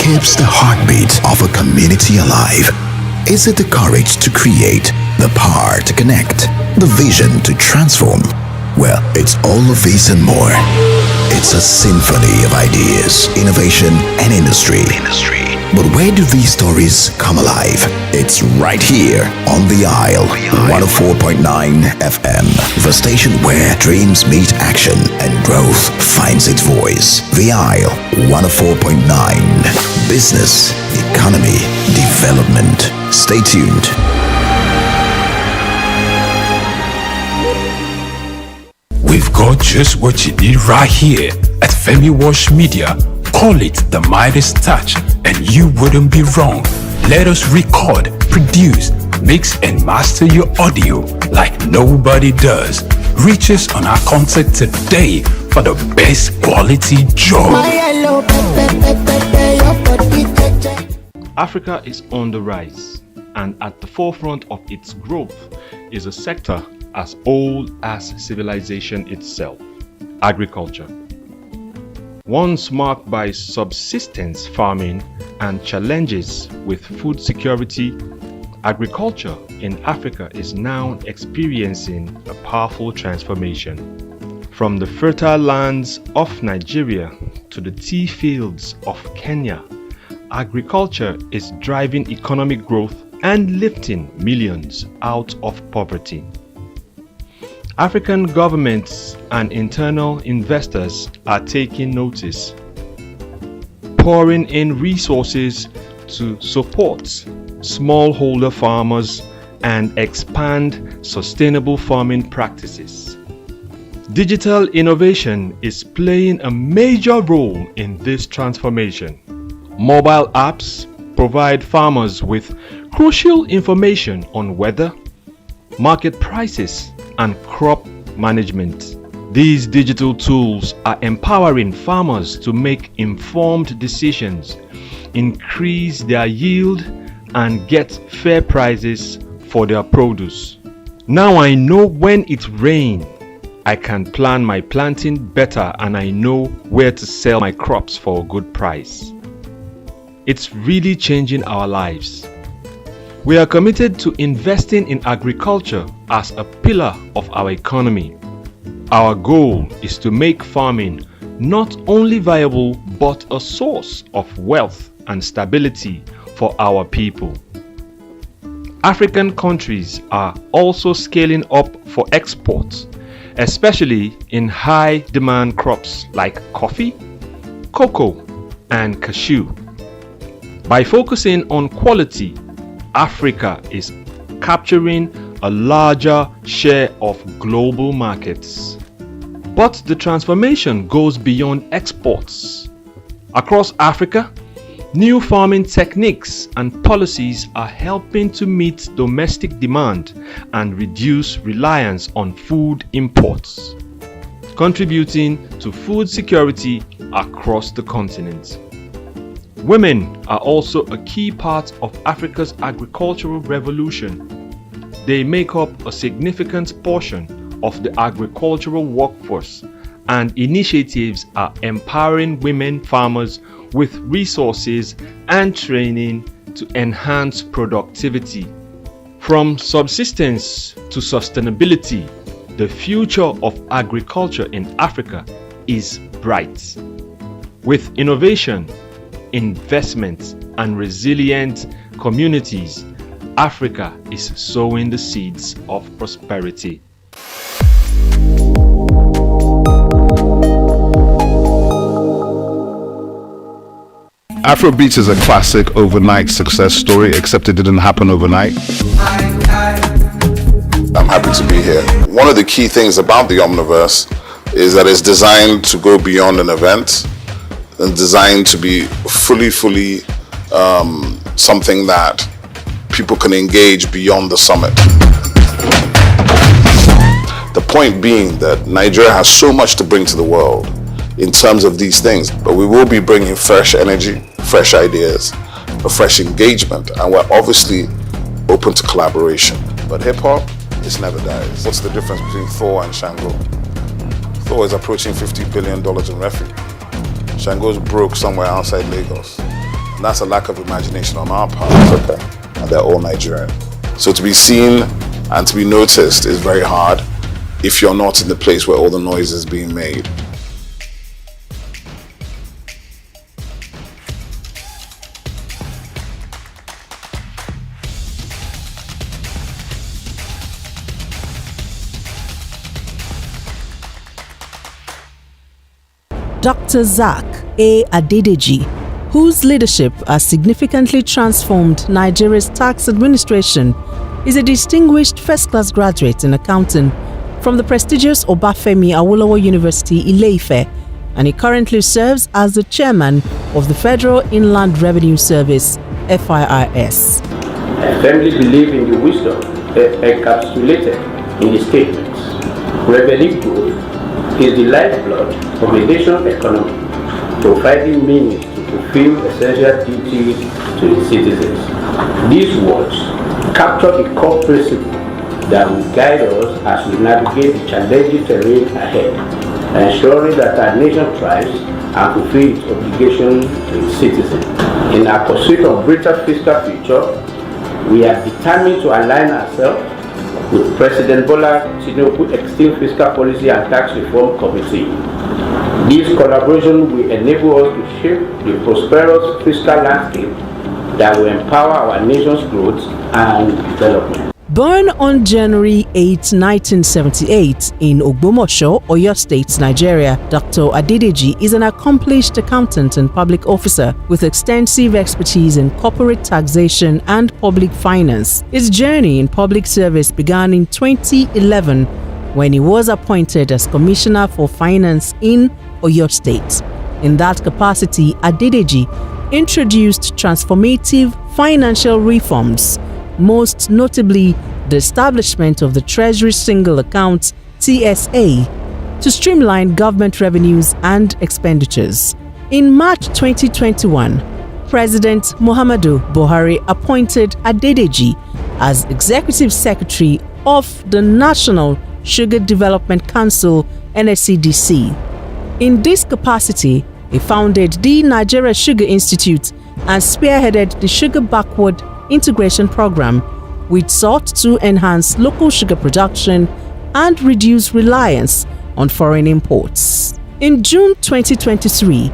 keeps the heartbeat of a community alive? Is it the courage to create, the power to connect, the vision to transform? Well, it's all of this and more. It's a symphony of ideas, innovation, and industry. But where do these stories come alive? It's right here on The Isle, 104.9 FM, the station where dreams meet action and growth finds its voice. The Isle, 104.9. Business, economy, development. Stay tuned. We've got just what you need right here at Femi Wash Media. Call it the Midas Touch and you wouldn't be wrong. Let us record, produce, mix and master your audio like nobody does. Reach us on our contact today for the best quality job. Africa is on the rise, and at the forefront of its growth is a sector as old as civilization itself, agriculture. Once marked by subsistence farming and challenges with food security, agriculture in Africa is now experiencing a powerful transformation. From the fertile lands of Nigeria to the tea fields of Kenya, agriculture is driving economic growth and lifting millions out of poverty. African governments and internal investors are taking notice, pouring in resources to support smallholder farmers and expand sustainable farming practices. Digital innovation is playing a major role in this transformation. Mobile apps provide farmers with crucial information on weather, market prices, and crop management. These digital tools are empowering farmers to make informed decisions, increase their yield, and get fair prices for their produce. Now I know when it rains, I can plan my planting better and I know where to sell my crops for a good price. It's really changing our lives. We are committed to investing in agriculture as a pillar of our economy. Our goal is to make farming not only viable but a source of wealth and stability for our people. African countries are also scaling up for exports, especially in high demand crops like coffee, cocoa, and cashew. By focusing on quality, Africa is capturing a larger share of global markets. But the transformation goes beyond exports. Across Africa, new farming techniques and policies are helping to meet domestic demand and reduce reliance on food imports, contributing to food security across the continent. Women are also a key part of Africa's agricultural revolution. They make up a significant portion of the agricultural workforce, and initiatives are empowering women farmers with resources and training to enhance productivity. From subsistence to sustainability, the future of agriculture in Africa is bright. With innovation, investment, and resilient communities, Africa is sowing the seeds of prosperity. Afrobeats is a classic overnight success story, except it didn't happen overnight. I'm happy to be here. One of the key things about the Omniverse is that it's designed to go beyond an event and designed to be fully something that people can engage beyond the summit. The point being that Nigeria has so much to bring to the world in terms of these things, but we will be bringing fresh energy, fresh ideas, a fresh engagement, and we're obviously open to collaboration. But hip-hop, it never dies. What's the difference between Thor and Shango? Thor is approaching $50 billion in revenue. Shango's broke somewhere outside Lagos. that's a lack of imagination on our part. Okay. And they're all Nigerian. So to be seen and to be noticed is very hard if you're not in the place where all the noise is being made. Dr. Souq A. Adedeji, whose leadership has significantly transformed Nigeria's tax administration, is a distinguished first-class graduate in accounting from the prestigious Obafemi Awolowo University, Ile-Ife, and he currently serves as the chairman of the Federal Inland Revenue Service, FIRS. I firmly believe in the wisdom encapsulated in the statements. Revenue growth is the lifeblood of a nation's economy, providing means to fulfill essential duties to its citizens. These words capture the core principle that will guide us as we navigate the challenging terrain ahead, ensuring that our nation thrives and fulfills its obligations to its citizens. In our pursuit of greater fiscal future, we are determined to align ourselves with President Bola Tinubu Extreme Fiscal Policy and Tax Reform Committee. This collaboration will enable us to shape the prosperous fiscal landscape that will empower our nation's growth and development. Born on January 8, 1978 in Ogbomoso, Oyo State, Nigeria, Dr. Adedeji is an accomplished accountant and public officer with extensive expertise in corporate taxation and public finance. His journey in public service began in 2011 when he was appointed as Commissioner for Finance in Oyo State. In that capacity, Adedeji introduced transformative financial reforms, most notably the establishment of the Treasury Single Account (TSA) to streamline government revenues and expenditures. In March 2021, President Muhammadu Buhari appointed Adedeji as Executive Secretary of the National Sugar Development Council (NSCDC). In this capacity, he founded the Nigeria Sugar Institute and spearheaded the Sugar Backward Integration Program, which sought to enhance local sugar production and reduce reliance on foreign imports. In June 2023,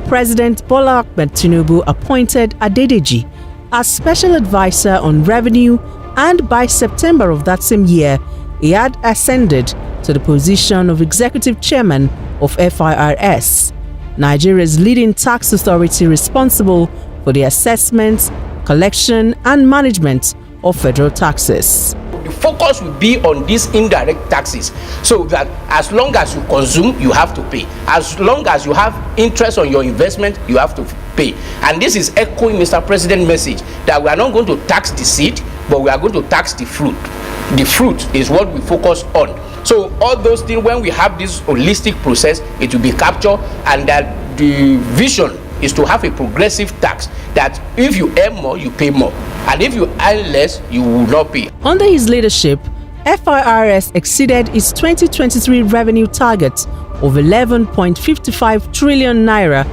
President Bola Ahmed Tinubu appointed Adedeji as Special Advisor on Revenue, and by September of that same year, he had ascended to the position of Executive Chairman of FIRS, Nigeria's leading tax authority responsible for the assessment, collection and management of federal taxes. The focus will be on these indirect taxes, so that as long as you consume, you have to pay. As long as you have interest on your investment, you have to pay. And this is echoing Mr. President's message that we are not going to tax the seed, but we are going to tax the fruit. The fruit is what we focus on. So all those things, when we have this holistic process, it will be captured, and that the vision is to have a progressive tax, that if you earn more, you pay more, and if you earn less, you will not pay. Under his leadership, FIRS exceeded its 2023 revenue target of 11.55 trillion naira.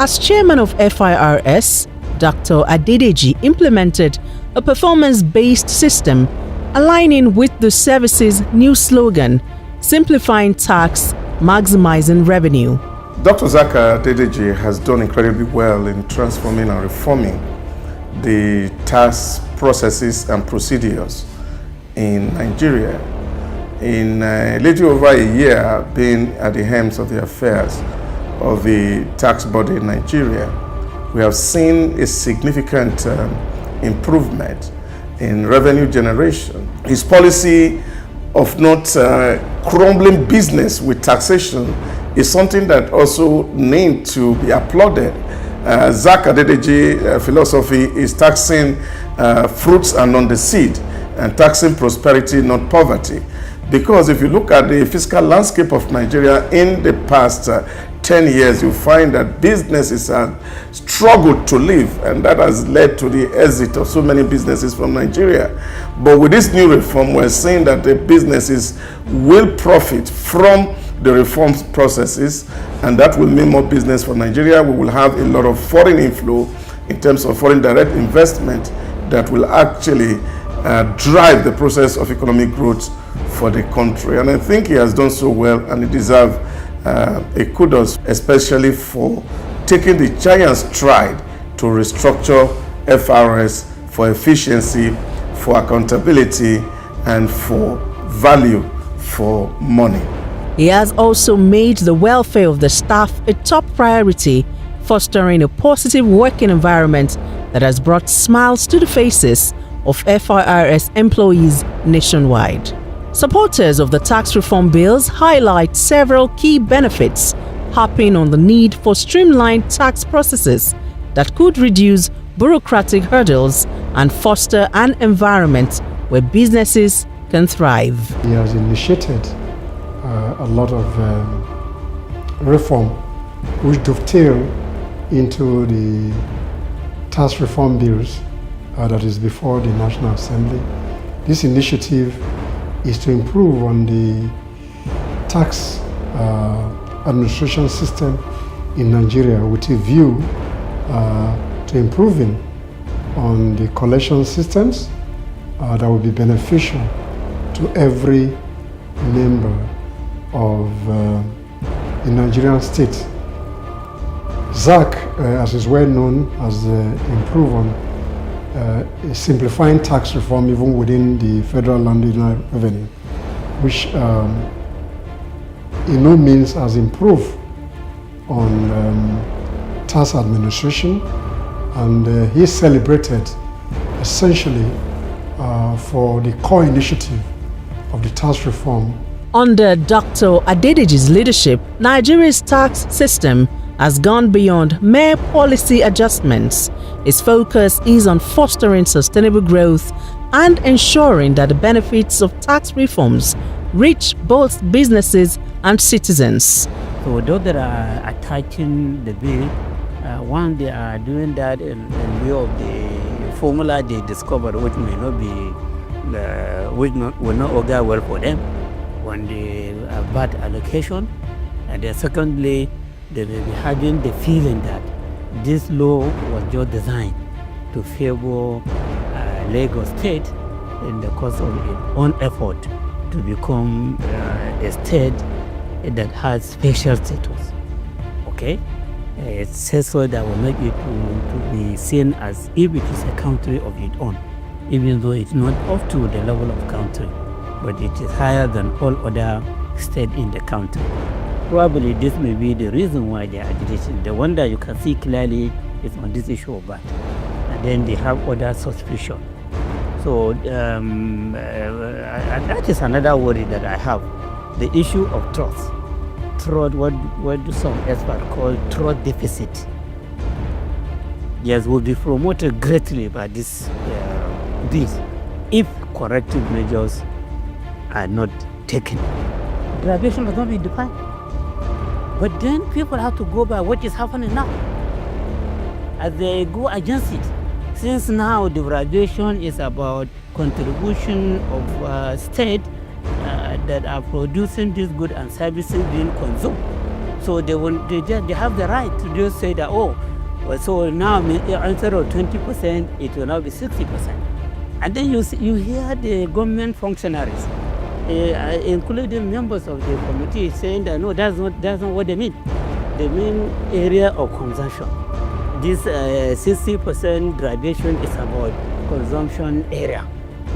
As chairman of FIRS, Dr. Adedeji implemented a performance-based system aligning with the service's new slogan, simplifying tax, maximizing revenue. Dr. Souq Adedeji has done incredibly well in transforming and reforming the tax processes and procedures in Nigeria. In a little over a year being at the helms of the affairs of the tax body in Nigeria, we have seen a significant improvement in revenue generation. His policy of not crumbling business with taxation is something that also needs to be applauded. Souq Adedeji philosophy is taxing fruits and not the seed, and taxing prosperity, not poverty. Because if you look at the fiscal landscape of Nigeria in the past 10 years, you find that businesses have struggled to live, and that has led to the exit of so many businesses from Nigeria. But with this new reform, we're saying that the businesses will profit from the reform processes, and that will mean more business for Nigeria. We will have a lot of foreign inflow, in terms of foreign direct investment that will actually drive the process of economic growth for the country. And I think he has done so well, and he deserves a kudos, especially for taking the giant stride to restructure FRS for efficiency, for accountability, and for value for money. He has also made the welfare of the staff a top priority, fostering a positive working environment that has brought smiles to the faces of FIRS employees nationwide. Supporters of the tax reform bills highlight several key benefits, harping on the need for streamlined tax processes that could reduce bureaucratic hurdles and foster an environment where businesses can thrive. He has initiated a lot of reform which dovetail into the tax reform bills that is before the National Assembly. This initiative is to improve on the tax administration system in Nigeria with a view to improving on the collection systems that will be beneficial to every member of the Nigerian state. Souq, as is well known, has improved on simplifying tax reform even within the federal landowner revenue, which in no means has improved on tax administration, and he celebrated essentially for the core initiative of the tax reform. Under Dr. Adedeji's leadership, Nigeria's tax system has gone beyond mere policy adjustments. Its focus is on fostering sustainable growth and ensuring that the benefits of tax reforms reach both businesses and citizens. So those that are attacking the bill, one, they are doing that in view of the formula they discovered, which may not be, will not augur well for them when they have bad allocation. And then secondly, they may be having the feeling that this law was just designed to favor Lagos State in the course of its own effort to become a state that has special status. Okay? It says so that will make it to be seen as if it is a country of its own, even though it's not up to the level of country, but it is higher than all other states in the country. Probably this may be the reason why they are agitating. The one that you can see clearly is on this issue of VAT. And then they have other suspicion. So that is another worry that I have. The issue of trust. Trust, what do some experts call trust deficit. Yes, will be promoted greatly by this if corrective measures are not taken. Derivation must not be defined. But then people have to go by what is happening now. As they go against it. Since now the derivation is about contribution of state that are producing these goods and services being consumed. So they have the right to just say that, oh, well, so now instead of 20%, it will now be 60%. And then you hear the government functionaries, including members of the committee, saying that no, that's not what they mean. They mean area of consumption. This 60% derivation is about consumption area,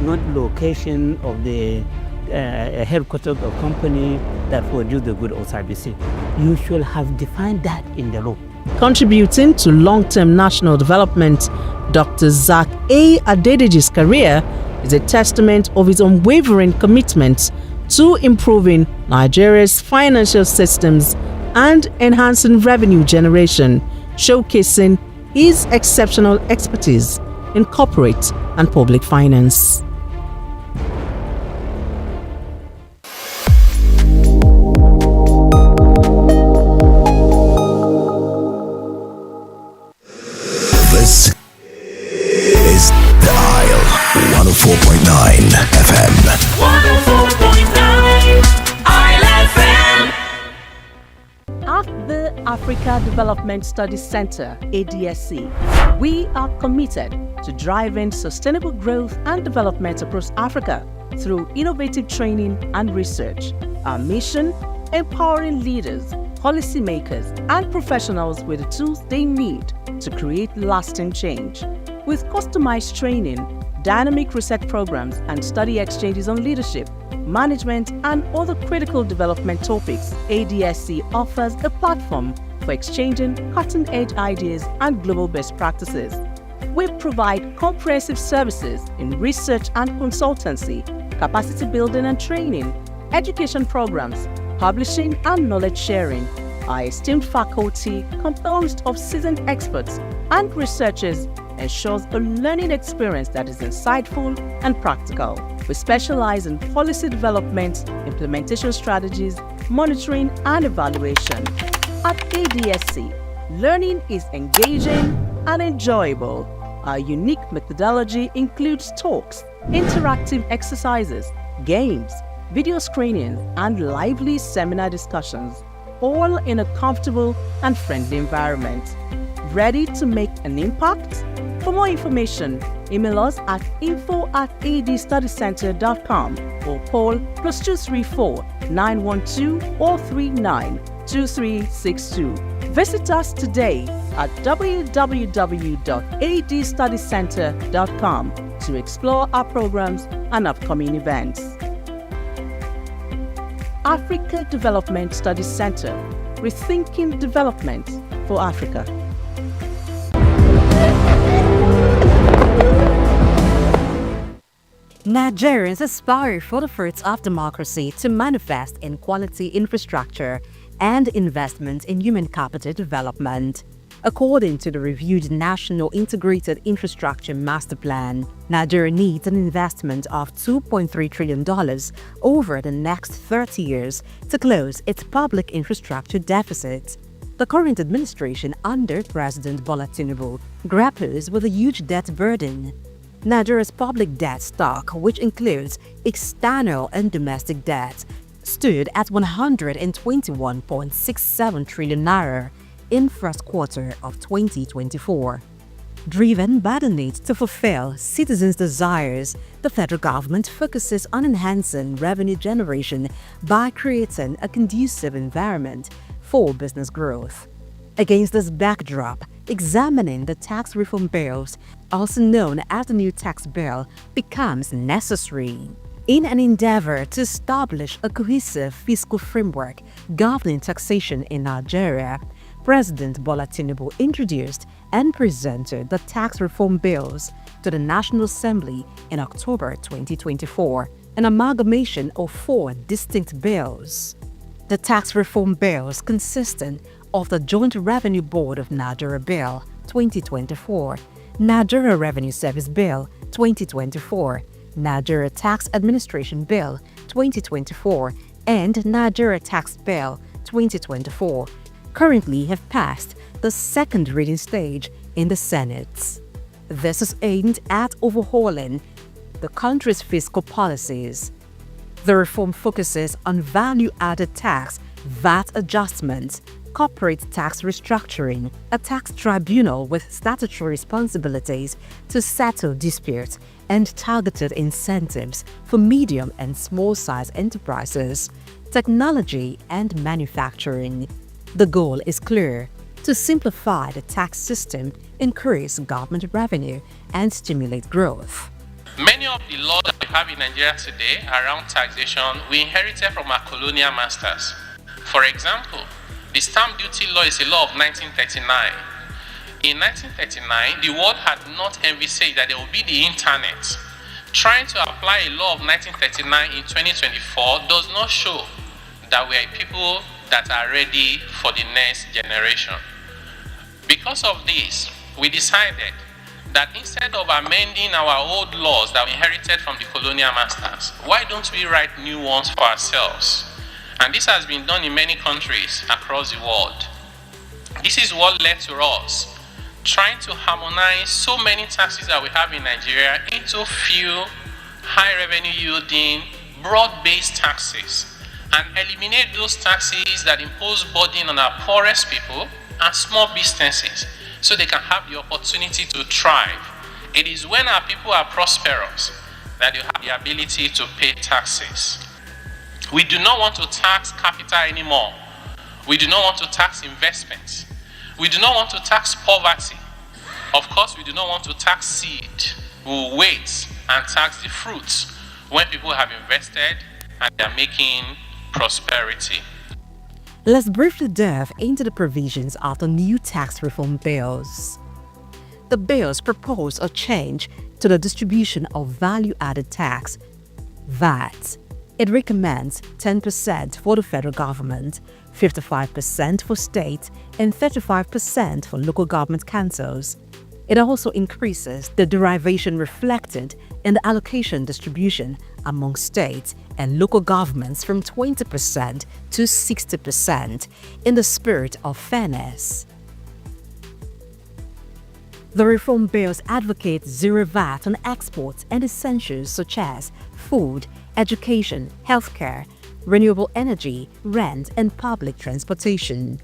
not location of the headquarters of company that produce the good or services. You should have defined that in the law. Contributing to long-term national development, Dr. Souq A. Adedeji's career is a testament of his unwavering commitment to improving Nigeria's financial systems and enhancing revenue generation, showcasing his exceptional expertise in corporate and public finance. This is The Isle 104.9 FM. 104.9 Isle FM. At the Africa Development Studies Center, ADSC. We are committed to driving sustainable growth and development across Africa through innovative training and research. Our mission: empowering leaders, policymakers, and professionals with the tools they need to create lasting change. With customized training, dynamic research programs, and study exchanges on leadership, management, and other critical development topics, ADSC offers a platform for exchanging cutting-edge ideas and global best practices. We provide comprehensive services in research and consultancy, capacity building and training, education programs, publishing, and knowledge sharing. Our esteemed faculty, composed of seasoned experts and researchers, ensures a learning experience that is insightful and practical. We specialize in policy development, implementation strategies, monitoring, and evaluation. At ADSC, learning is engaging and enjoyable. Our unique methodology includes talks, interactive exercises, games, video screenings, and lively seminar discussions, all in a comfortable and friendly environment. Ready to make an impact? For more information, email us at info@adstudycenter.com or call +234 912 439 2362. Visit us today at www.adstudycenter.com to explore our programs and upcoming events. Africa Development Studies Center, rethinking development for Africa. Nigerians aspire for the fruits of democracy to manifest in quality infrastructure and investment in human capital development. According to the reviewed National Integrated Infrastructure Master Plan, Nigeria needs an investment of $2.3 trillion over the next 30 years to close its public infrastructure deficit. The current administration under President Bola Tinubu grapples with a huge debt burden. Nigeria's public debt stock, which includes external and domestic debt, stood at 121.67 trillion naira in first quarter of 2024. Driven by the need to fulfill citizens' desires, the federal government focuses on enhancing revenue generation by creating a conducive environment for business growth. Against this backdrop, examining the tax reform bills, also known as the new tax bill, becomes necessary. In an endeavor to establish a cohesive fiscal framework governing taxation in Nigeria, President Bola Tinubu introduced and presented the tax reform bills to the National Assembly in October 2024, an amalgamation of 4 distinct bills. The tax reform bills consisting of the Joint Revenue Board of Nigeria Bill 2024, Nigeria Revenue Service Bill 2024, Nigeria Tax Administration Bill 2024, and Nigeria Tax Bill 2024 currently have passed the second reading stage in the Senate. This is aimed at overhauling the country's fiscal policies. The reform focuses on value-added tax, VAT adjustments, corporate tax restructuring, a tax tribunal with statutory responsibilities to settle disputes, and targeted incentives for medium and small-sized enterprises, technology, and manufacturing. The goal is clear: to simplify the tax system, increase government revenue, and stimulate growth. Many of the laws that we have in Nigeria today around taxation we inherited from our colonial masters. For example, the stamp duty law is a law of 1939. In 1939, the world had not envisaged that there would be the internet. Trying to apply a law of 1939 in 2024 does not show that we are people that are ready for the next generation. Because of this, we decided that instead of amending our old laws that we inherited from the colonial masters, why don't we write new ones for ourselves? And this has been done in many countries across the world. This is what led to us trying to harmonize so many taxes that we have in Nigeria into few high revenue yielding, broad-based taxes, and eliminate those taxes that impose burden on our poorest people and small businesses so they can have the opportunity to thrive. It is when our people are prosperous that you have the ability to pay taxes. We do not want to tax capital anymore. We do not want to tax investments. We do not want to tax poverty. Of course, we do not want to tax seed. We will wait and tax the fruits when people have invested and they are making prosperity. Let's briefly delve into the provisions of the new tax reform bills. The bills propose a change to the distribution of value-added tax, VAT. It recommends 10% for the federal government, 55% for state, and 35% for local government councils. It also increases the derivation reflected in the allocation distribution among states and local governments from 20% to 60% in the spirit of fairness. The reform bills advocate zero VAT on exports and essentials such as food, education, healthcare, renewable energy, rent, and public transportation.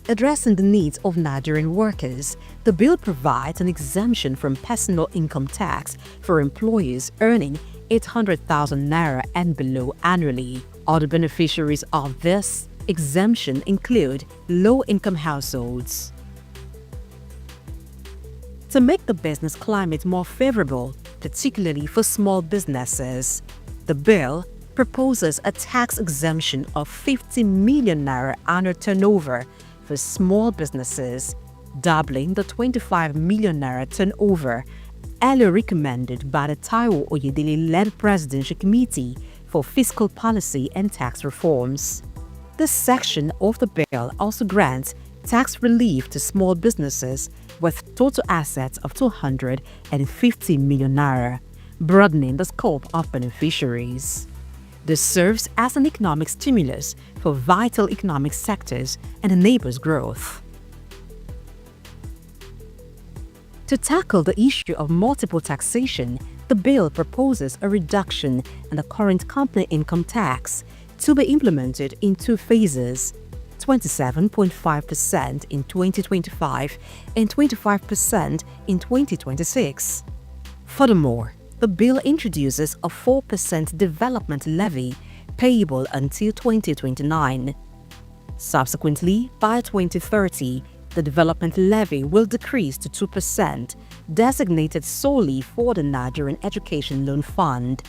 Addressing the needs of Nigerian workers, the bill provides an exemption from personal income tax for employees earning 800,000 naira and below annually. Other beneficiaries of this exemption include low-income households. To make the business climate more favorable, particularly for small businesses, the bill proposes a tax exemption of 50 million naira annual turnover for small businesses, doubling the 25 million naira turnover earlier recommended by the Taiwo Oyedele-led Presidential Committee for Fiscal Policy and Tax Reforms. This section of the bill also grants tax relief to small businesses with total assets of 250 million naira, broadening the scope of beneficiaries. This serves as an economic stimulus for vital economic sectors and enables growth. To tackle the issue of multiple taxation, the bill proposes a reduction in the current company income tax to be implemented in two phases: 27.5% in 2025 and 25% in 2026. Furthermore, the bill introduces a 4% development levy payable until 2029. Subsequently, by 2030, the development levy will decrease to 2%, designated solely for the Nigerian Education Loan Fund.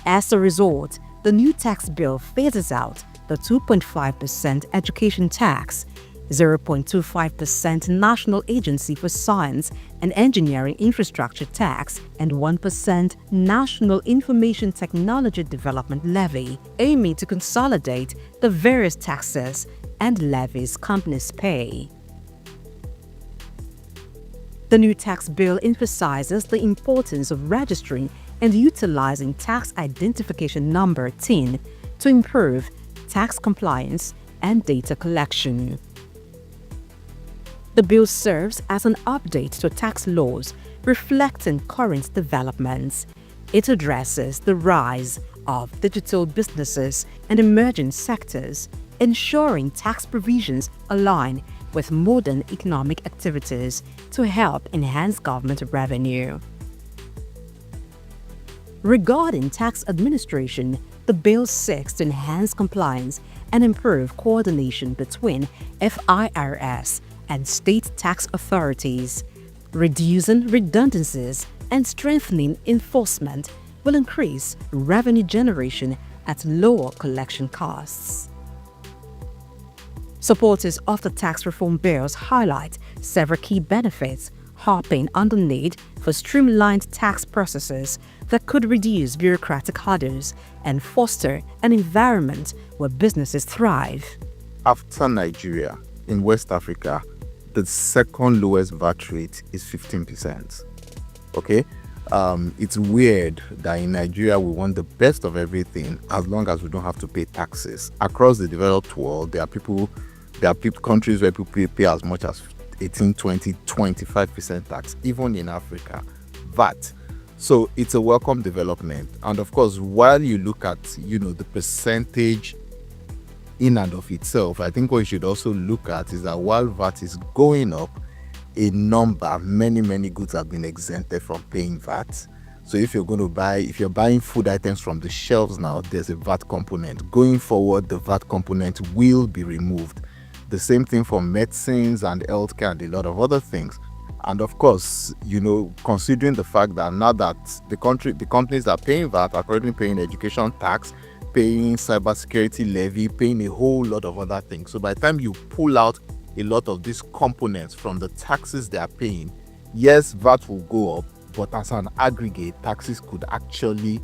As a result, the new tax bill phases out the 2.5% education tax, 0.25% National Agency for Science and Engineering Infrastructure tax, and 1% National Information Technology Development levy, aiming to consolidate the various taxes and levies companies pay. The new tax bill emphasizes the importance of registering and utilizing tax identification number TIN to improve tax compliance and data collection. The bill serves as an update to tax laws reflecting current developments. It addresses the rise of digital businesses and emerging sectors, ensuring tax provisions align with modern economic activities to help enhance government revenue. Regarding tax administration, the bill seeks to enhance compliance and improve coordination between FIRS and state tax authorities. Reducing redundancies and strengthening enforcement will increase revenue generation at lower collection costs. Supporters of the tax reform bills highlight several key benefits, harping on the need for streamlined tax processes that could reduce bureaucratic hurdles and foster an environment where businesses thrive. After Nigeria, in West Africa, the second lowest VAT rate is 15%. Okay? It's weird that in Nigeria we want the best of everything as long as we don't have to pay taxes. Across the developed world, there are countries where people pay as much as 18, 20, 25% tax, even in Africa, VAT. So it's a welcome development. And of course, while you look at, the percentage in and of itself. I think what you should also look at is that while VAT is going up, many goods have been exempted from paying VAT. So if you're buying food items from the shelves now, there's a VAT component. Going forward, the VAT component will be removed. The same thing for medicines and healthcare and a lot of other things. And of course, considering the fact that now that the companies that are paying VAT are currently paying education tax, paying cybersecurity levy, paying a whole lot of other things. So by the time you pull out a lot of these components from the taxes they are paying, yes, VAT will go up, but as an aggregate, taxes could actually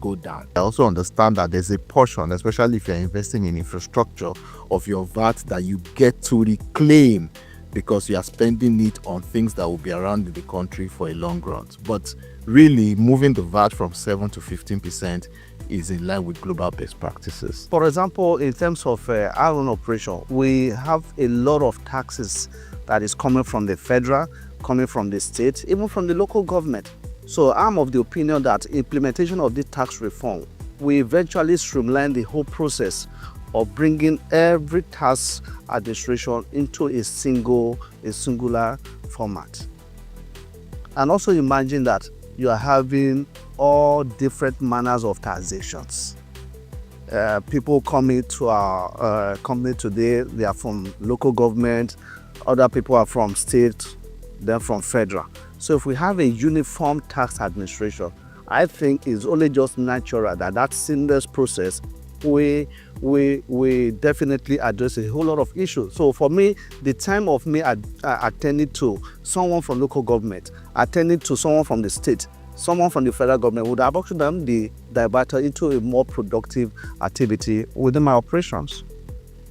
go down. I also understand that there's a portion, especially if you're investing in infrastructure, of your VAT that you get to reclaim because you are spending it on things that will be around in the country for a long run. But really, moving the VAT from 7 to 15% is in line with global best practices. For example, in terms of our own operation, we have a lot of taxes that is coming from the federal, coming from the state, even from the local government. So I'm of the opinion that implementation of this tax reform will eventually streamline the whole process of bringing every tax administration into a singular format. And also imagine that you are having all different manners of taxations. People coming to our company today, they are from local government, other people are from state, then from federal. So if we have a uniform tax administration, I think it's only just natural that seamless process we definitely address a whole lot of issues. So for me, the time of me attending to someone from local government, attending to someone from the state, someone from the federal government would have actually done the diverter into a more productive activity within my operations.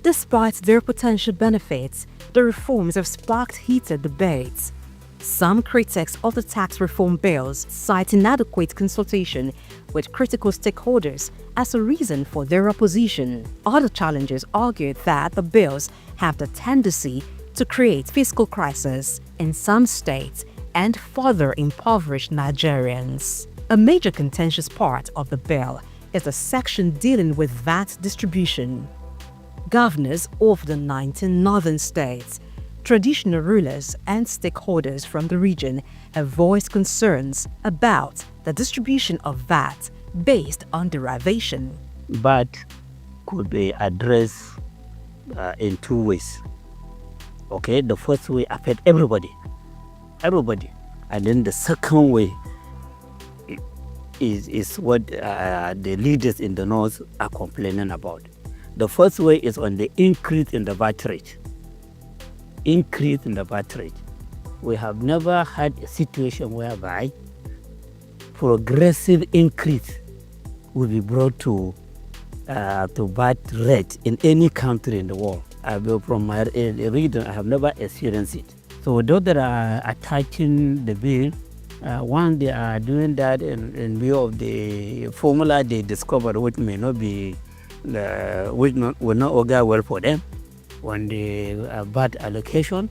Despite their potential benefits, the reforms have sparked heated debates. Some critics of the tax reform bills cite inadequate consultation with critical stakeholders as a reason for their opposition. Other challengers argued that the bills have the tendency to create fiscal crisis in some states and further impoverish Nigerians. A major contentious part of the bill is the section dealing with VAT distribution. Governors of the 19 northern states, traditional rulers and stakeholders from the region have voiced concerns about the distribution of VAT based on derivation. VAT could be addressed in two ways. Okay, the first way affect everybody, and then the second way is what the leaders in the north are complaining about. The first way is on the increase in the VAT rate. We have never had a situation whereby progressive increase will be brought to VAT rate in any country in the world. From my region, I have never experienced it. So those that are attaching the bill, one, they are doing that in view of the formula they discovered, which may not be, will not augur well for them on the VAT allocation.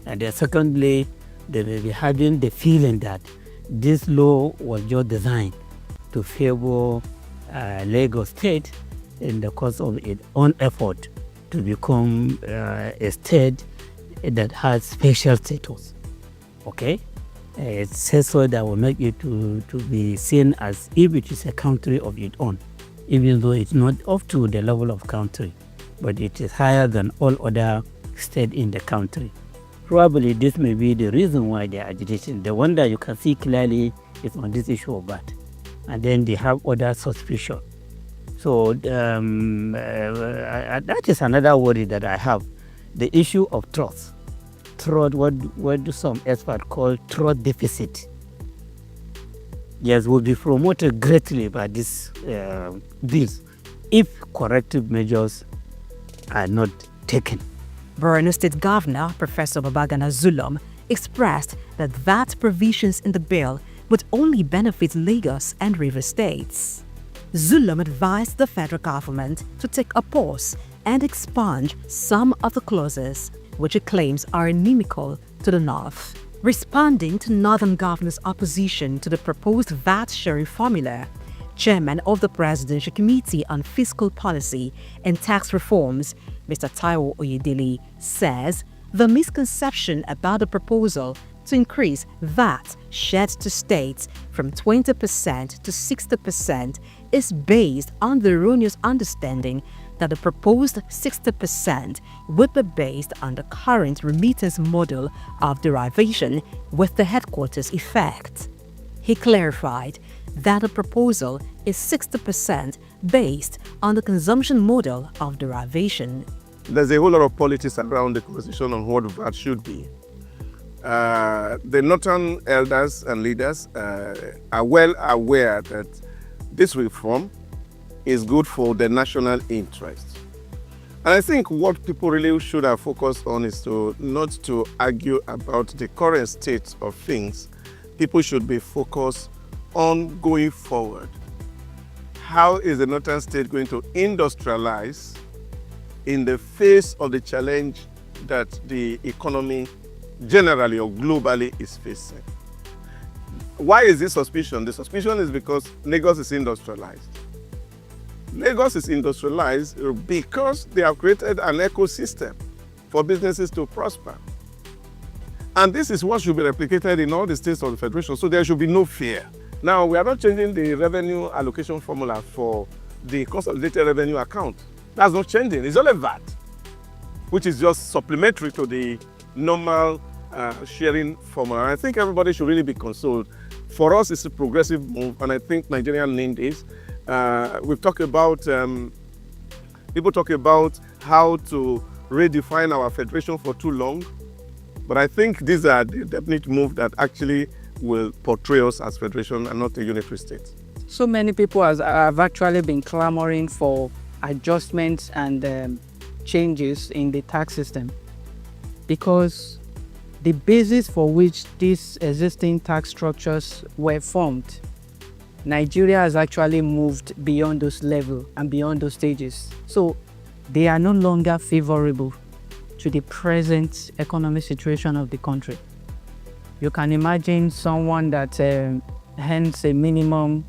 And then secondly, they may be having the feeling that this law was just designed to favor Lagos State in the course of its own effort to become a state that has special status. Okay? It says so that will make it to be seen as if it is a country of its own, even though it's not up to the level of country, but it is higher than all other states in the country. Probably this may be the reason why they are agitating. The one that you can see clearly is on this issue of VAT. And then they have other suspicion. So that is another worry that I have. The issue of trust. What do some experts call trust deficit. Yes, will be promoted greatly by this if corrective measures are not taken. Borno State Governor Professor Babagana Zulum expressed that VAT provisions in the bill would only benefit Lagos and River states. Zulum advised the federal government to take a pause and expunge some of the clauses which it claims are inimical to the North. Responding to Northern governors' opposition to the proposed VAT sharing formula, Chairman of the Presidential Committee on Fiscal Policy and Tax Reforms, Mr. Taiwo Oyedele, says the misconception about the proposal to increase VAT shared to states from 20% to 60% is based on the erroneous understanding that the proposed 60% would be based on the current remittance model of derivation with the headquarters effect. He clarified that the proposal is 60% based on the consumption model of derivation. There's a whole lot of politics around the conversation on what VAT should be. The Northern elders and leaders are well aware that this reform is good for the national interest. And I think what people really should have focused on is not to argue about the current state of things. People should be focused on going forward. How is the Northern state going to industrialize in the face of the challenge that the economy generally or globally is facing? Why is this suspicion? The suspicion is because Lagos is industrialized. Lagos is industrialized because they have created an ecosystem for businesses to prosper. And this is what should be replicated in all the states of the Federation, so there should be no fear. Now, we are not changing the revenue allocation formula for the consolidated revenue account. That's not changing. It's only VAT, which is just supplementary to the normal sharing formula. I think everybody should really be consoled. For us, it's a progressive move, and I think Nigerians need this. We've talked about, people talk about how to redefine our federation for too long, but I think these are the definite move that actually will portray us as federation and not a unitary state. So many people have actually been clamoring for adjustments and changes in the tax system, because the basis for which these existing tax structures were formed, Nigeria has actually moved beyond those levels and beyond those stages. So they are no longer favorable to the present economic situation of the country. You can imagine someone that earns a minimum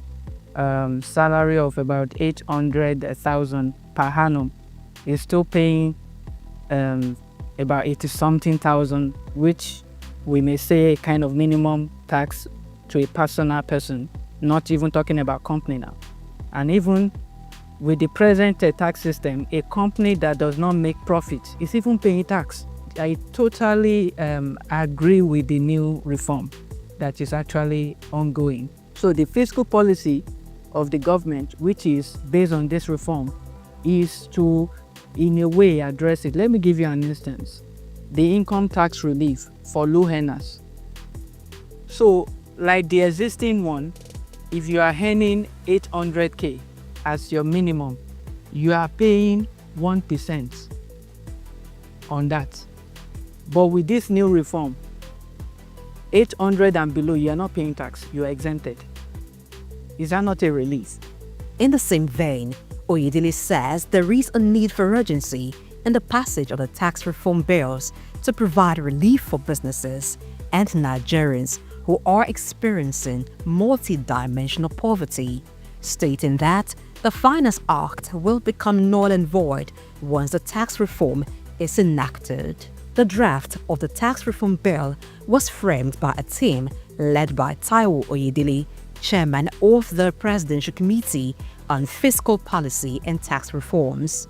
salary of about 800,000 per annum is still paying about 80-something thousand, which we may say a kind of minimum tax to a personal person, not even talking about company now. And even with the present tax system, a company that does not make profit is even paying tax. I totally agree with the new reform that is actually ongoing. So the fiscal policy of the government, which is based on this reform, is to, in a way, address it. Let me give you an instance. The income tax relief for low earners. So, like the existing one, if you are earning 800K as your minimum, you are paying 1% on that. But with this new reform, 800 and below, you are not paying tax, you are exempted. Is that not a relief? In the same vein, Oyedele says there is a need for urgency in the passage of the tax reform bills to provide relief for businesses and Nigerians who are experiencing multi-dimensional poverty, stating that the Finance Act will become null and void once the tax reform is enacted. The draft of the tax reform bill was framed by a team led by Taiwo Oyedele, chairman of the Presidential Committee on Fiscal Policy and Tax Reforms.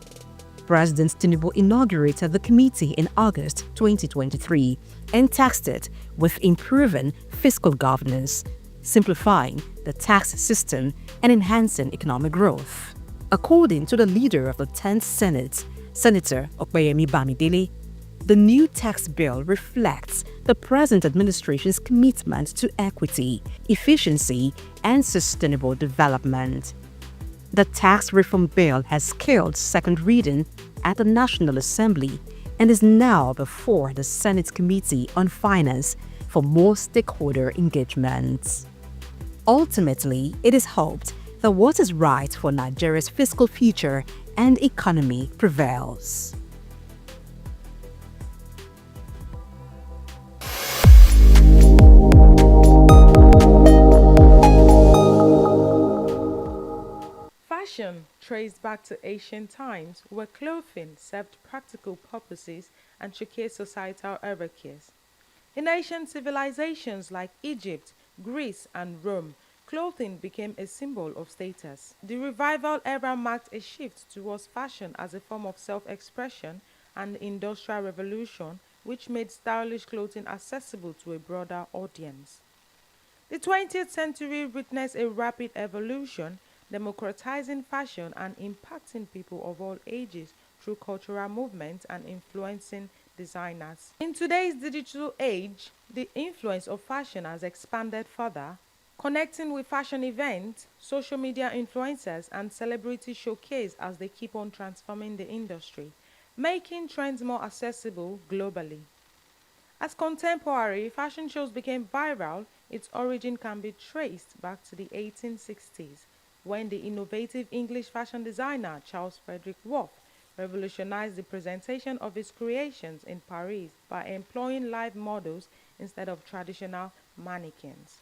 President Tinubu inaugurated the committee in August 2023 and tasked it with improving fiscal governance, simplifying the tax system, and enhancing economic growth. According to the leader of the 10th Senate, Senator Opeyemi Bamidele, the new tax bill reflects the present administration's commitment to equity, efficiency, and sustainable development. The tax reform bill has scaled second reading at the National Assembly and is now before the Senate Committee on Finance for more stakeholder engagement. Ultimately, it is hoped that what is right for Nigeria's fiscal future and economy prevails. Fashion, traced back to ancient times, where clothing served practical purposes and showcased societal hierarchies. In ancient civilizations like Egypt, Greece, and Rome, clothing became a symbol of status. The revival era marked a shift towards fashion as a form of self-expression, and the Industrial Revolution, which made stylish clothing accessible to a broader audience. The 20th century witnessed a rapid evolution, democratizing fashion and impacting people of all ages through cultural movements and influencing designers. In today's digital age, the influence of fashion has expanded further, connecting with fashion events, social media influencers, and celebrity showcase as they keep on transforming the industry, making trends more accessible globally. As contemporary fashion shows became viral, its origin can be traced back to the 1860s, when the innovative English fashion designer Charles Frederick Worth revolutionized the presentation of his creations in Paris by employing live models instead of traditional mannequins.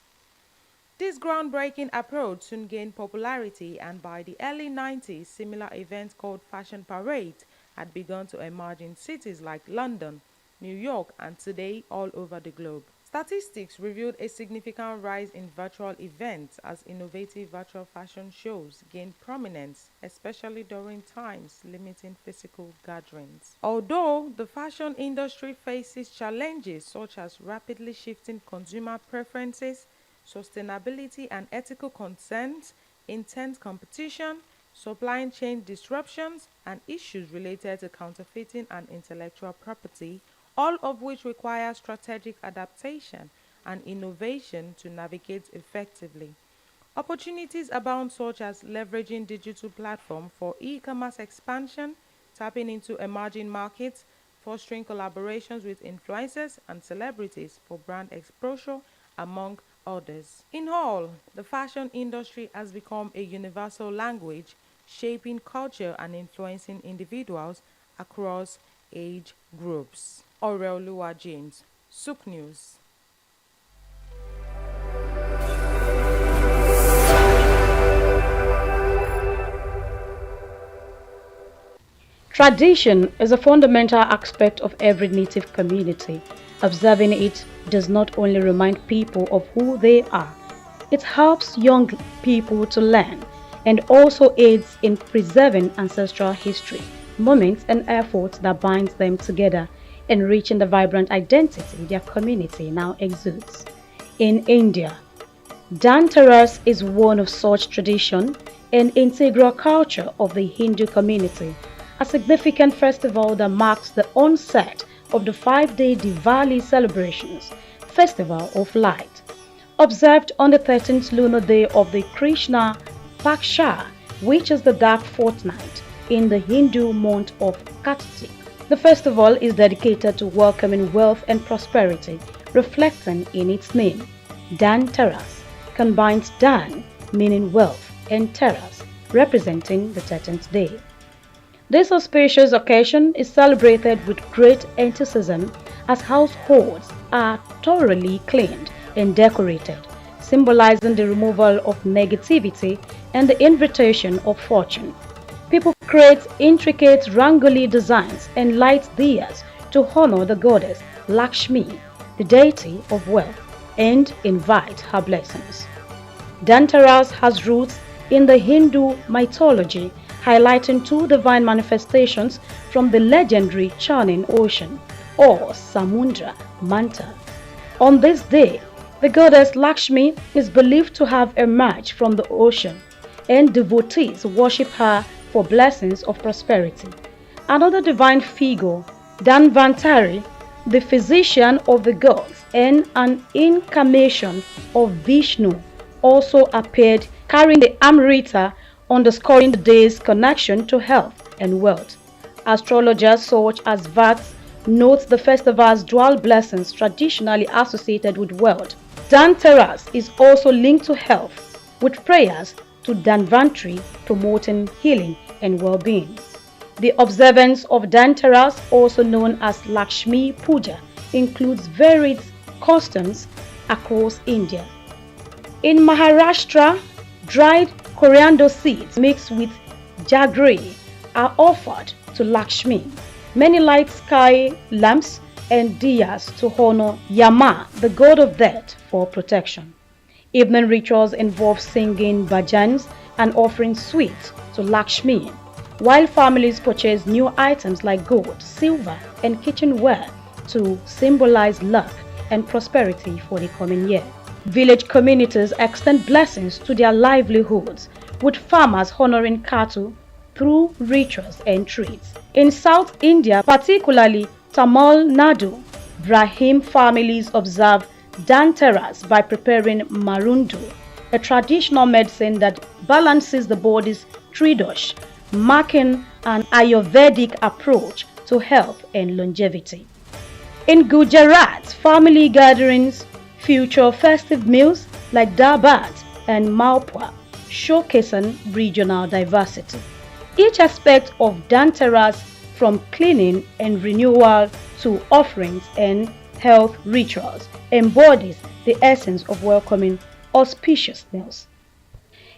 This groundbreaking approach soon gained popularity, and by the early 90s, similar events called fashion parades had begun to emerge in cities like London, New York, and today all over the globe. Statistics revealed a significant rise in virtual events as innovative virtual fashion shows gained prominence, especially during times limiting physical gatherings. Although the fashion industry faces challenges such as rapidly shifting consumer preferences, sustainability and ethical concerns, intense competition, supply chain disruptions, and issues related to counterfeiting and intellectual property, all of which require strategic adaptation and innovation to navigate effectively. Opportunities abound, such as leveraging digital platforms for e-commerce expansion, tapping into emerging markets, fostering collaborations with influencers and celebrities for brand exposure, among others. In all, the fashion industry has become a universal language, shaping culture and influencing individuals across age groups. Aureolua James, Souq News. Tradition is a fundamental aspect of every native community. Observing it does not only remind people of who they are, it helps young people to learn and also aids in preserving ancestral history, moments and efforts that binds them together, enriching the vibrant identity their community now exudes. In India, Dhanteras is one of such tradition and integral culture of the Hindu community, a significant festival that marks the onset of the 5-day Diwali celebrations, Festival of Light, observed on the 13th lunar day of the Krishna Paksha, which is the dark fortnight in the Hindu month of Kartik. The festival is dedicated to welcoming wealth and prosperity, reflecting in its name. Dhanteras combines Dhan, meaning wealth, and Teras, representing the 13th day. This auspicious occasion is celebrated with great enthusiasm as households are thoroughly cleaned and decorated, symbolizing the removal of negativity and the invitation of fortune. People create intricate rangoli designs and light diyas to honor the goddess Lakshmi, the deity of wealth, and invite her blessings. Dhanteras has roots in the Hindu mythology, highlighting two divine manifestations from the legendary churning ocean, or Samudra Mantha. On this day, the goddess Lakshmi is believed to have emerged from the ocean, and devotees worship her for blessings of prosperity. Another divine figure, Dhanvantari, the physician of the gods and an incarnation of Vishnu, also appeared carrying the Amrita, underscoring the day's connection to health and wealth. Astrologers such as Vats note the festival's dual blessings traditionally associated with wealth. Dhanteras is also linked to health, with prayers to Dhanvantari promoting healing and well-being. The observance of Dhanteras, also known as Lakshmi Puja, includes varied customs across India. In Maharashtra, dried coriander seeds mixed with jaggery are offered to Lakshmi. Many light sky lamps and diyas to honor Yama, the god of death, for protection. Evening rituals involve singing bhajans and offering sweets to Lakshmi, while families purchase new items like gold, silver, and kitchenware to symbolize luck and prosperity for the coming year. Village communities extend blessings to their livelihoods, with farmers honoring cattle through rituals and treats. In South India, particularly Tamil Nadu, Brahmin families observe Dhanteras by preparing marundu, a traditional medicine that balances the body's tridosh, marking an Ayurvedic approach to health and longevity. In Gujarat, family gatherings feature festive meals like dabat and malpua, showcasing regional diversity. Each aspect of Dhanteras, from cleaning and renewal to offerings and health rituals, embodies the essence of welcoming auspicious meals.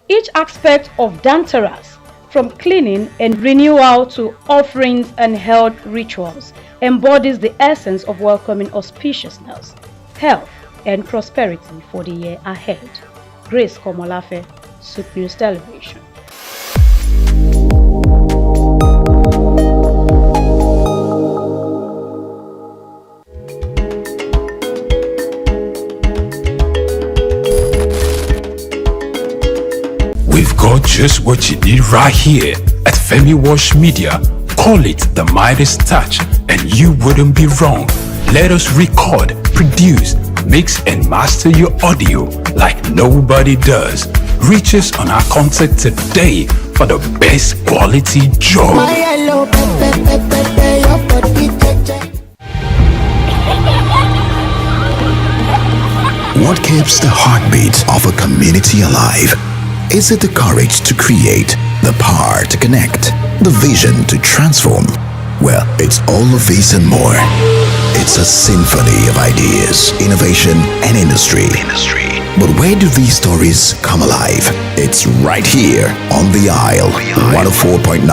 Each aspect of Dhanteras, from cleaning and renewal to offerings and health rituals, embodies the essence of welcoming auspiciousness, health, and prosperity for the year ahead. Grace Komolafe, Souq News Television. We've got just what you need right here at Femi Wash Media. Call it the Midas Touch and you wouldn't be wrong. Let us record, produce, mix and master your audio like nobody does. Reach us on our contact today for the best quality job. What keeps the heartbeat of a community alive? Is it the courage to create, the power to connect, the vision to transform? Well, it's all of this and more. It's a symphony of ideas, innovation, and industry. But where do these stories come alive? It's right here on The Isle, 104.9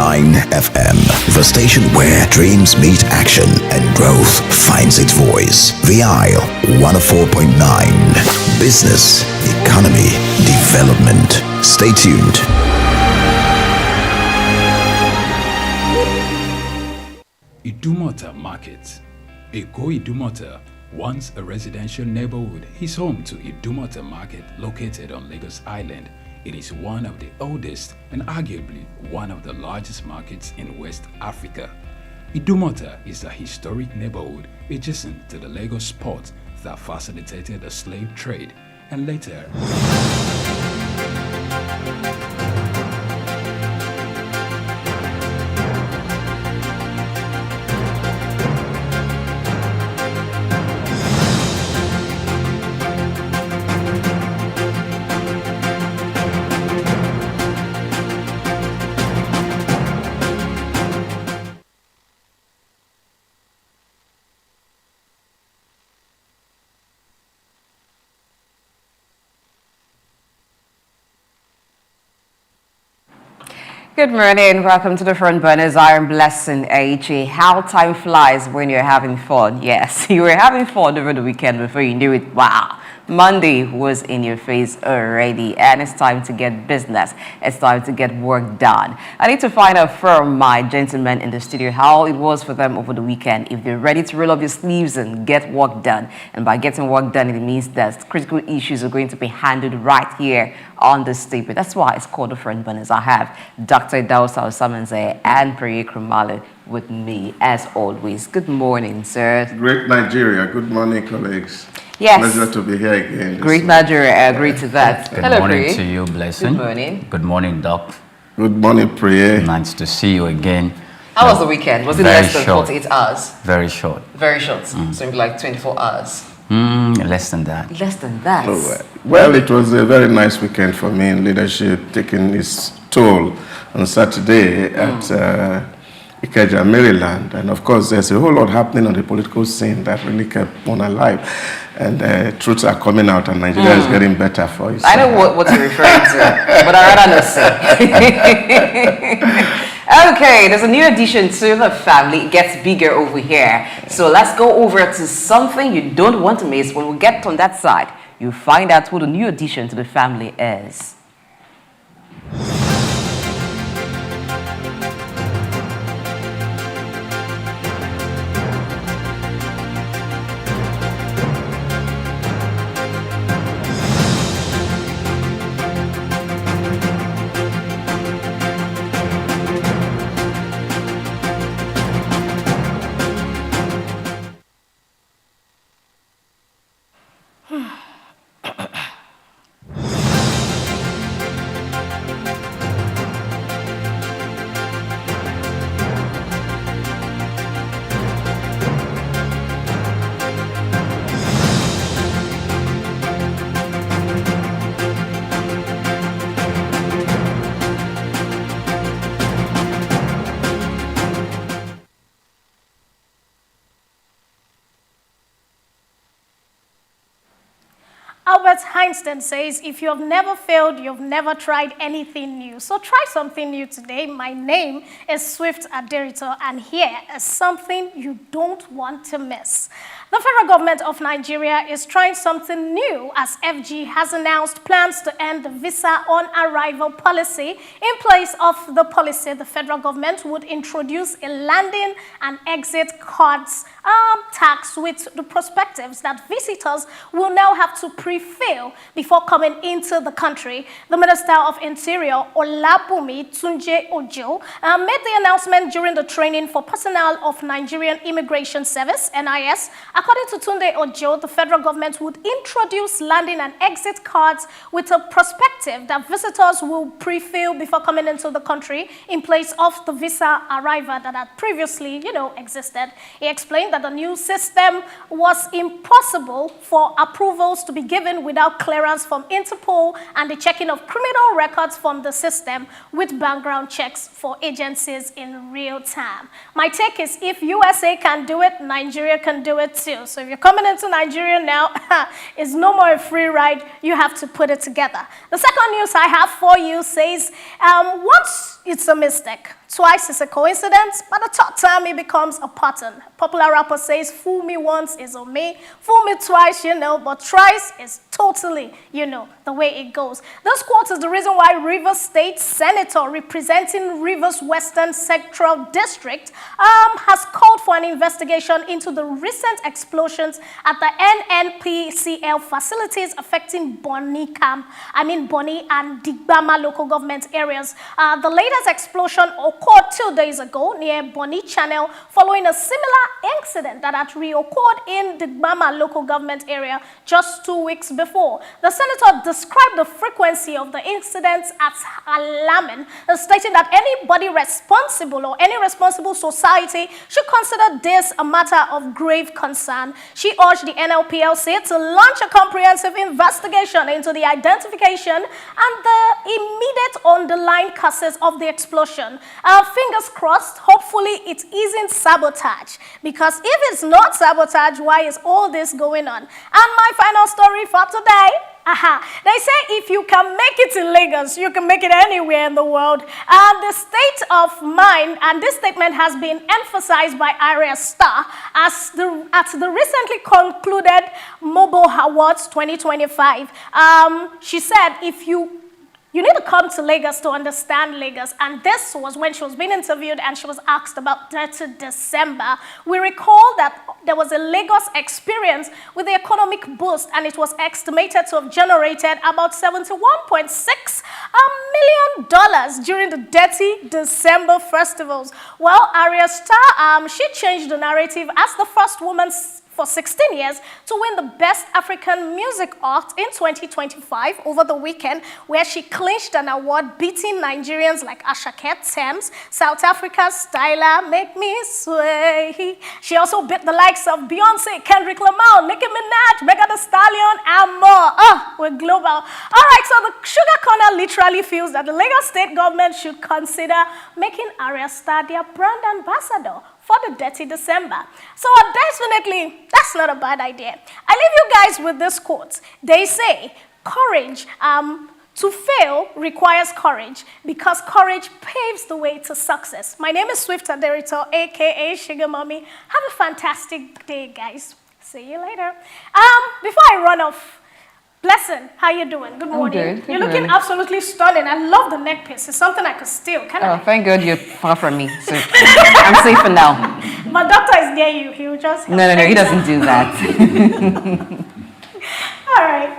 FM, the station where dreams meet action and growth finds its voice. The Isle, 104.9. Business, economy, development. Stay tuned. Idumota Market. Eko Idumota, once a residential neighborhood, is home to Idumota Market located on Lagos Island. It is one of the oldest and arguably one of the largest markets in West Africa. Idumota is a historic neighborhood adjacent to the Lagos port that facilitated the slave trade and later Good morning, welcome to the Front Burners. I am Blessing AG. How time flies when you're having fun. Yes, you were having fun over the weekend before you knew it. Wow, Monday was in your face already, and it's time to get business. It's time to get work done. I need to find out from my gentlemen in the studio how it was for them over the weekend. If they're ready to roll up your sleeves and get work done, and by getting work done, it means that critical issues are going to be handled right here on the staple. That's why it's called the Front Burners. I have Dr. Dausa Osamanze and Priye Krumale with me as always. Good morning, sir. Great Nigeria. Good morning, colleagues. Yes. Pleasure to be here again. Great Nigeria. I agree to that. Good Hello, morning Priye. to you, Blessing. Good morning. Good morning, Doc. Good morning, Priye. Nice to see you again. How was the weekend? Was it Very less than short. 48 hours? Very short. Very short. So maybe like 24 hours. Less than that. Less than that. Well, it was a very nice weekend for me in leadership, taking its toll on Saturday at Ikeja, Maryland. And of course, there's a whole lot happening on the political scene that really kept one alive. And truths are coming out, and Nigeria is getting better for it. I know what you're referring to, but I'd rather not say. Okay, there's a new addition to the family. It gets bigger over here. So let's go over to something you don't want to miss. When we get on that side, you'll find out who the new addition to the family is. Albert Einstein says, if you have never failed, you've never tried anything new. So try something new today. My name is Swift Aderito, and here is something you don't want to miss. The federal government of Nigeria is trying something new as FG has announced plans to end the visa on arrival policy. In place of the policy, the federal government would introduce a landing and exit cards tax with the perspectives that visitors will now have to pre-fill before coming into the country. The Minister of Interior, Olabumi Tunje Ojo, made the announcement during the training for personnel of Nigerian Immigration Service, NIS. According to Tunde Ojo, the federal government would introduce landing and exit cards with a perspective that visitors will pre-fill before coming into the country in place of the visa arrival that had previously, existed. He explained that the new system was impossible for approvals to be given without clearance from Interpol and the checking of criminal records from the system with background checks for agencies in real time. My take is if USA can do it, Nigeria can do it too. So if you're coming into Nigeria now, it's no more a free ride. You have to put it together. The second news I have for you says, once it's a mistake, twice is a coincidence, but the third time it becomes a pattern. Popular rapper says, fool me once is on me, fool me twice, but thrice is totally, the way it goes. This quote is the reason why Rivers State Senator representing Rivers Western Central District has called for an investigation into the recent explosions at the NNPCL facilities affecting Bonny and Digbama local government areas. The latest explosion occurred 2 days ago near Bonny Channel following a similar incident that had reoccurred in the Digbama local government area just 2 weeks before. The senator described the frequency of the incidents as alarming, stating that anybody responsible or any responsible society should consider this a matter of grave concern. She urged the NLPLC to launch a comprehensive investigation into the identification and the immediate underlying causes of the explosion. Fingers crossed, hopefully it isn't sabotage, because if it's not sabotage, why is all this going on? And my final story for today. They say if you can make it in Lagos, you can make it anywhere in the world. And the state of mind, and this statement has been emphasized by Arya Star at the recently concluded Mobile Awards 2025. She said, you need to come to Lagos to understand Lagos. And this was when she was being interviewed and she was asked about 30 December. We recall that there was a Lagos experience with the economic boost, and it was estimated to have generated about $71.6 million during the 30 December festivals. Well, Arya Star, she changed the narrative as the first woman for 16 years to win the Best African Music Act in 2025 over the weekend, where she clinched an award beating Nigerians like Asake, Thames, South Africa's Styler, Make Me Sway. She also beat the likes of Beyonce, Kendrick Lamar, Nicki Minaj, Megan Thee Stallion, and more. We're global. All right, so the Sugar Corner literally feels that the Lagos State government should consider making Arya Star their brand ambassador for the Dirty December. So definitely, that's not a bad idea. I leave you guys with this quote. They say, courage, to fail requires courage because courage paves the way to success. My name is Swift Aderito, aka Sugar Mommy. Have a fantastic day, guys. See you later. Before I run off, Blessing, how you doing? Good morning. Good. You're looking absolutely stunning. I love the neck piece. It's something I could steal. Can I? Thank God you're far from me. So I'm safe for now. My doctor is near you. He'll just help. No, he doesn't do that. All right.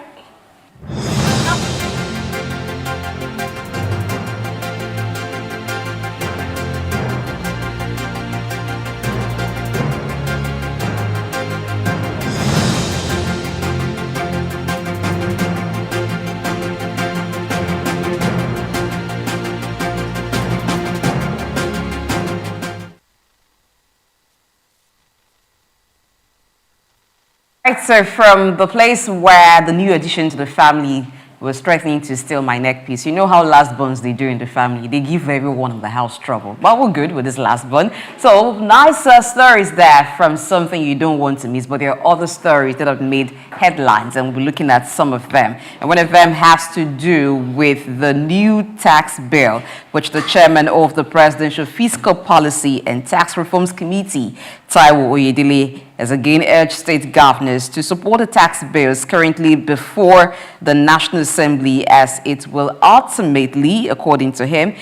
Right, so from the place where the new addition to the family was threatening to steal my neck piece, you know how last borns they do in the family. They give everyone in the house trouble. But we're good with this last born. So nice stories there from something you don't want to miss. But there are other stories that have made headlines, and we'll be looking at some of them. And one of them has to do with the new tax bill, which the chairman of the Presidential Fiscal Policy and Tax Reforms Committee, Taiwo Oyedele, has again urged state governors to support the tax bills currently before the National Assembly, as it will ultimately, according to him,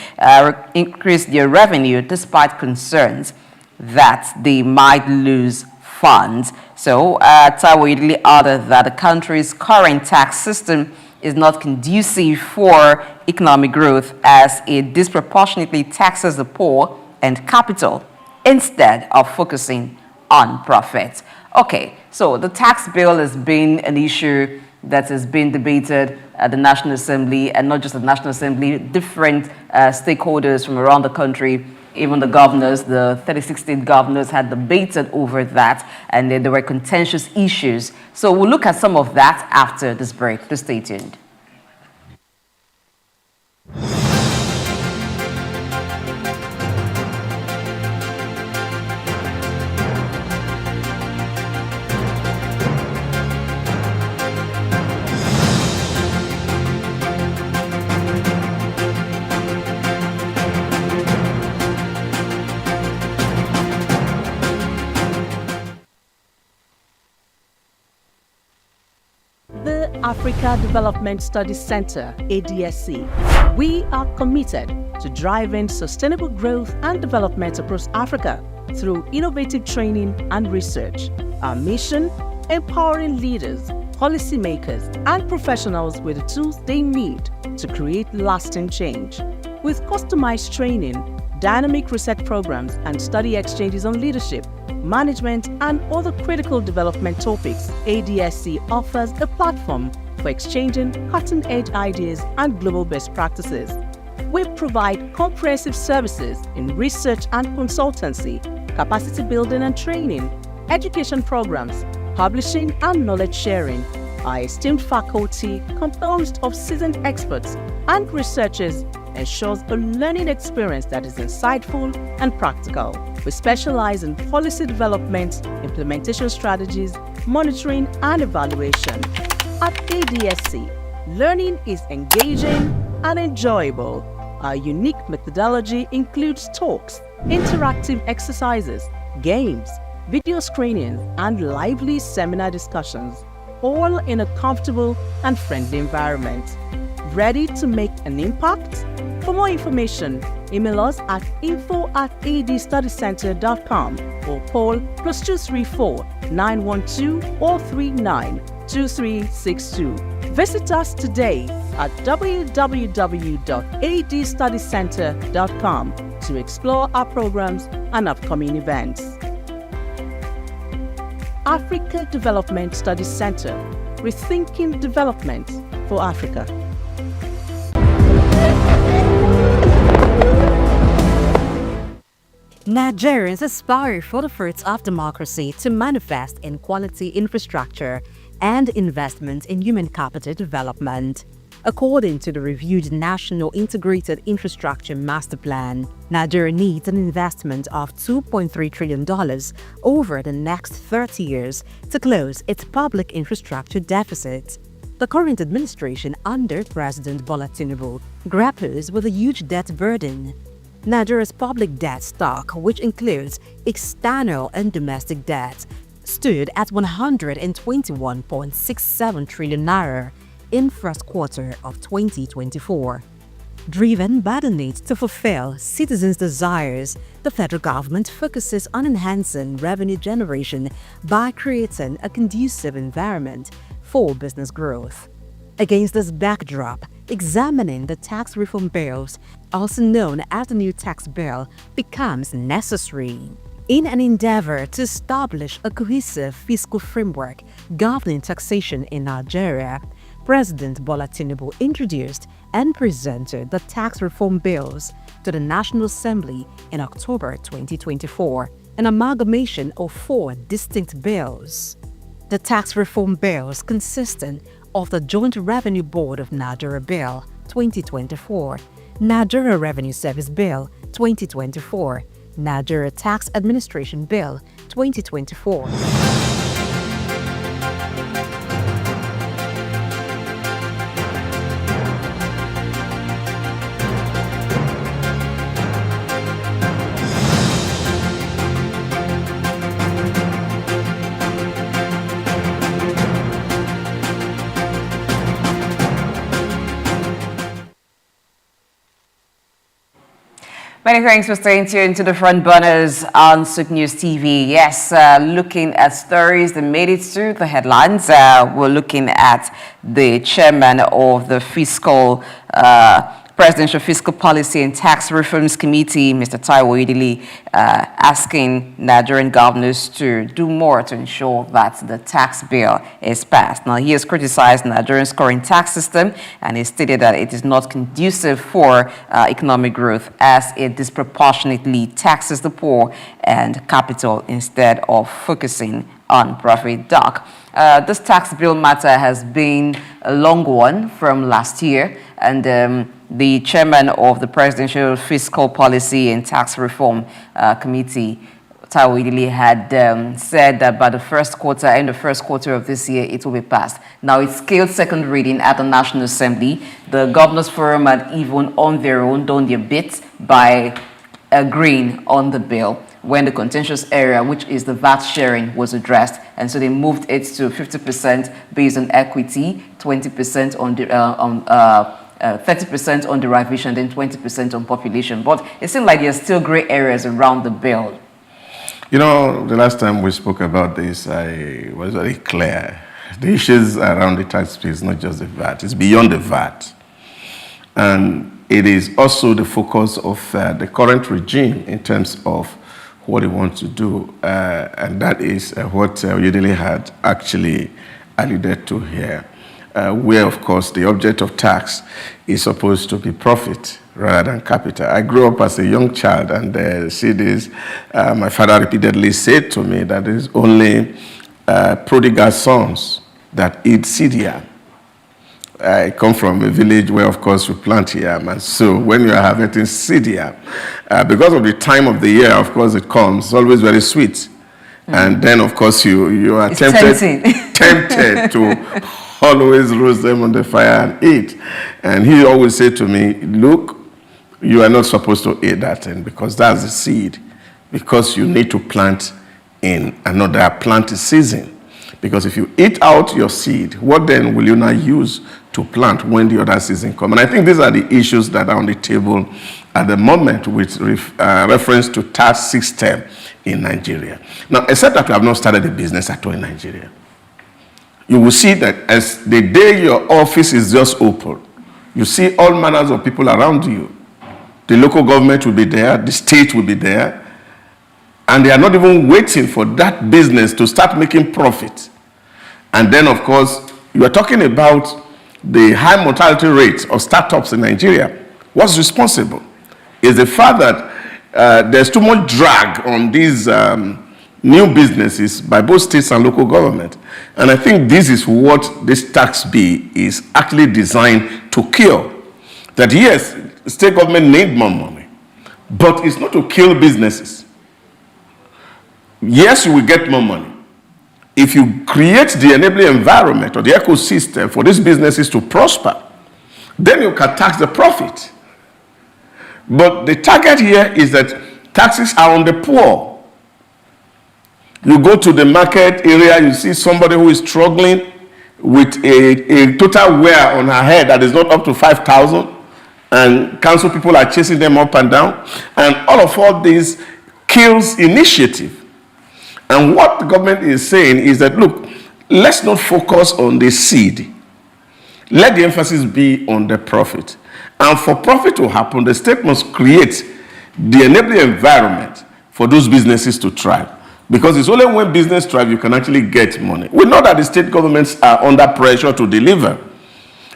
increase their revenue despite concerns that they might lose funds. So Taiwo Oyedele added that the country's current tax system is not conducive for economic growth, as it disproportionately taxes the poor and capital instead of focusing on profit. Okay, so the tax bill has been an issue that has been debated at the National Assembly, and not just the National Assembly, different stakeholders from around the country, even the governors, the 36 state governors had debated over that, and there were contentious issues. So we'll look at some of that after this break. Please stay tuned. Africa Development Studies Center, ADSC. We are committed to driving sustainable growth and development across Africa through innovative training and research. Our mission: empowering leaders, policymakers, and professionals with the tools they need to create lasting change. With customized training, dynamic research programs, and study exchanges on leadership, management, and other critical development topics, ADSC offers a platform for exchanging cutting-edge ideas and global best practices. We provide comprehensive services in research and consultancy, capacity building and training, education programs, publishing, and knowledge sharing. Our esteemed faculty, composed of seasoned experts and researchers, ensures a learning experience that is insightful and practical. We specialize in policy development, implementation strategies, monitoring, and evaluation. At ADSC, learning is engaging and enjoyable. Our unique methodology includes talks, interactive exercises, games, video screenings, and lively seminar discussions, all in a comfortable and friendly environment. Ready to make an impact? For more information, email us at info@adstudycenter.com or call +234 912 439 2362. Visit us today at www.adstudycenter.com to explore our programs and upcoming events. Africa Development Studies Center, rethinking development for Africa. Nigerians aspire for the fruits of democracy to manifest in quality infrastructure and investment in human capital development. According to the reviewed National Integrated Infrastructure Master Plan, Nigeria needs an investment of $2.3 trillion over the next 30 years to close its public infrastructure deficit. The current administration under President Bola Tinubu grapples with a huge debt burden. Nigeria's public debt stock, which includes external and domestic debt, stood at 121.67 trillion naira in first quarter of 2024. Driven by the need to fulfill citizens' desires, the federal government focuses on enhancing revenue generation by creating a conducive environment for business growth. Against this backdrop, examining the tax reform bills, also known as the new tax bill, becomes necessary. In an endeavor to establish a cohesive fiscal framework governing taxation in Nigeria, President Bola Tinubu introduced and presented the tax reform bills to the National Assembly in October 2024, an amalgamation of 4 distinct bills. The tax reform bills consisting of the Joint Revenue Board of Nigeria Bill 2024, Nigeria Revenue Service Bill 2024, Nigeria Tax Administration Bill 2024. Many thanks for staying tuned to the front burners on Souq News TV. Yes, looking at stories that made it to the headlines. We're looking at the chairman of the Presidential Fiscal Policy and Tax Reforms Committee, Mr. Taiwo Idili, asking Nigerian governors to do more to ensure that the tax bill is passed. Now, he has criticized Nigeria's current tax system, and he stated that it is not conducive for economic growth as it disproportionately taxes the poor and capital instead of focusing on profit. Doc, this tax bill matter has been a long one from last year, and the chairman of the Presidential Fiscal Policy and Tax Reform Committee, Taiwo Idili, had said that by the end of first quarter of this year, it will be passed. Now, it's scaled second reading at the National Assembly. The Governors Forum had even on their own done their bit by agreeing on the bill when the contentious area, which is the VAT sharing, was addressed. And so they moved it to 50% based on equity, 20% on 30% on derivation, then 20% on population. But it seems like there's still gray areas around the bill. You know, the last time we spoke about this, I was very clear. The issues around the tax bill is not just the VAT, it's beyond the VAT. And it is also the focus of the current regime in terms of what they want to do. And that is what Oyedele had actually alluded to here. Where, of course, the object of tax is supposed to be profit rather than capital. I grew up as a young child and see this. My father repeatedly said to me that it is only prodigal sons that eat seed yam. I come from a village where, of course, we plant yam. And so when you are harvesting seed yam, because of the time of the year, of course, it comes, it's always very sweet. And then, of course, you are tempted to always roast them on the fire and eat. And he always said to me, look, you are not supposed to eat that thing because that's the seed. Because you need to plant in another planting season. Because if you eat out your seed, what then will you not use to plant when the other season comes? And I think these are the issues that are on the table at the moment with reference to tax system in Nigeria. Now, except that we have not started a business at all in Nigeria. You will see that as the day your office is just open, you see all manners of people around you. The local government will be there, the state will be there, and they are not even waiting for that business to start making profit. And then, of course, you are talking about the high mortality rate of startups in Nigeria. What's responsible is the fact that there's too much drag on these new businesses by both states and local government. And I think this is what this tax bill is actually designed to cure. That yes, state government need more money, but it's not to kill businesses. Yes, you will get more money if you create the enabling environment or the ecosystem for these businesses to prosper. Then you can tax the profit. But the target here is that taxes are on the poor. You go to the market area, you see somebody who is struggling with a total wear on her head that is not up to 5,000, and council people are chasing them up and down, and all this kills initiative. And what the government is saying is that, look, let's not focus on the seed. Let the emphasis be on the profit. And for profit to happen, the state must create the enabling environment for those businesses to thrive. Because it's only when business thrive you can actually get money. We know that the state governments are under pressure to deliver.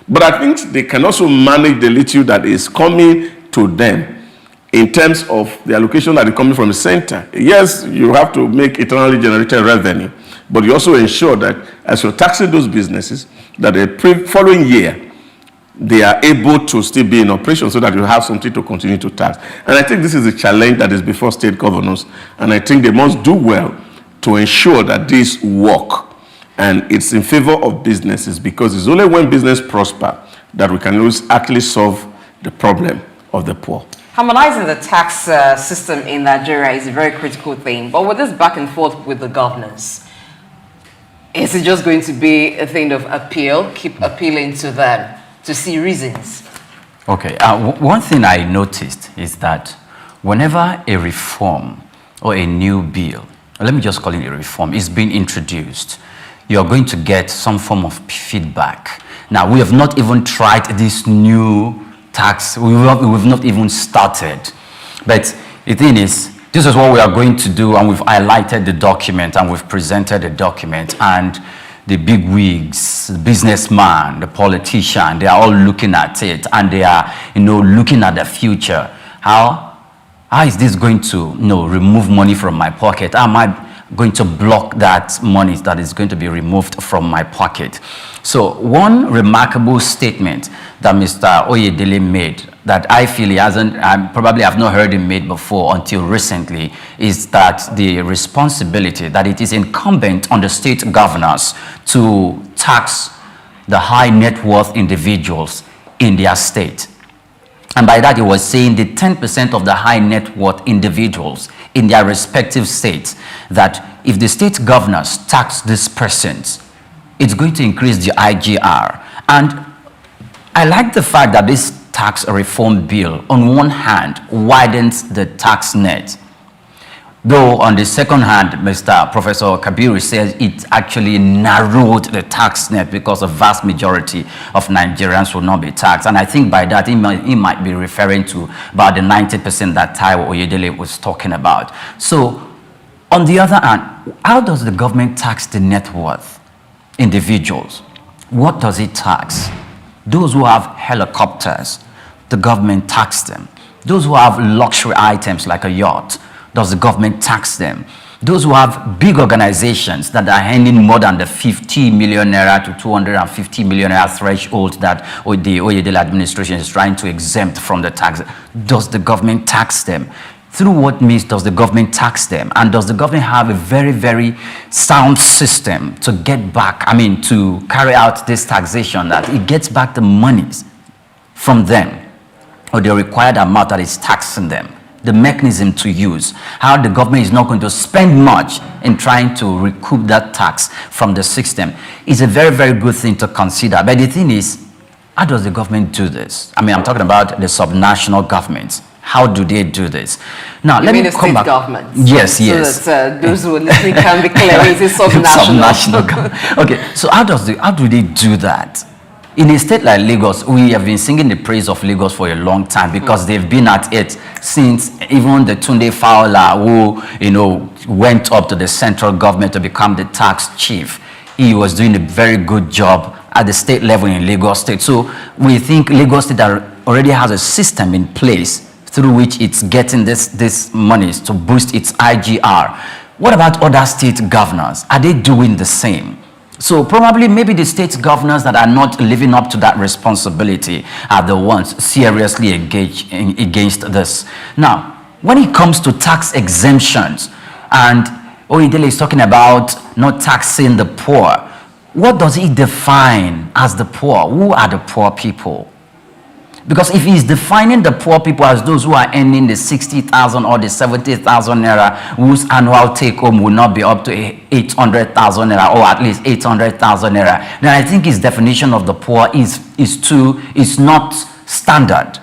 But I think they can also manage the little that is coming to them in terms of the allocation that is coming from the center. Yes, you have to make eternally generated revenue, but you also ensure that as you're taxing those businesses, that the following year, they are able to still be in operation so that you have something to continue to tax. And I think this is a challenge that is before state governors, and I think they must do well to ensure that this work, and it's in favor of businesses, because it's only when business prosper that we can actually solve the problem of the poor. Harmonizing the tax system in Nigeria is a very critical thing, but with this back and forth with the governors, is it just going to be a thing of appeal, keep appealing to them to see reasons? Okay, one thing I noticed is that whenever a reform or a new bill, let me just call it a reform, is being introduced, you're going to get some form of feedback. Now, we have not even tried this new tax, we've not even started. But the thing is, this is what we are going to do, and we've highlighted the document and we've presented the document, and the big wigs, the businessman, the politician, they are all looking at it, and they are, looking at the future. How is this going to, remove money from my pocket? How am I going to block that money that is going to be removed from my pocket? So one remarkable statement that Mr. Oyedele made that I feel he hasn't, probably have not heard him made before until recently, is that the responsibility that it is incumbent on the state governors to tax the high net worth individuals in their state. And by that, he was saying the 10% of the high net worth individuals in their respective states, that if the state governors tax these persons, it's going to increase the IGR. And I like the fact that this tax reform bill, on one hand, widens the tax net. Though on the second hand, Professor Kabiru says it actually narrowed the tax net because a vast majority of Nigerians will not be taxed. And I think by that, he might be referring to about the 90% that Taiwo Oyedele was talking about. So, on the other hand, how does the government tax the net worth individuals? What does it tax? Those who have helicopters, the government tax them. Those who have luxury items like a yacht, does the government tax them? Those who have big organizations that are handing more than the 50 million naira to 250 million naira threshold that the Oyedele administration is trying to exempt from the tax, does the government tax them? Through what means does the government tax them? And does the government have a very, very sound system to get back, to carry out this taxation, that it gets back the monies from them, or the required amount that is taxing them? The mechanism to use, how the government is not going to spend much in trying to recoup that tax from the system, is a very, very good thing to consider. But the thing is, how does the government do this? I'm talking about the subnational governments. How do they do this? Now, let me come back. Governments. Yes, yes. So that those who listen can be clear. It is subnational. Okay, so how do they do that? In a state like Lagos, we have been singing the praise of Lagos for a long time because they've been at it since even the Tunde Fowler, who, went up to the central government to become the tax chief. He was doing a very good job at the state level in Lagos State. So we think Lagos State already has a system in place through which it's getting this monies to boost its IGR. What about other state governors? Are they doing the same? So probably maybe the state governors that are not living up to that responsibility are the ones seriously engaged against this. Now, when it comes to tax exemptions, and Oyedele is talking about not taxing the poor, what does he define as the poor? Who are the poor people? Because if he's defining the poor people as those who are earning the 60,000 or the 70,000 naira, whose annual take home will not be up to 800,000 naira, or at least 800,000 naira, then I think his definition of the poor is not standard.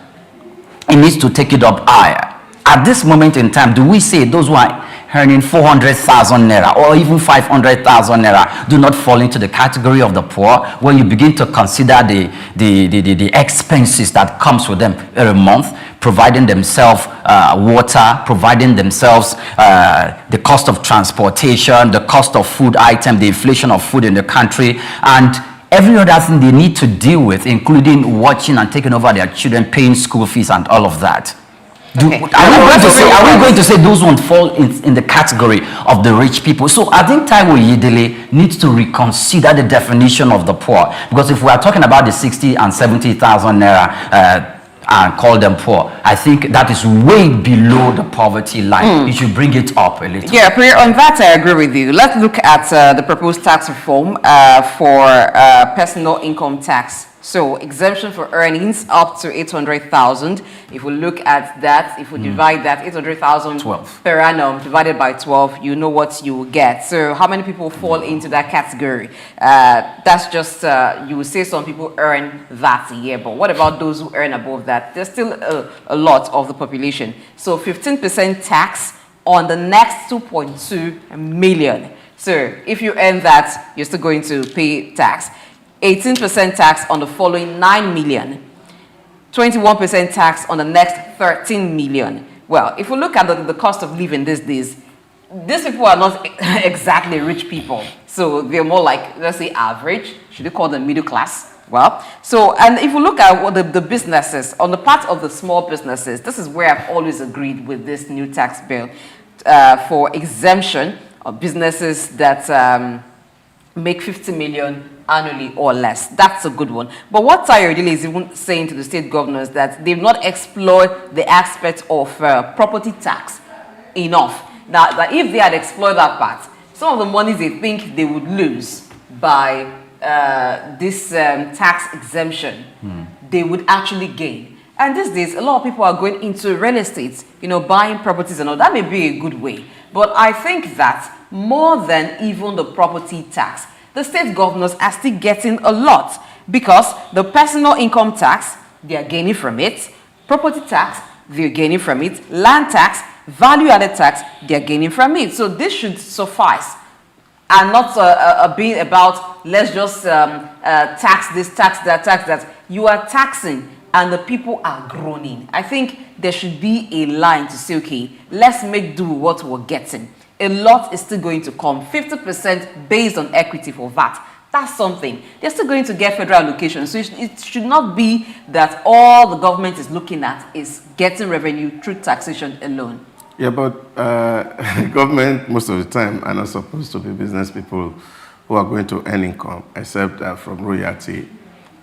He needs to take it up higher. At this moment in time, do we say those who are earning 400,000 naira or even 500,000 naira do not fall into the category of the poor when you begin to consider the expenses that comes with them every month, providing themselves water, providing themselves the cost of transportation, the cost of food item, the inflation of food in the country, and every other thing they need to deal with, including watching and taking over their children, paying school fees and all of that. Are we going to say those won't fall in the category of the rich people? So I think Taiwo Oyedele needs to reconsider the definition of the poor, because if we are talking about the 60 and 70,000 naira and call them poor, I think that is way below the poverty line. You should bring it up a little. Yeah, on that I agree with you. Let's look at the proposed tax reform for personal income tax. So exemption for earnings up to 800,000. If we look at that, if we divide that 800,000 per annum divided by 12, you know what you will get. So how many people fall into that category? That's just, you will say some people earn that a year, but what about those who earn above that? There's still a lot of the population. So 15% tax on the next 2.2 million. So if you earn that, you're still going to pay tax. 18% tax on the following 9 million, 21% tax on the next 13 million. Well, if we look at the cost of living these days, these people are not exactly rich people. So they're more like, let's say, average. Should we call them middle class? Well, so, and if we look at what the businesses, on the part of the small businesses, this is where I've always agreed with this new tax bill for exemption of businesses that make 50 million annually or less. That's a good one. But what Taiwo Oyedele is even saying to the state governors that they've not explored the aspect of property tax enough. Now, that if they had explored that part, some of the monies they think they would lose by this tax exemption, they would actually gain. And these days, a lot of people are going into real estate, buying properties and all. That may be a good way. But I think that more than even the property tax, the state governors are still getting a lot, because the personal income tax, they are gaining from it. Property tax, they're gaining from it. Land tax, value-added tax, they're gaining from it. So this should suffice, and not being about, let's just tax this, tax that, tax that. You are taxing, and the people are groaning. I think there should be a line to say, okay, let's make do with what we're getting. A lot is still going to come. 50% based on equity for VAT. That's something. They're still going to get federal allocation. So it should not be that all the government is looking at is getting revenue through taxation alone. Yeah, but government most of the time are not supposed to be business people who are going to earn income, except from royalty,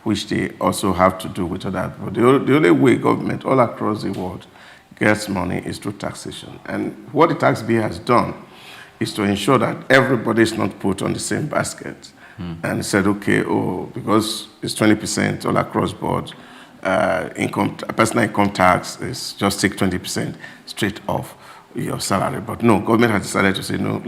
which they also have to do with other people. The only way government all across the world gets money is through taxation. And what the tax bill has done is to ensure that everybody is not put on the same basket and said, okay, because it's 20% all across board, personal income tax is just take 20% straight off your salary. But no, government has decided to say, no,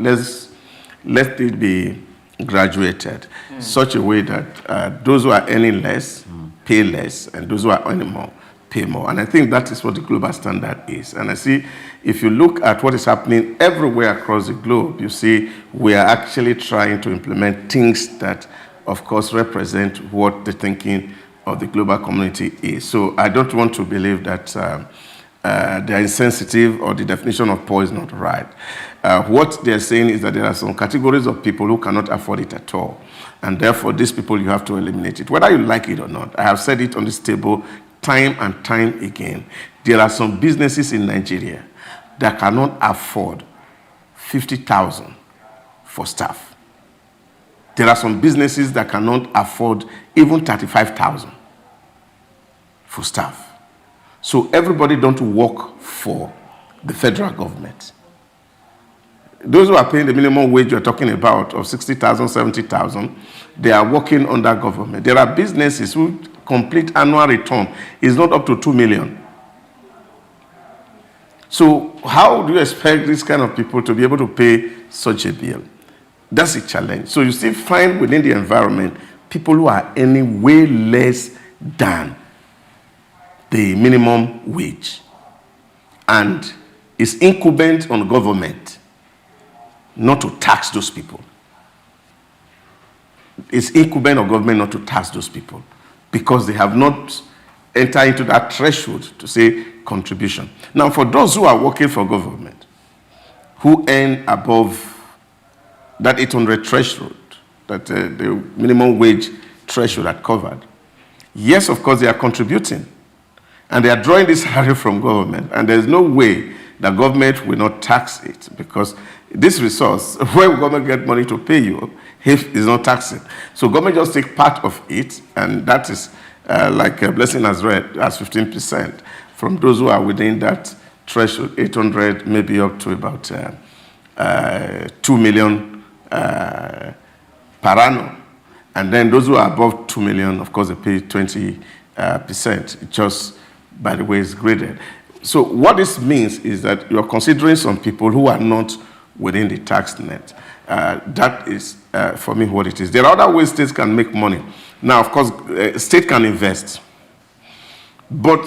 let it be graduated such a way that those who are earning less pay less, and those who are earning more pay more. And I think that is what the global standard is. And I see, if you look at what is happening everywhere across the globe, you see we are actually trying to implement things that of course, represent what the thinking of the global community is. So I don't want to believe that they are insensitive or the definition of poor is not right. What they're saying is that there are some categories of people who cannot afford it at all. And therefore, these people, you have to eliminate it, whether you like it or not. I have said it on this table time and time again. There are some businesses in Nigeria that cannot afford 50,000 for staff. There are some businesses that cannot afford even 35,000 for staff. So everybody don't work for the federal government. Those who are paying the minimum wage you're talking about of 60,000, 70,000, they are working under government. There are businesses whose complete annual return is not up to 2 million. So how do you expect these kind of people to be able to pay such a bill? That's a challenge. So you still find within the environment people who are earning way less than the minimum wage. And it's incumbent on government not to tax those people. It's incumbent on government not to tax those people because they have not entered into that threshold to say contribution. Now, for those who are working for government, who earn above that 800 threshold, that the minimum wage threshold had covered, yes, of course, they are contributing. And they are drawing this salary from government. And there's no way the government will not tax it because this resource, where will government get money to pay you if it's not taxing? So government just take part of it, and that is like Blessing has read, as 15% from those who are within that threshold, 800, maybe up to about 2 million per annum. And then those who are above 2 million, of course, they pay 20%, just by the way it's graded. So what this means is that you're considering some people who are not within the tax net. That is, for me, what it is. There are other ways states can make money. Now, of course, state can invest. But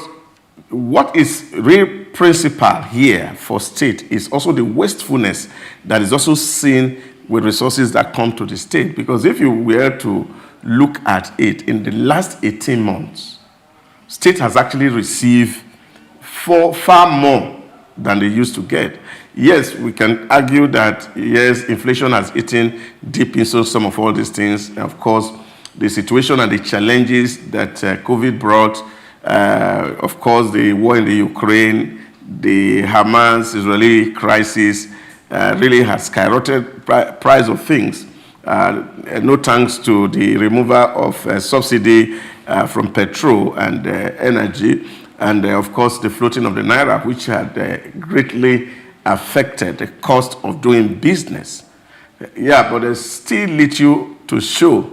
what is real principal here for state is also the wastefulness that is also seen with resources that come to the state. Because if you were to look at it, in the last 18 months, state has actually received far more than they used to get. Yes, we can argue that, yes, inflation has eaten deep into some of all these things. And of course, the situation and the challenges that COVID brought, of course, the war in the Ukraine, the Hamas-Israeli crisis really has skyrocketed price of things. No thanks to the removal of subsidy from petrol and energy, and of course the floating of the naira, which had greatly affected the cost of doing business. Yeah, but there's still little to show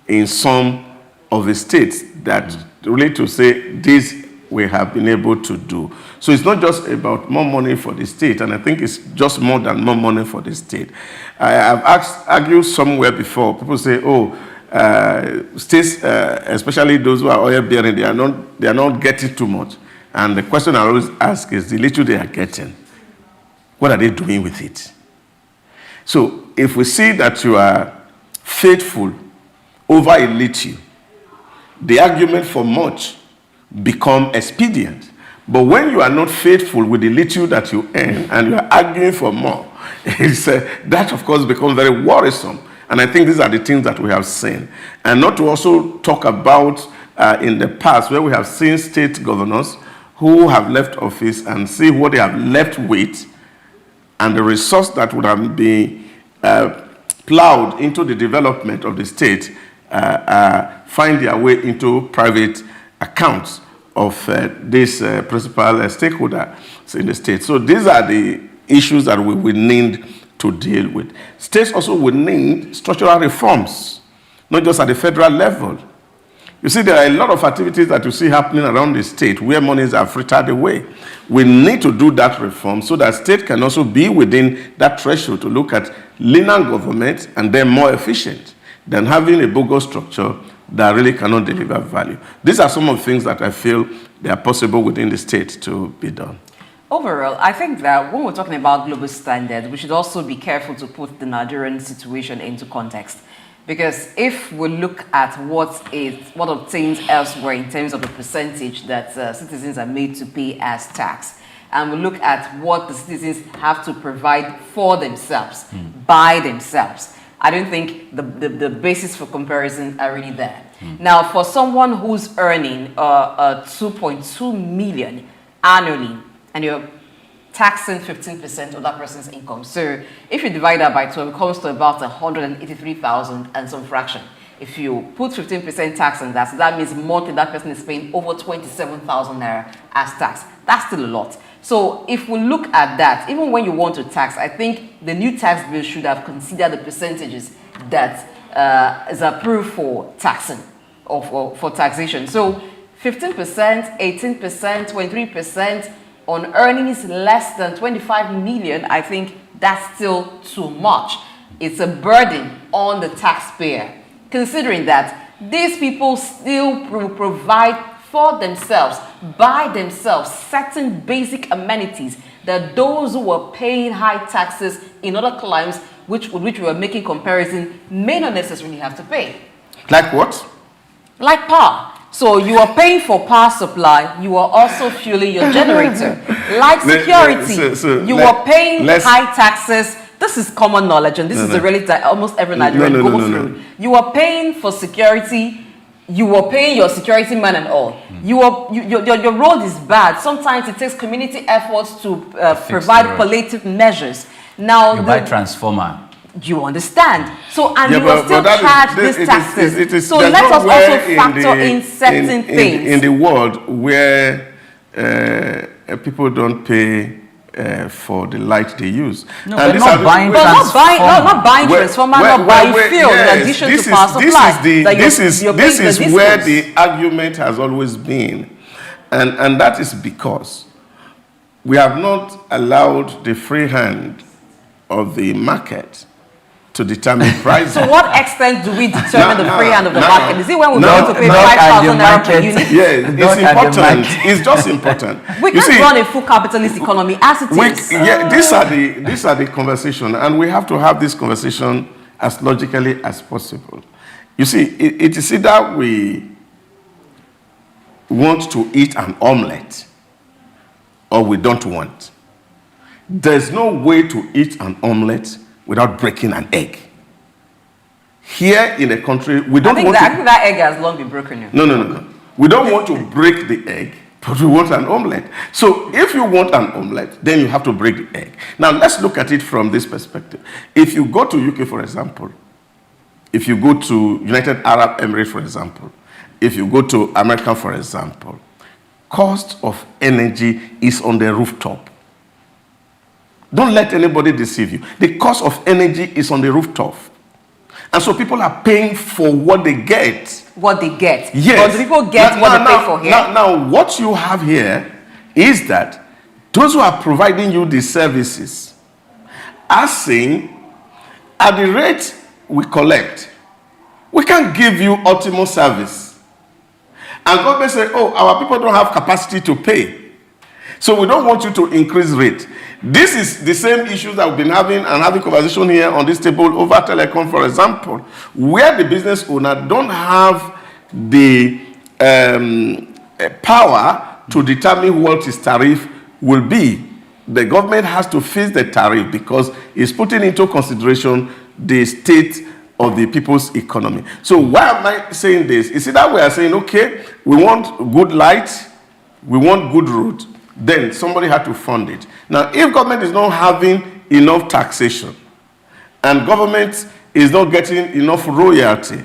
in some of the states that really to say this we have been able to do. So it's not just about more money for the state, and I think it's just more than more money for the state. I have argued somewhere before, people say, oh, states, especially those who are oil bearing, they are not getting too much. And the question I always ask is, the little they are getting, what are they doing with it? So if we see that you are faithful over a little, the argument for much become expedient. But when you are not faithful with the little that you earn and you are arguing for more, that of course becomes very worrisome. And I think these are the things that we have seen. And not to also talk about in the past where we have seen state governors who have left office and see what they have left with, and the resource that would have been plowed into the development of the state find their way into private accounts of this principal stakeholder in the state. So these are the issues that we will need to deal with. States also will need structural reforms, not just at the federal level. You see, there are a lot of activities that you see happening around the state where monies are frittered away. We need to do that reform so that state can also be within that threshold to look at leaner government and then more efficient than having a bogus structure that really cannot deliver value. These are some of the things that I feel they are possible within the state to be done. Overall, I think that when we're talking about global standards, we should also be careful to put the Nigerian situation into context. Because if we look at what obtains elsewhere in terms of the percentage that citizens are made to pay as tax, and we look at what the citizens have to provide for themselves, by themselves, I don't think the basis for comparison are really there. Now, for someone who's earning 2.2 million annually, and you're taxing 15% of that person's income, so if you divide that by 12, it comes to about 183,000 and some fraction. If you put 15% tax on that, so that means monthly that person is paying over 27,000 naira as tax. That's still a lot. So if we look at that, even when you want to tax, I think the new tax bill should have considered the percentages that is approved for taxing or for taxation. So 15%, 18%, 23% on earnings less than 25 million, I think that's still too much. It's a burden on the taxpayer, considering that these people still provide for themselves, by themselves, certain basic amenities that those who are paying high taxes in other climes, which we are making comparison, may not necessarily have to pay. Like what? Like power. So you are paying for power supply, you are also fueling your generator. Like security, you are paying high taxes. This is common knowledge, and this is a reality that almost every Nigerian goes through. You are paying for security, you are paying your security man and all. Your road is bad. Sometimes it takes community efforts to provide palliative measures. Now you buy transformer. You understand? So, and you will still charge these taxes. So let us also factor in certain things. In the world where people don't pay for the light they use. No, and not buying transformer. Not buying transformer, not buying fuel in addition to power supply. This is where the argument has always been. And that is because we have not allowed the free hand of the market to determine prices. To what extent do we determine the free hand of the market? Is it when we go to pay 5,000 naira per unit? Yes, it's important. It's just important. We can't run a full capitalist economy as it is. Yeah, these are the conversation, and we have to have this conversation as logically as possible. You see, it is either we want to eat an omelette or we don't want. There's no way to eat an omelette without breaking an egg. Here in the country, we don't want I think that egg has long been broken. No. We don't want to break the egg, but we want an omelette. So if you want an omelette, then you have to break the egg. Now let's look at it from this perspective. If you go to UK, for example, if you go to United Arab Emirates, for example, if you go to America, for example, cost of energy is on the rooftop. Don't let anybody deceive you. The cost of energy is on the rooftop. And so people are paying for what they get. What they get. Yes. But do people get what they pay for here? Now, what you have here is that those who are providing you the services are saying, at the rate we collect, we can't give you optimal service. And government say, oh, our people don't have capacity to pay. So we don't want you to increase rate. This is the same issues that we've been having conversation here on this table over telecom, for example, where the business owner don't have the power to determine what his tariff will be. The government has to fix the tariff because it's putting into consideration the state of the people's economy. So why am I saying this? Is it that we are saying, okay, we want good light, we want good road, then somebody had to fund it. Now, if government is not having enough taxation and government is not getting enough royalty,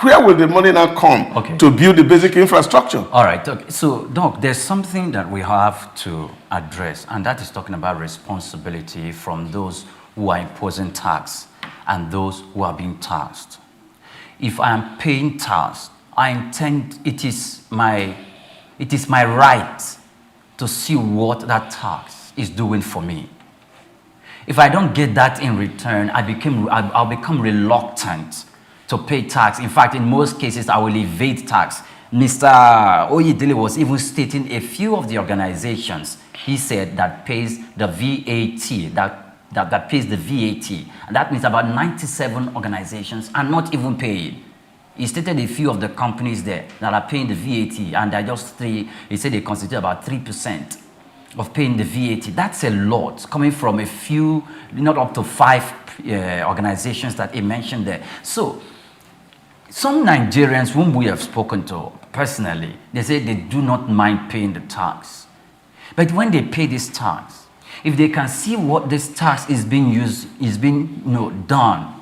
where will the money now come to build the basic infrastructure? All right. Okay. So, Doc, there's something that we have to address, and that is talking about responsibility from those who are imposing tax and those who are being taxed. If I am paying tax, I intend it is my right to see what that tax is doing for me. If I don't get that in return, I'll become reluctant to pay tax. In fact, in most cases, I will evade tax. Mr. Oyedele was even stating a few of the organizations he said that pays the VAT, that that pays the VAT. And that means about 97 organizations are not even paying. He stated a few of the companies there that are paying the VAT, and they're just 3, he said they constitute about 3% of paying the VAT. That's a lot, coming from a few, not up to 5 organizations that he mentioned there. So, some Nigerians whom we have spoken to personally, they say they do not mind paying the tax. But when they pay this tax, if they can see what this tax is being used, is being done,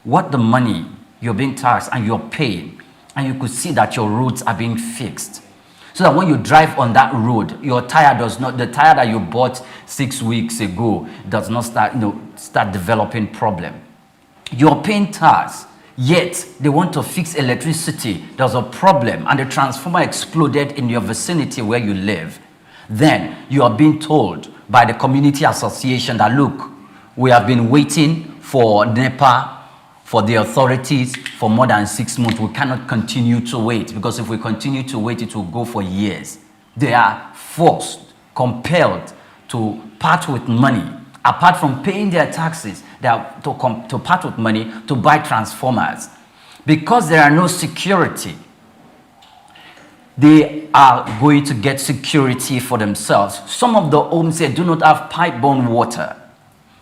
what the money you're being taxed and you're paying, and you could see that your roads are being fixed. So that when you drive on that road, your tire does not, the tire that you bought 6 weeks ago does not start developing problem. You're paying tax, yet they want to fix electricity. There's a problem and the transformer exploded in your vicinity where you live. Then you are being told by the community association that, look, we have been waiting for NEPA, for the authorities for more than 6 months. We cannot continue to wait, because if we continue to wait, it will go for years. They are forced, compelled to part with money. Apart from paying their taxes, they are to part with money to buy transformers. Because there are no security, they are going to get security for themselves. Some of the homes here do not have pipe-borne water.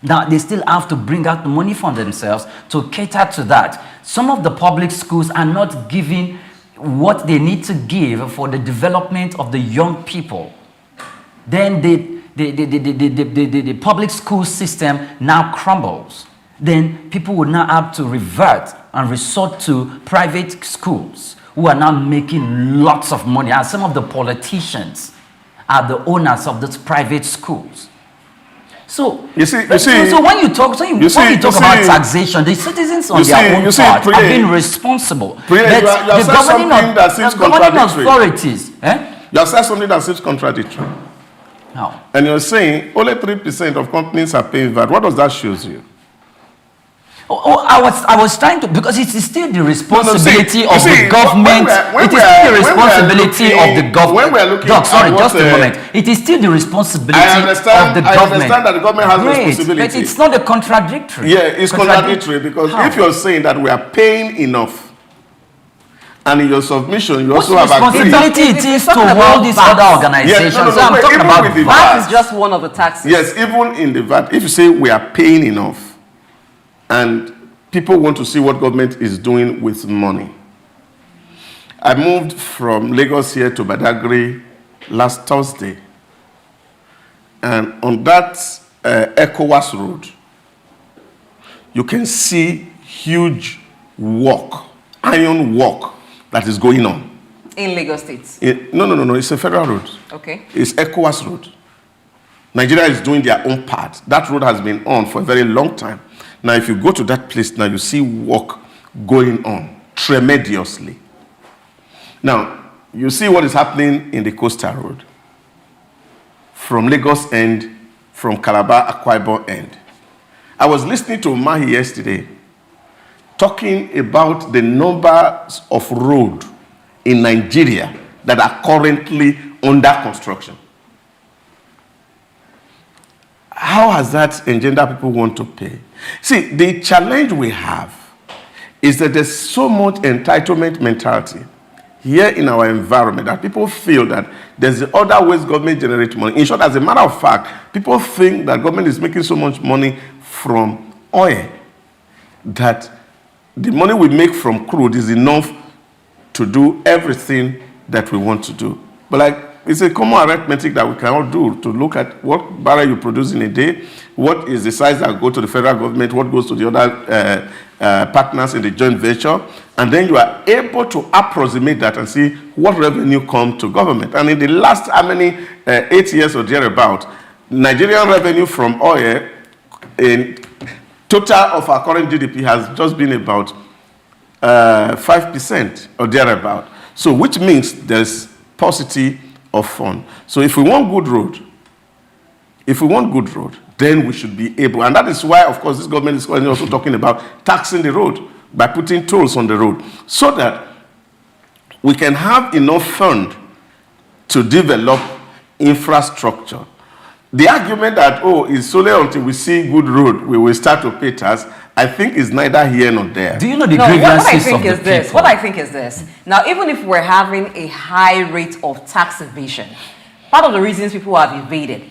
Now, they still have to bring out the money for themselves to cater to that. Some of the public schools are not giving what they need to give for the development of the young people. Then the public school system now crumbles. Then people will now have to revert and resort to private schools, who are now making lots of money. And some of the politicians are the owners of those private schools. So, so when you talk, about taxation, the citizens on their own part have been responsible. The governing authorities. You have said something that seems contradictory. No. And you're saying only 3% of companies are paying VAT. What does that show you? I was trying to, because it is still the responsibility of the government. It is still the responsibility of the government. When we are looking just a moment. It is still the responsibility of the government. I understand that the government has responsibility. But it's not a contradictory. Yeah, it's contradictory, because if you're saying that we are paying enough, and in your submission, you also have agreed. Responsibility it is to all these other organizations. Yes, so I'm talking about VAT is just one of the taxes. Yes, even in the VAT, if you say we are paying enough, and people want to see what government is doing with money. I moved from Lagos here to Badagry last Thursday. And on that ECOWAS road, you can see huge work, iron work that is going on. In Lagos State? No. It's a federal road. Okay. It's ECOWAS road. Nigeria is doing their own part. That road has been on for a very long time. Now, if you go to that place now, you see work going on tremendously. Now, you see what is happening in the coastal road. From Lagos end, from Calabar, Akwa Ibom end. I was listening to Mahi yesterday, talking about the numbers of roads in Nigeria that are currently under construction. How has that engendered people want to pay? See, the challenge we have is that there's so much entitlement mentality here in our environment that people feel that there's the other ways government generates money. In short, as a matter of fact, people think that government is making so much money from oil that the money we make from crude is enough to do everything that we want to do. But it's a common arithmetic that we can all do to look at what barrel you produce in a day, what is the size that go to the federal government, what goes to the other partners in the joint venture, and then you are able to approximate that and see what revenue comes to government. And in the last 8 years or thereabout, Nigerian revenue from oil in total of our current GDP has just been about 5% or thereabout. So which means there's paucity of fund. So if we want good road, then we should be able, and that is why, of course, this government is also talking about taxing the road by putting tolls on the road, so that we can have enough fund to develop infrastructure. the argument that, oh, it's solely until we see good road we will start to pay tax, I think is neither here nor there. Do you know the what I grievances think of the is this? people? What I think is this. Now, even if we're having a high rate of tax evasion, part of the reasons people have evaded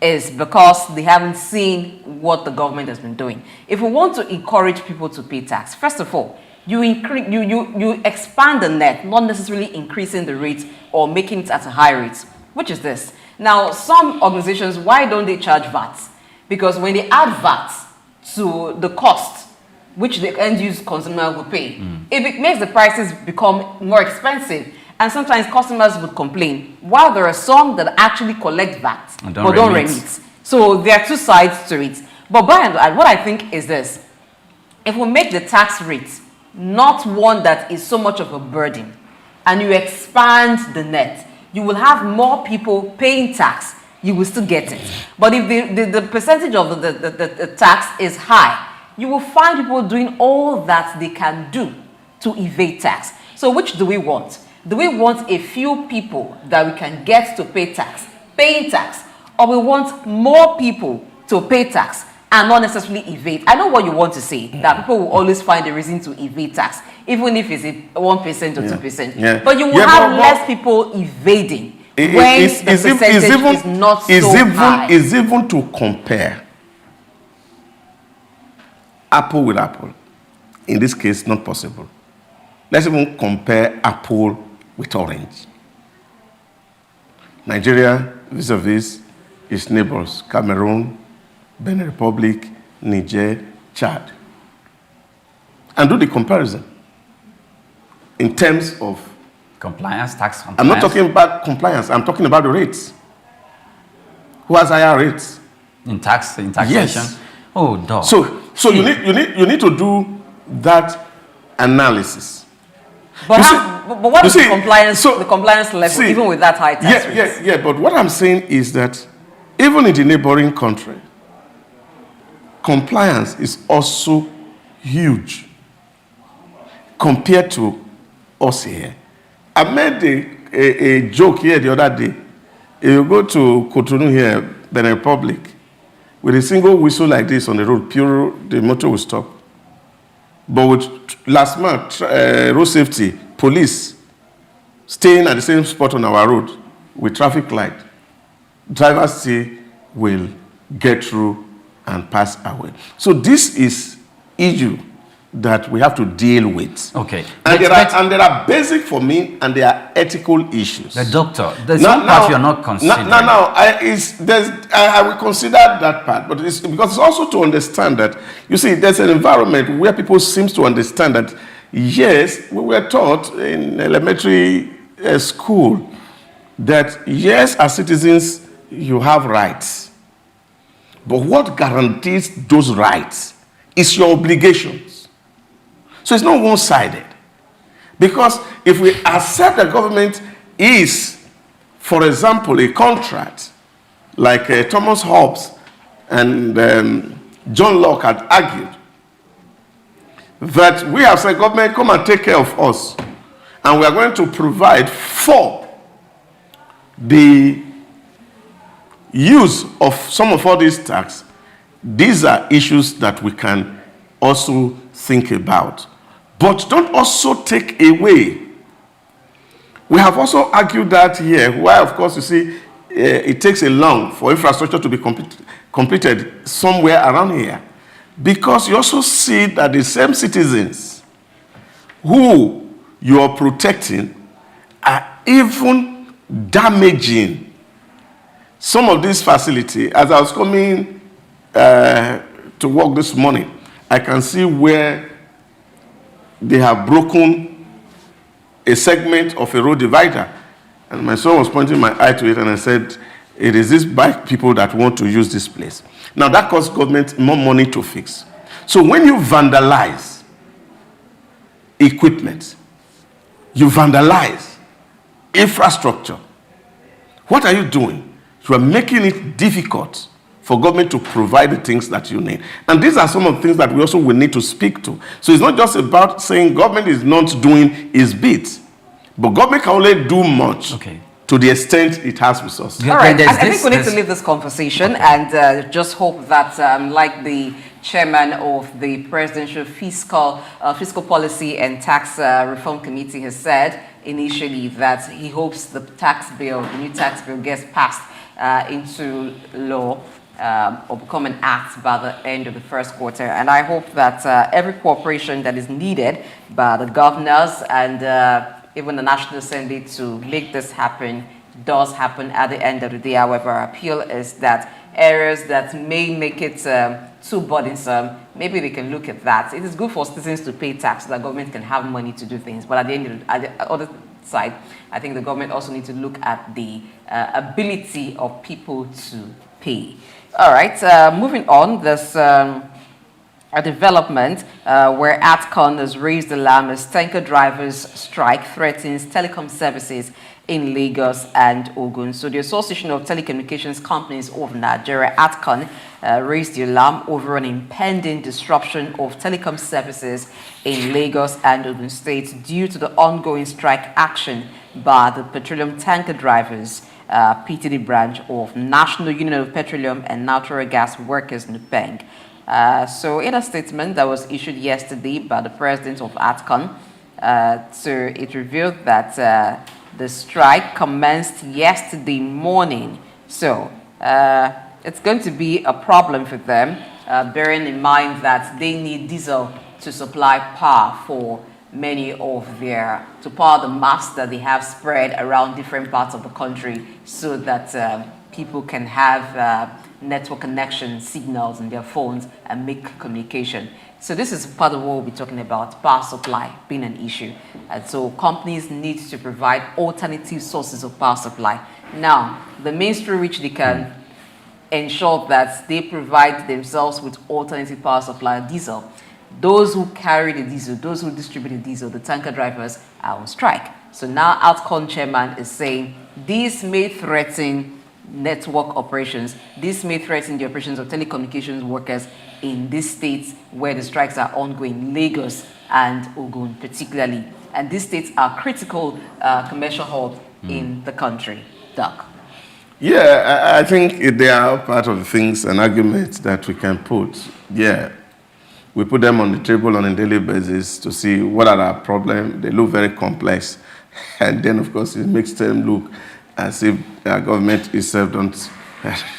is because they haven't seen what the government has been doing. If we want to encourage people to pay tax, first of all, you expand the net, not necessarily increasing the rate or making it at a high rate, which is this. Now, some organizations, why don't they charge VAT? Because when they add VAT to the cost, which the end-use consumer will pay, if it makes the prices become more expensive, and sometimes customers would complain, while there are some that actually collect VAT, but don't remit. So there are two sides to it. But by and large, what I think is this. If we make the tax rate not one that is so much of a burden, and you expand the net, you will have more people paying tax, you will still get it. But if the percentage of the tax is high, you will find people doing all that they can do to evade tax. So which do we want? Do we want a few people that we can get to pay tax, paying tax, or we want more people to pay tax and not necessarily evade? I know what you want to say, that people will always find a reason to evade tax, even if it's 1% or 2%. Yeah. But you will have less people evading when the percentage is not so high. Is even to compare apple with apple. In this case, not possible. Let's even compare apple with orange. Nigeria, vis-a-vis its neighbors, Cameroon, Benin Republic, Niger, Chad. And do the comparison in terms of compliance, tax compliance. I'm not talking about compliance, I'm talking about the rates. Who has higher rates? In taxation? Yes. Oh, dog. So you need to do that analysis. But what is the compliance level, even with that high tax rate? Yeah, but what I'm saying is that even in the neighboring country, compliance is also huge compared to us here. I made a joke here the other day. If you go to Cotonou here, Benin Republic, with a single whistle like this on the road, the motor will stop. But with last month, road safety, police staying at the same spot on our road with traffic light, drivers still will get through and pass away. So this is issue that we have to deal with. Okay. And there are basic for me and there are ethical issues. The doctor, there's one part you're not considering. I will consider that part, but it's because it's also to understand that, you see, there's an environment where people seem to understand that, yes, we were taught in elementary school that, yes, as citizens, you have rights. But what guarantees those rights is your obligations. So it's not one-sided. Because if we accept that government is, for example, a contract, like Thomas Hobbes and John Locke had argued, that we have said, government, come and take care of us, and we are going to provide for the use of some of all these tax. These are issues that we can also think about. But don't also take away. We have also argued that here, why, of course, you see, it takes a long for infrastructure to be completed somewhere around here. Because you also see that the same citizens who you are protecting are even damaging some of these facilities. As I was coming to work this morning, I can see where they have broken a segment of a road divider. And my son was pointing my eye to it, and I said, it is these bike people that want to use this place. Now, that costs government more money to fix. So when you vandalize equipment, you vandalize infrastructure, what are you doing? You are making it difficult for government to provide the things that you need. And these are some of the things that we also will need to speak to. So it's not just about saying government is not doing its bit, but government can only do much to the extent it has resources. All right, I think we need to leave this conversation and just hope that, like the chairman of the Presidential Fiscal Policy and Tax Reform Committee has said initially, that he hopes the new tax bill gets passed into law or become an act by the end of the first quarter. And I hope that every cooperation that is needed by the governors and even the National Assembly to make this happen does happen at the end of the day. However, our appeal is that areas that may make it too burdensome, maybe they can look at that. It is good for citizens to pay tax so that government can have money to do things. But at the other side, I think the government also needs to look at the ability of people to pay. All right, moving on, there's a development where ATCON has raised alarm as tanker drivers strike threatens telecom services in Lagos and Ogun. So the Association of Telecommunications Companies of Nigeria, ATCON, raised the alarm over an impending disruption of telecom services in Lagos and Ogun states due to the ongoing strike action by the petroleum tanker drivers, PTD branch of National Union of Petroleum and Natural Gas Workers, NUPENG. So in a statement that was issued yesterday by the president of ATCON, so it revealed that the strike commenced yesterday morning. So it's going to be a problem for them, bearing in mind that they need diesel to supply power for many of to power the masts that they have spread around different parts of the country so that people can have network connection signals in their phones and make communication. So this is part of what we'll be talking about, power supply being an issue. And so companies need to provide alternative sources of power supply. Now, the means through which they can ensure that they provide themselves with alternative power supply, diesel. Those who carry the diesel, those who distribute the diesel, the tanker drivers are on strike. So now ATCON chairman is saying this may threaten network operations. This may threaten the operations of telecommunications workers in these states where the strikes are ongoing, Lagos and Ogun particularly. And these states are critical commercial hubs in the country. Doc. Yeah, I think they are part of the things and arguments that we can put. Yeah, we put them on the table on a daily basis to see what are our problems. They look very complex. And then, of course, it makes them look as if our government itself don't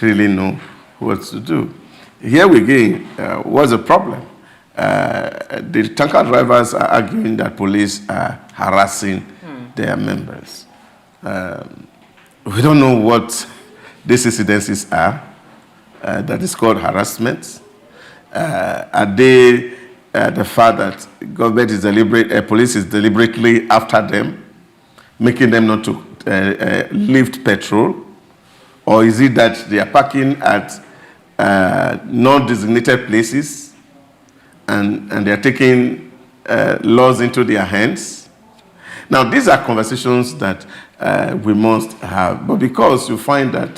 really know what to do. Here we again, what's the problem? The tanker drivers are arguing that police are harassing their members. We don't know what these incidences are. That is called harassment. Are they the fact that government is police is deliberately after them, making them not to lift petrol? Or is it that they are parking at non-designated places and they are taking laws into their hands? Now, these are conversations that we must have. But because you find that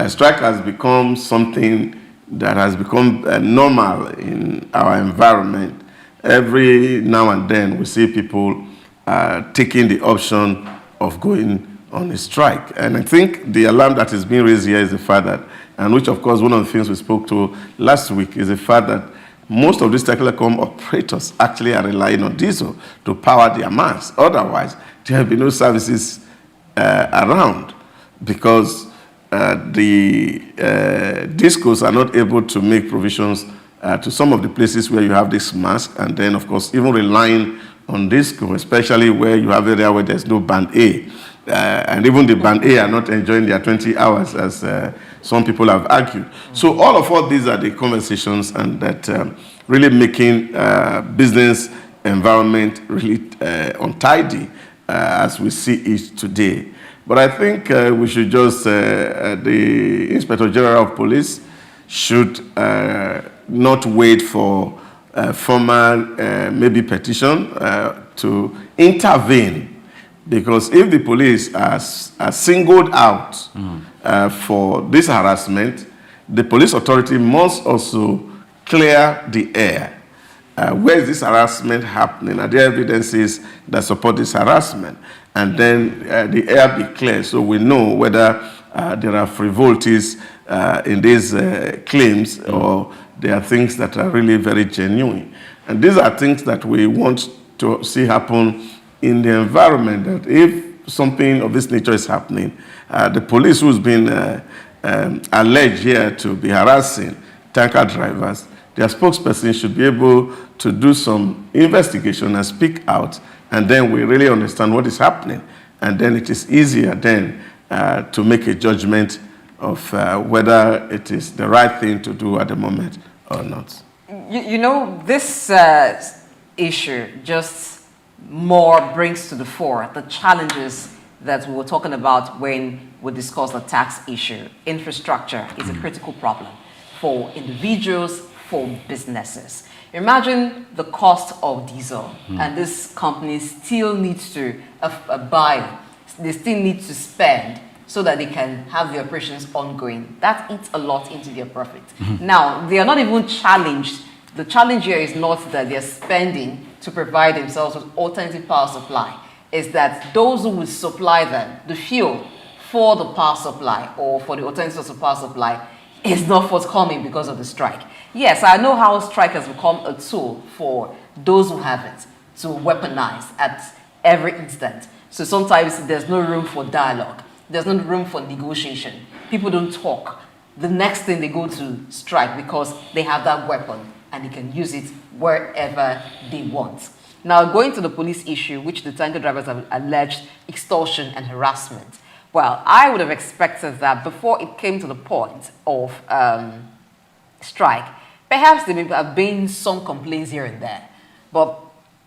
strike has become something that has become normal in our environment, every now and then we see people taking the option of going on a strike. And I think the alarm that is being raised here is the fact that, and which of course one of the things we spoke to last week, is the fact that most of these telecom operators actually are relying on diesel to power their masts. Otherwise, there will be no services around, because the discos are not able to make provisions to some of the places where you have this mass, and then of course even relying on disco, especially where you have area where there's no band A. And even the band A are not enjoying their 20 hours, as some people have argued. So all these are the conversations, and that really making business environment really untidy as we see it today. But I think we should just, the Inspector General of Police should not wait for formal maybe petition to intervene. Because if the police are singled out for this harassment, the police authority must also clear the air. Where is this harassment happening? Are there evidences that support this harassment? and then the air be clear so we know whether there are frivolities in these claims or there are things that are really very genuine. And these are things that we want to see happen in the environment, that if something of this nature is happening, the police who's been alleged here to be harassing tanker drivers, their spokesperson should be able to do some investigation and speak out, and then we really understand what is happening. And then it is easier then to make a judgment of whether it is the right thing to do at the moment or not. You know, this issue just more brings to the fore the challenges that we were talking about when we discussed the tax issue. Infrastructure is a critical problem for individuals, for businesses. Imagine the cost of diesel, and this company still needs to buy, they still need to spend so that they can have the operations ongoing. That eats a lot into their profit. Now, they are not even challenged. The challenge here is not that they're spending to provide themselves with alternative power supply. Is that those who will supply them the fuel for the power supply or for the alternative source of power supply is not forthcoming because of the strike. Yes, I know how strike has become a tool for those who have it to weaponize at every instant. So sometimes there's no room for dialogue. There's no room for negotiation. People don't talk. The next thing they go to strike because they have that weapon and they can use it wherever they want. Now, going to the police issue, which the tanker drivers have alleged extortion and harassment. Well, I would have expected that before it came to the point of strike, perhaps there may have been some complaints here and there, but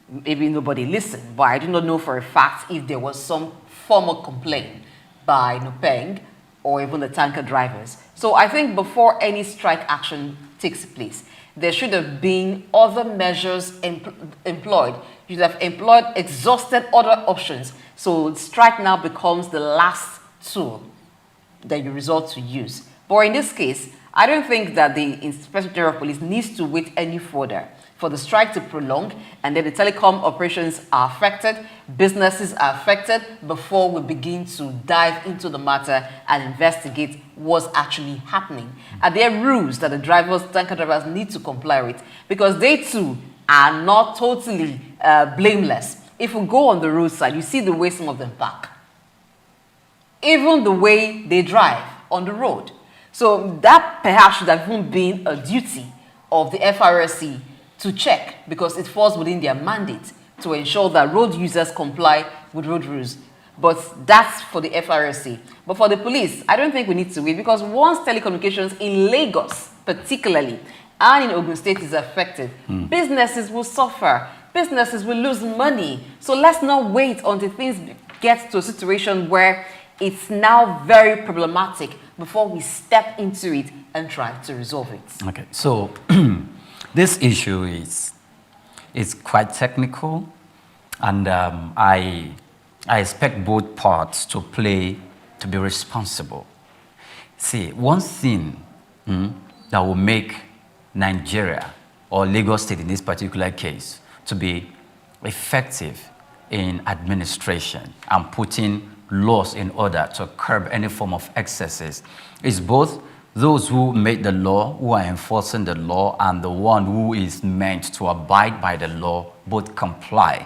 maybe nobody listened. But I do not know for a fact if there was some formal complaint by Nupeng or even the tanker drivers. So I think before any strike action takes place, there should have been other measures employed. You should have employed, exhausted other options. So strike now becomes the last tool that you resort to use. But in this case, I don't think that the Inspector General of Police needs to wait any further for the strike to prolong, and then the telecom operations are affected, businesses are affected, before we begin to dive into the matter and investigate what's actually happening. Are there rules that the tanker drivers need to comply with? Because they too are not totally blameless. If we go on the roadside, you see the way some of them park. Even the way they drive on the road. So that perhaps should have even been a duty of the FRSC to check, because it falls within their mandate to ensure that road users comply with road rules. But that's for the FRSC. But for the police, I don't think we need to wait, because once telecommunications in Lagos particularly and in Ogun State is affected, businesses will suffer. Businesses will lose money. So let's not wait until things get to a situation where it's now very problematic before we step into it and try to resolve it. Okay, so this issue is quite technical, and I expect both parts to be responsible. See, one thing that will make Nigeria, or Lagos State in this particular case, to be effective in administration and putting laws in order to curb any form of excesses is both those who made the law, who are enforcing the law, and the one who is meant to abide by the law, both comply.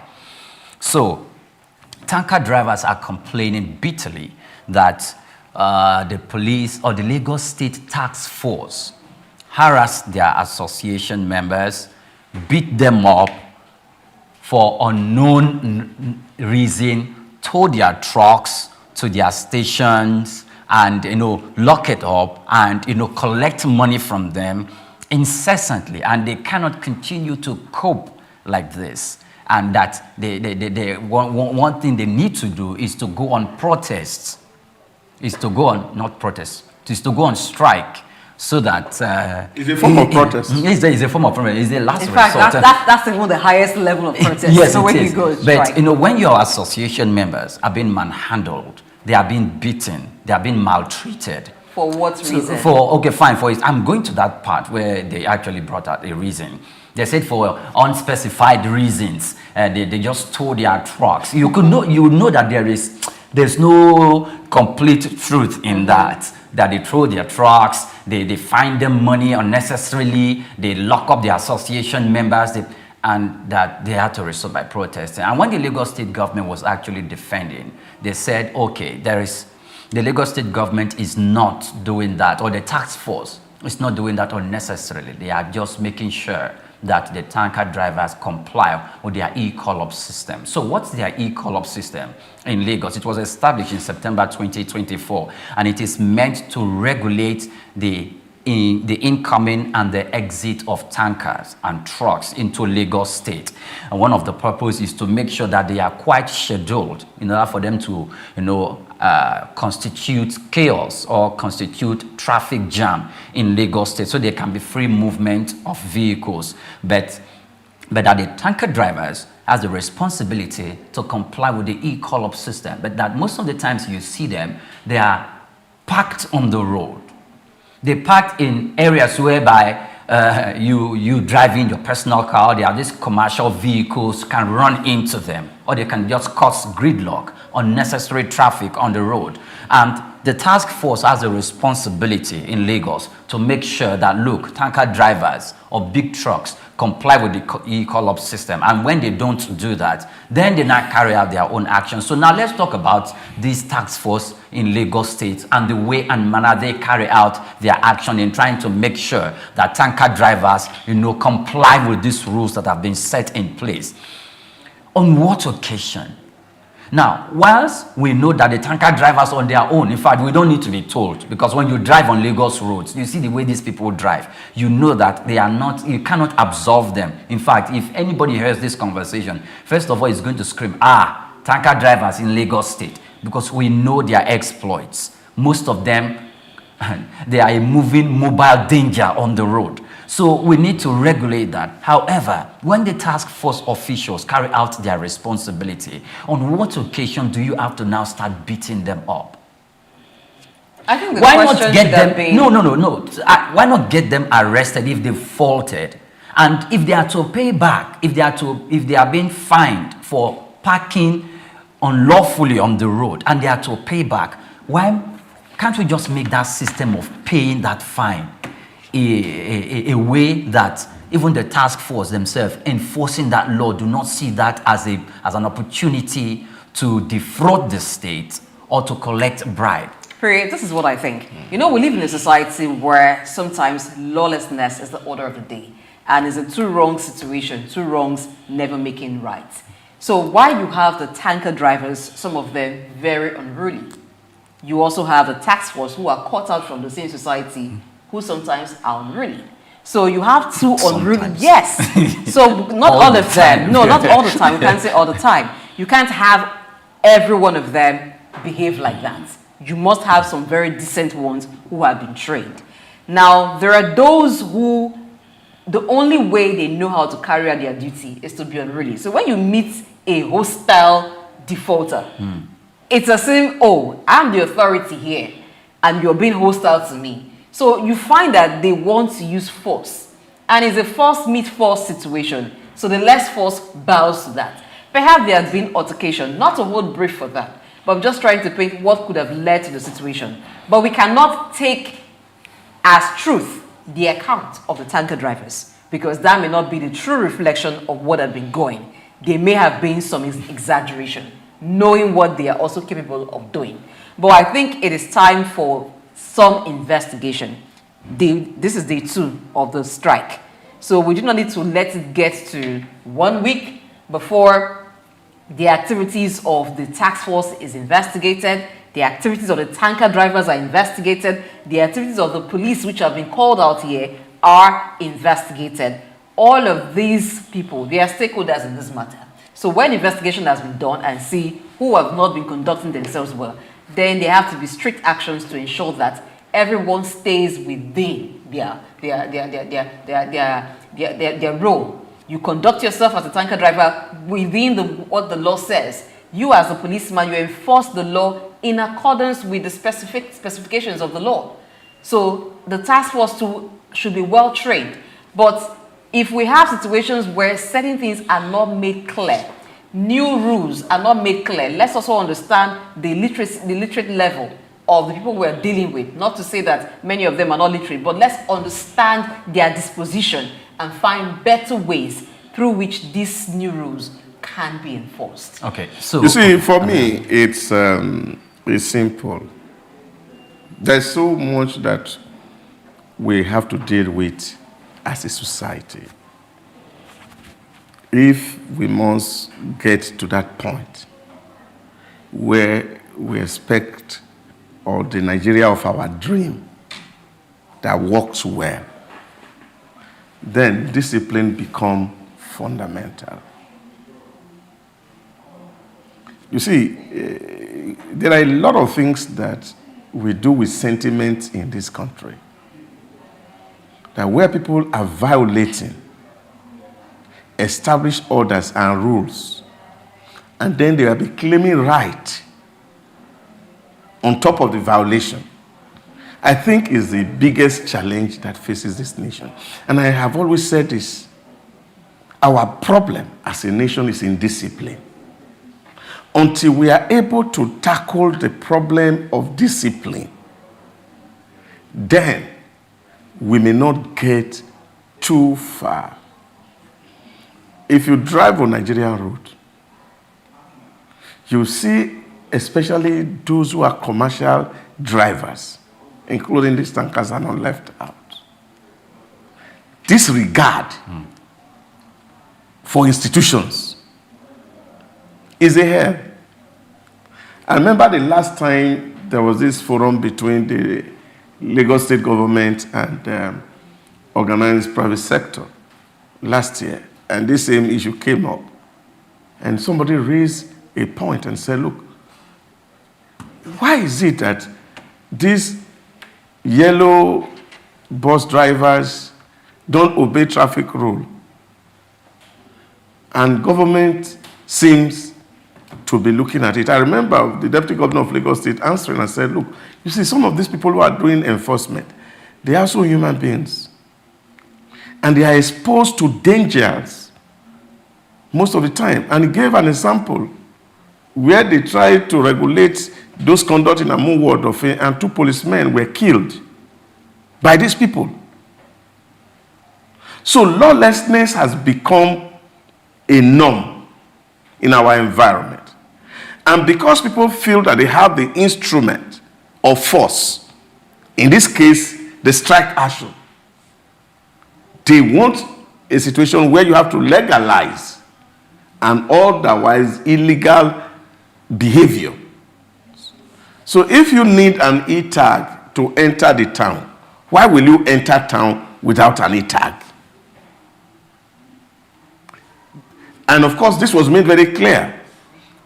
So, tanker drivers are complaining bitterly that the police or the Lagos State Task Force harassed their association members, beat them up for unknown reason, tow their trucks to their stations, and lock it up and collect money from them incessantly, and they cannot continue to cope like this. And that one thing they need to do is to go on protests, is to go on strike, so that it's a form of protest. It's a form of protest. It's the last resort. In fact, that's even the highest level of protest. Yes, so it when is. You go but when your association members are being manhandled, they are being beaten, they are being maltreated, For what reason? Okay, fine. I'm going to that part where they actually brought out a reason. They said for unspecified reasons, they just stole their trucks. You would know that there's no complete truth in that they throw their trucks, they find them money unnecessarily, they lock up the association members, and that they had to resort by protesting. And when the Lagos State government was actually defending, they said, okay, the Lagos State government is not doing that, or the task force is not doing that unnecessarily. They are just making sure that the tanker drivers comply with their e-call-up system. So what's their e-call-up system in Lagos? It was established in September 2024, and it is meant to regulate the incoming and the exit of tankers and trucks into Lagos State. And one of the purposes is to make sure that they are quite scheduled in order for them to, constitute chaos or constitute traffic jam in Lagos State, so there can be free movement of vehicles. But that the tanker drivers has the responsibility to comply with the e-call-up system. But that most of the times you see them, they are parked on the road. They parked in areas whereby you drive in your personal car, there are these commercial vehicles can run into them, or they can just cause gridlock, unnecessary traffic on the road. And the task force has a responsibility in Lagos to make sure that, look, tanker drivers or big trucks comply with the e-call-up system. And when they don't do that, then they not carry out their own actions. So now let's talk about this task force in Lagos State and the way and manner they carry out their action in trying to make sure that tanker drivers, comply with these rules that have been set in place. On what occasion? Now, whilst we know that the tanker drivers on their own, in fact, we don't need to be told, because when you drive on Lagos roads, you see the way these people drive. You know that you cannot absolve them. In fact, if anybody hears this conversation, first of all, it's going to scream, tanker drivers in Lagos State, because we know their exploits. Most of them, they are a moving mobile danger on the road. So we need to regulate that. However, when the task force officials carry out their responsibility, on what occasion do you have to now start beating them up? I think the Why question not get should them? have been... No. Why not get them arrested if they faulted, and if they are to pay back, if they are being fined for parking unlawfully on the road, and they are to pay back, why can't we just make that system of paying that fine a way that even the task force themselves enforcing that law do not see that as an opportunity to defraud the state or to collect bribe? This is what I think. We live in a society where sometimes lawlessness is the order of the day, and it's a two-wrong situation, two wrongs never making right. So while you have the tanker drivers, some of them very unruly, you also have the task force who are caught out from the same society, who sometimes are unruly. So you have two unruly. Yes. So not all of them. No, not all the time. You can't say all the time. You can't have every one of them behave like that. You must have some very decent ones who have been trained. Now, there are those who the only way they know how to carry out their duty is to be unruly. So when you meet a hostile defaulter, it's as if, I'm the authority here and you're being hostile to me. So you find that they want to use force, and it's a force meet force situation. So the less force bows to that. Perhaps there has been altercation, not a whole brief for that, but I'm just trying to paint what could have led to the situation. But we cannot take as truth the account of the tanker drivers, because that may not be the true reflection of what had been going. There may have been some exaggeration, knowing what they are also capable of doing. But I think it is time for some investigation. This is day 2 of the strike. So we do not need to let it get to 1 week before the activities of the task force is investigated, the activities of the tanker drivers are investigated, the activities of the police which have been called out here are investigated. All of these people, they are stakeholders in this matter. So when investigation has been done and see who have not been conducting themselves well, then there have to be strict actions to ensure that everyone stays within their role. You conduct yourself as a tanker driver within what the law says. You as a policeman, you enforce the law in accordance with the specifications of the law. So the task force too should be well trained. But if we have situations where certain things are not made clear, new rules are not made clear, let's also understand the literate level of the people we're dealing with. Not to say that many of them are not literate, but let's understand their disposition and find better ways through which these new rules can be enforced. Okay, so you see, for me, it's simple. There's so much that we have to deal with as a society. If we must get to that point where we expect, or the Nigeria of our dream that works well, then discipline becomes fundamental. You see, there are a lot of things that we do with sentiment in this country, that where people are violating established orders and rules, and then they will be claiming right on top of the violation, I think is the biggest challenge that faces this nation. And I have always said this, our problem as a nation is in discipline. Until we are able to tackle the problem of discipline, then we may not get too far. If you drive on Nigerian road, you see, especially those who are commercial drivers, including these tankers, are not left out. Disregard for institutions is a hell. I remember the last time there was this forum between the Lagos state government and organized private sector last year, and this same issue came up. And somebody raised a point and said, look, why is it that these yellow bus drivers don't obey traffic rule, and government seems to be looking at it? I remember the deputy governor of Lagos State answering and said, look, you see, some of these people who are doing enforcement, they are also human beings. And they are exposed to dangers most of the time. And he gave an example where they tried to regulate those conduct in Amu ward of it, and 2 policemen were killed by these people. So lawlessness has become a norm in our environment. And because people feel that they have the instrument of force, in this case, the strike action, they want a situation where you have to legalize an otherwise illegal behavior. So if you need an e-tag to enter the town, why will you enter town without an e-tag? And of course, this was made very clear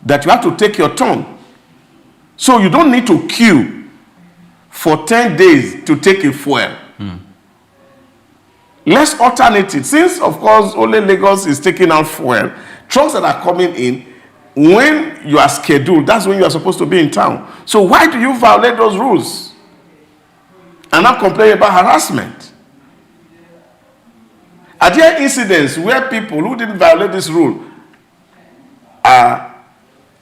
that you have to take your turn. So you don't need to queue for 10 days to take a fuel. Let's alternate it. Since, of course, only Lagos is taking out fuel, trucks that are coming in, when you are scheduled, that's when you are supposed to be in town. So why do you violate those rules and not complain about harassment? Are there incidents where people who didn't violate this rule are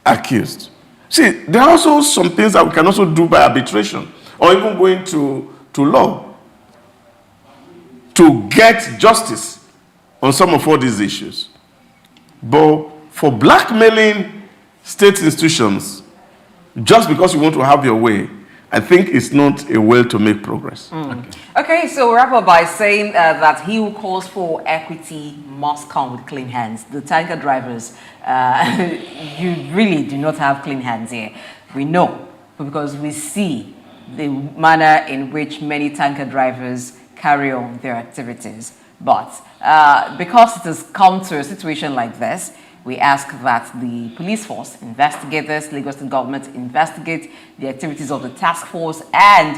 accused? See, there are also some things that we can also do by arbitration or even going to law to get justice on some of all these issues. But for blackmailing state institutions just because you want to have your way, I think it's not a way to make progress. Okay, so we'll wrap up by saying that he who calls for equity must come with clean hands. The tanker drivers, you really do not have clean hands here. We know, because we see the manner in which many tanker drivers carry on their activities. But because it has come to a situation like this, we ask that the police force investigate this, Lagos State government investigate the activities of the task force, and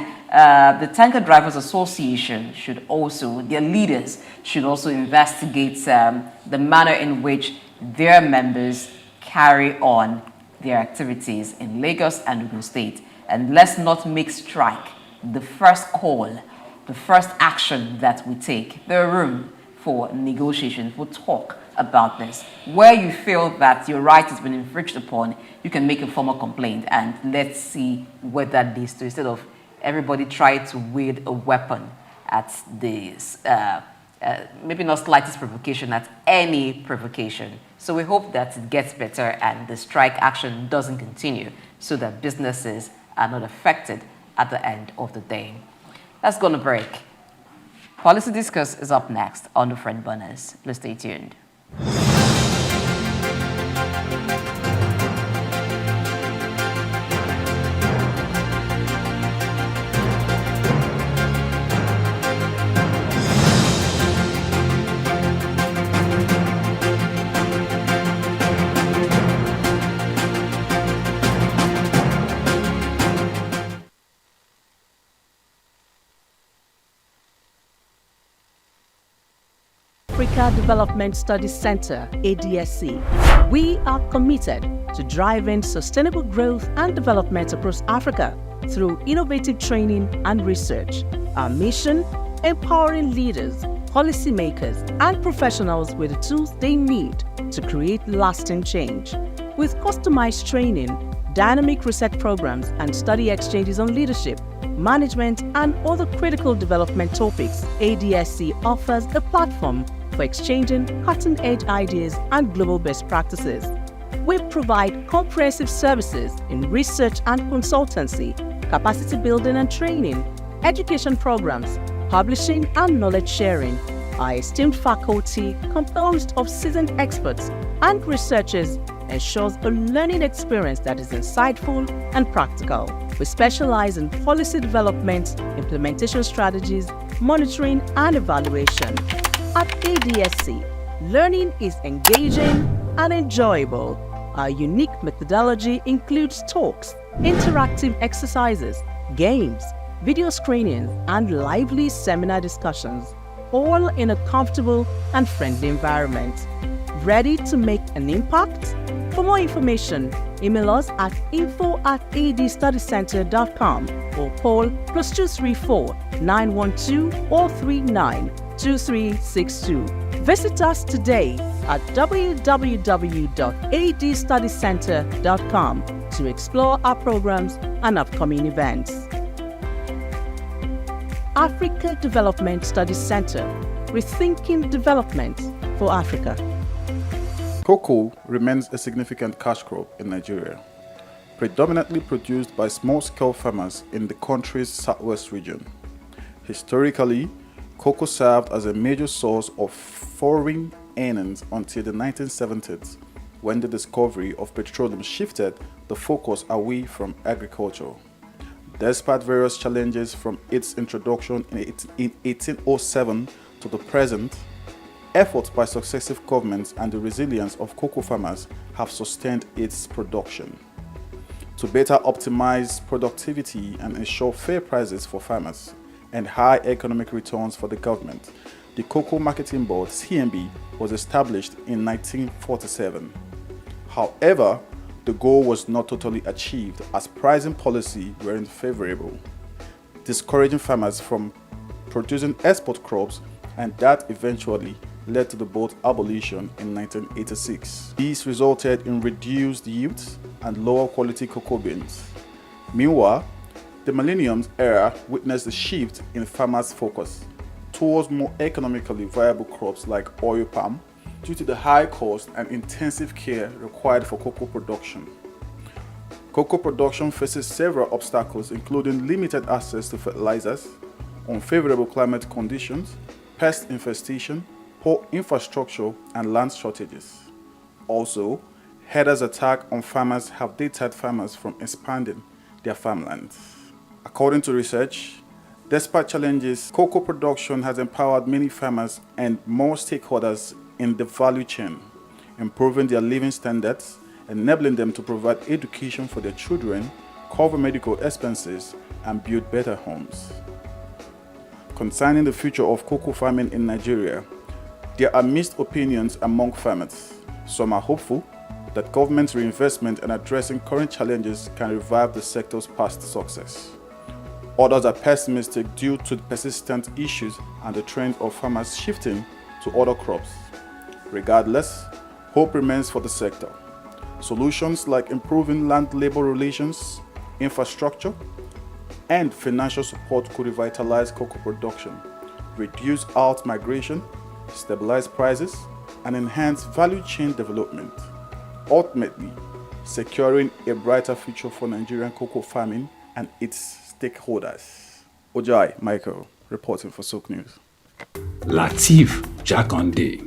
the Tanker Drivers Association should also, their leaders should also investigate the manner in which their members carry on their activities in Lagos and Ogun State. And let's not make strike the first call, the first action that we take. There are room for negotiation, for talk about this. Where you feel that your right has been infringed upon, you can make a formal complaint, and let's see where that leads to, instead of everybody trying to wield a weapon at this, maybe not slightest provocation, at any provocation. So we hope that it gets better and the strike action doesn't continue, so that businesses are not affected at the end of the day. Let's go on a break. Policy Discuss is up next on the Friend Burners. Please stay tuned. Africa Development Studies Center, ADSC. We are committed to driving sustainable growth and development across Africa through innovative training and research. Our mission: empowering leaders, policymakers, and professionals with the tools they need to create lasting change. With customized training, dynamic research programs, and study exchanges on leadership, management, and other critical development topics, ADSC offers a platform for exchanging cutting-edge ideas and global best practices. We provide comprehensive services in research and consultancy, capacity building and training, education programs, publishing and knowledge sharing. Our esteemed faculty, composed of seasoned experts and researchers, ensures a learning experience that is insightful and practical. We specialize in policy development, implementation strategies, monitoring, and evaluation. At ADSC, learning is engaging and enjoyable. Our unique methodology includes talks, interactive exercises, games, video screenings, and lively seminar discussions, all in a comfortable and friendly environment. Ready to make an impact? For more information, email us at info@adstudycenter.com or call +234 912 439 2362. Visit us today at www.adstudycenter.com to explore our programs and upcoming events. Africa Development Studies Center, rethinking development for Africa. Cocoa remains a significant cash crop in Nigeria, predominantly produced by small-scale farmers in the country's southwest region. Historically, cocoa served as a major source of foreign earnings until the 1970s, when the discovery of petroleum shifted the focus away from agriculture. Despite various challenges from its introduction in 1807 to the present, efforts by successive governments and the resilience of cocoa farmers have sustained its production. To better optimize productivity and ensure fair prices for farmers and high economic returns for the government, the Cocoa Marketing Board, CMB, was established in 1947. However, the goal was not totally achieved as pricing policy weren't favorable, discouraging farmers from producing export crops, and that eventually led to the board's abolition in 1986. These resulted in reduced yields and lower quality cocoa beans. Meanwhile, the millennium era witnessed a shift in farmers' focus towards more economically viable crops like oil palm due to the high cost and intensive care required for cocoa production. Cocoa production faces several obstacles, including limited access to fertilizers, unfavorable climate conditions, pest infestation, poor infrastructure, and land shortages. Also, herders' attacks on farmers have deterred farmers from expanding their farmlands. According to research, despite challenges, cocoa production has empowered many farmers and more stakeholders in the value chain, improving their living standards, enabling them to provide education for their children, cover medical expenses, and build better homes. Concerning the future of cocoa farming in Nigeria, there are mixed opinions among farmers. Some are hopeful that government reinvestment and addressing current challenges can revive the sector's past success, Others are pessimistic due to the persistent issues and the trend of farmers shifting to other crops. Regardless, hope remains for the sector. Solutions like improving land-labor relations, infrastructure, and financial support could revitalize cocoa production, reduce out migration, stabilize prices, and enhance value chain development, ultimately securing a brighter future for Nigerian cocoa farming and its stakeholders. Ojai Michael, reporting for Souq News. Lateef Jakonde.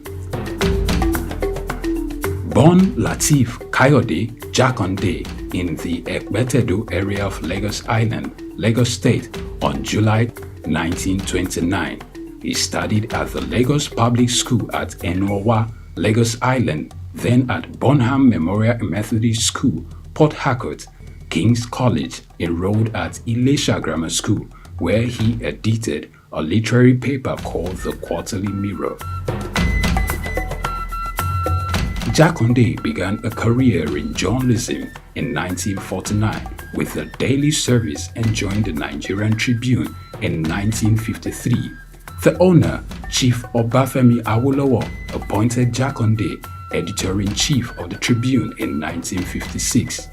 Born Lateef Kayode Jakonde in the Ekpetedo area of Lagos Island, Lagos State, on July 1929. He studied at the Lagos Public School at Enowa, Lagos Island, then at Bonham Memorial Methodist School, Port Harcourt, King's College, enrolled at Ilesha Grammar School, where he edited a literary paper called The Quarterly Mirror. Jakonde began a career in journalism in 1949 with the Daily Service and joined the Nigerian Tribune in 1953. The owner, Chief Obafemi Awolowo, appointed Jakonde editor-in-chief of the Tribune in 1956.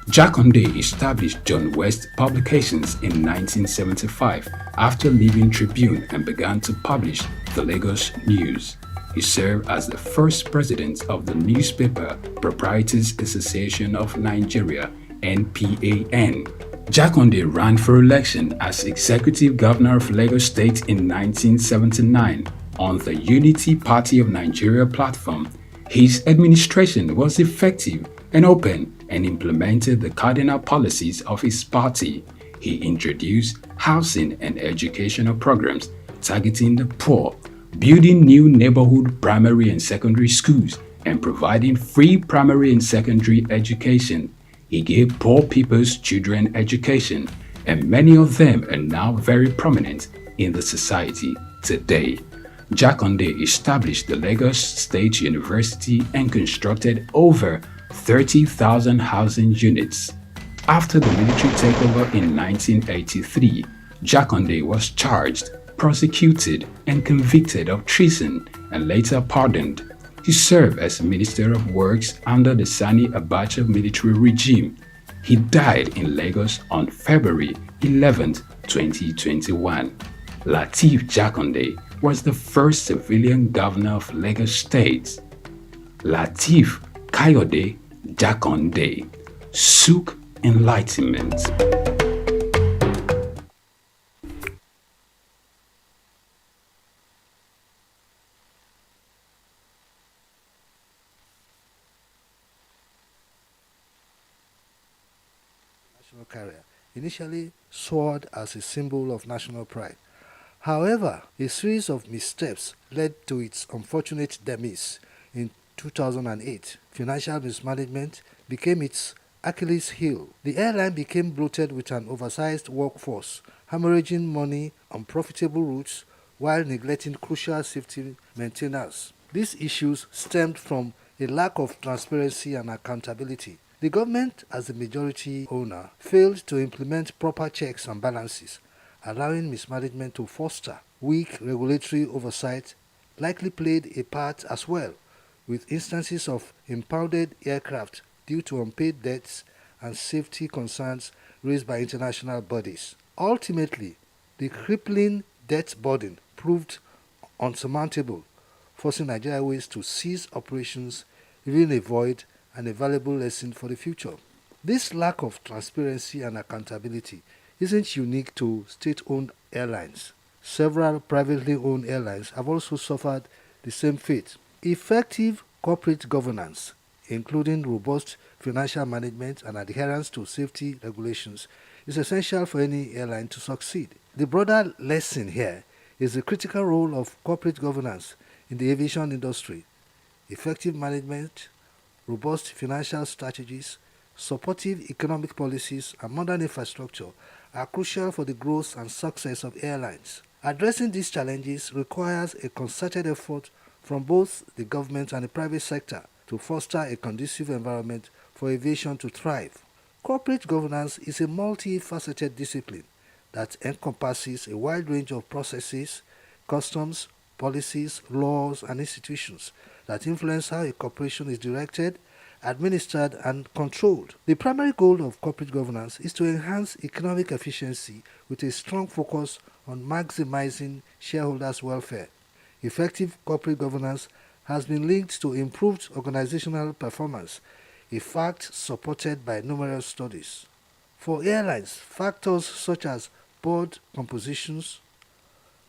Jakonde established John West Publications in 1975 after leaving Tribune and began to publish the Lagos News. He served as the first president of the Newspaper Proprietors Association of Nigeria, NPAN. Jakonde ran for election as executive governor of Lagos State in 1979 on the Unity Party of Nigeria platform. His administration was effective and open and implemented the cardinal policies of his party. He introduced housing and educational programs targeting the poor, building new neighborhood primary and secondary schools, and providing free primary and secondary education. He gave poor people's children education, and many of them are now very prominent in the society today. Jakonde established the Lagos State University and constructed over 30,000 housing units. After the military takeover in 1983, Jakonde was charged, prosecuted, and convicted of treason and later pardoned. He served as Minister of Works under the Sani Abacha military regime. He died in Lagos on February 11, 2021. Lateef Jakonde was the first civilian governor of Lagos State. Lateef Kayode Jakonde. Souq Enlightenment. Career, initially soared as a symbol of national pride. However, a series of missteps led to its unfortunate demise. In 2008, financial mismanagement became its Achilles heel. The airline became bloated with an oversized workforce, hemorrhaging money on profitable routes while neglecting crucial safety maintenance. These issues stemmed from a lack of transparency and accountability. The government, as the majority owner, failed to implement proper checks and balances, allowing mismanagement to foster. Weak regulatory oversight likely played a part as well, with instances of impounded aircraft due to unpaid debts and safety concerns raised by international bodies. Ultimately, the crippling debt burden proved unsurmountable, forcing Nigeria Airways to cease operations, leaving a void and a valuable lesson for the future. This lack of transparency and accountability isn't unique to state-owned airlines. Several privately owned airlines have also suffered the same fate. Effective corporate governance, including robust financial management and adherence to safety regulations, is essential for any airline to succeed. The broader lesson here is the critical role of corporate governance in the aviation industry. Effective management, robust financial strategies, supportive economic policies, and modern infrastructure are crucial for the growth and success of airlines. Addressing these challenges requires a concerted effort from both the government and the private sector to foster a conducive environment for aviation to thrive. Corporate governance is a multifaceted discipline that encompasses a wide range of processes, customs, policies, laws, and institutions that influence how a corporation is directed, administered, and controlled. The primary goal of corporate governance is to enhance economic efficiency with a strong focus on maximizing shareholders' welfare. Effective corporate governance has been linked to improved organizational performance, a fact supported by numerous studies. For airlines, factors such as board compositions,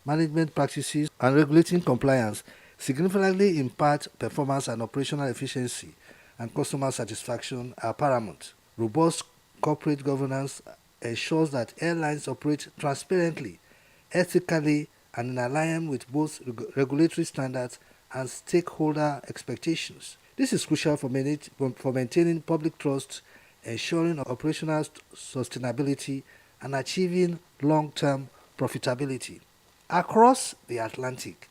management practices, and regulating compliance significantly impact performance and operational efficiency and customer satisfaction are paramount. Robust corporate governance ensures that airlines operate transparently, ethically, and in alignment with both regulatory standards and stakeholder expectations. This is crucial for maintaining public trust, ensuring operational sustainability, and achieving long-term profitability. Across the Atlantic,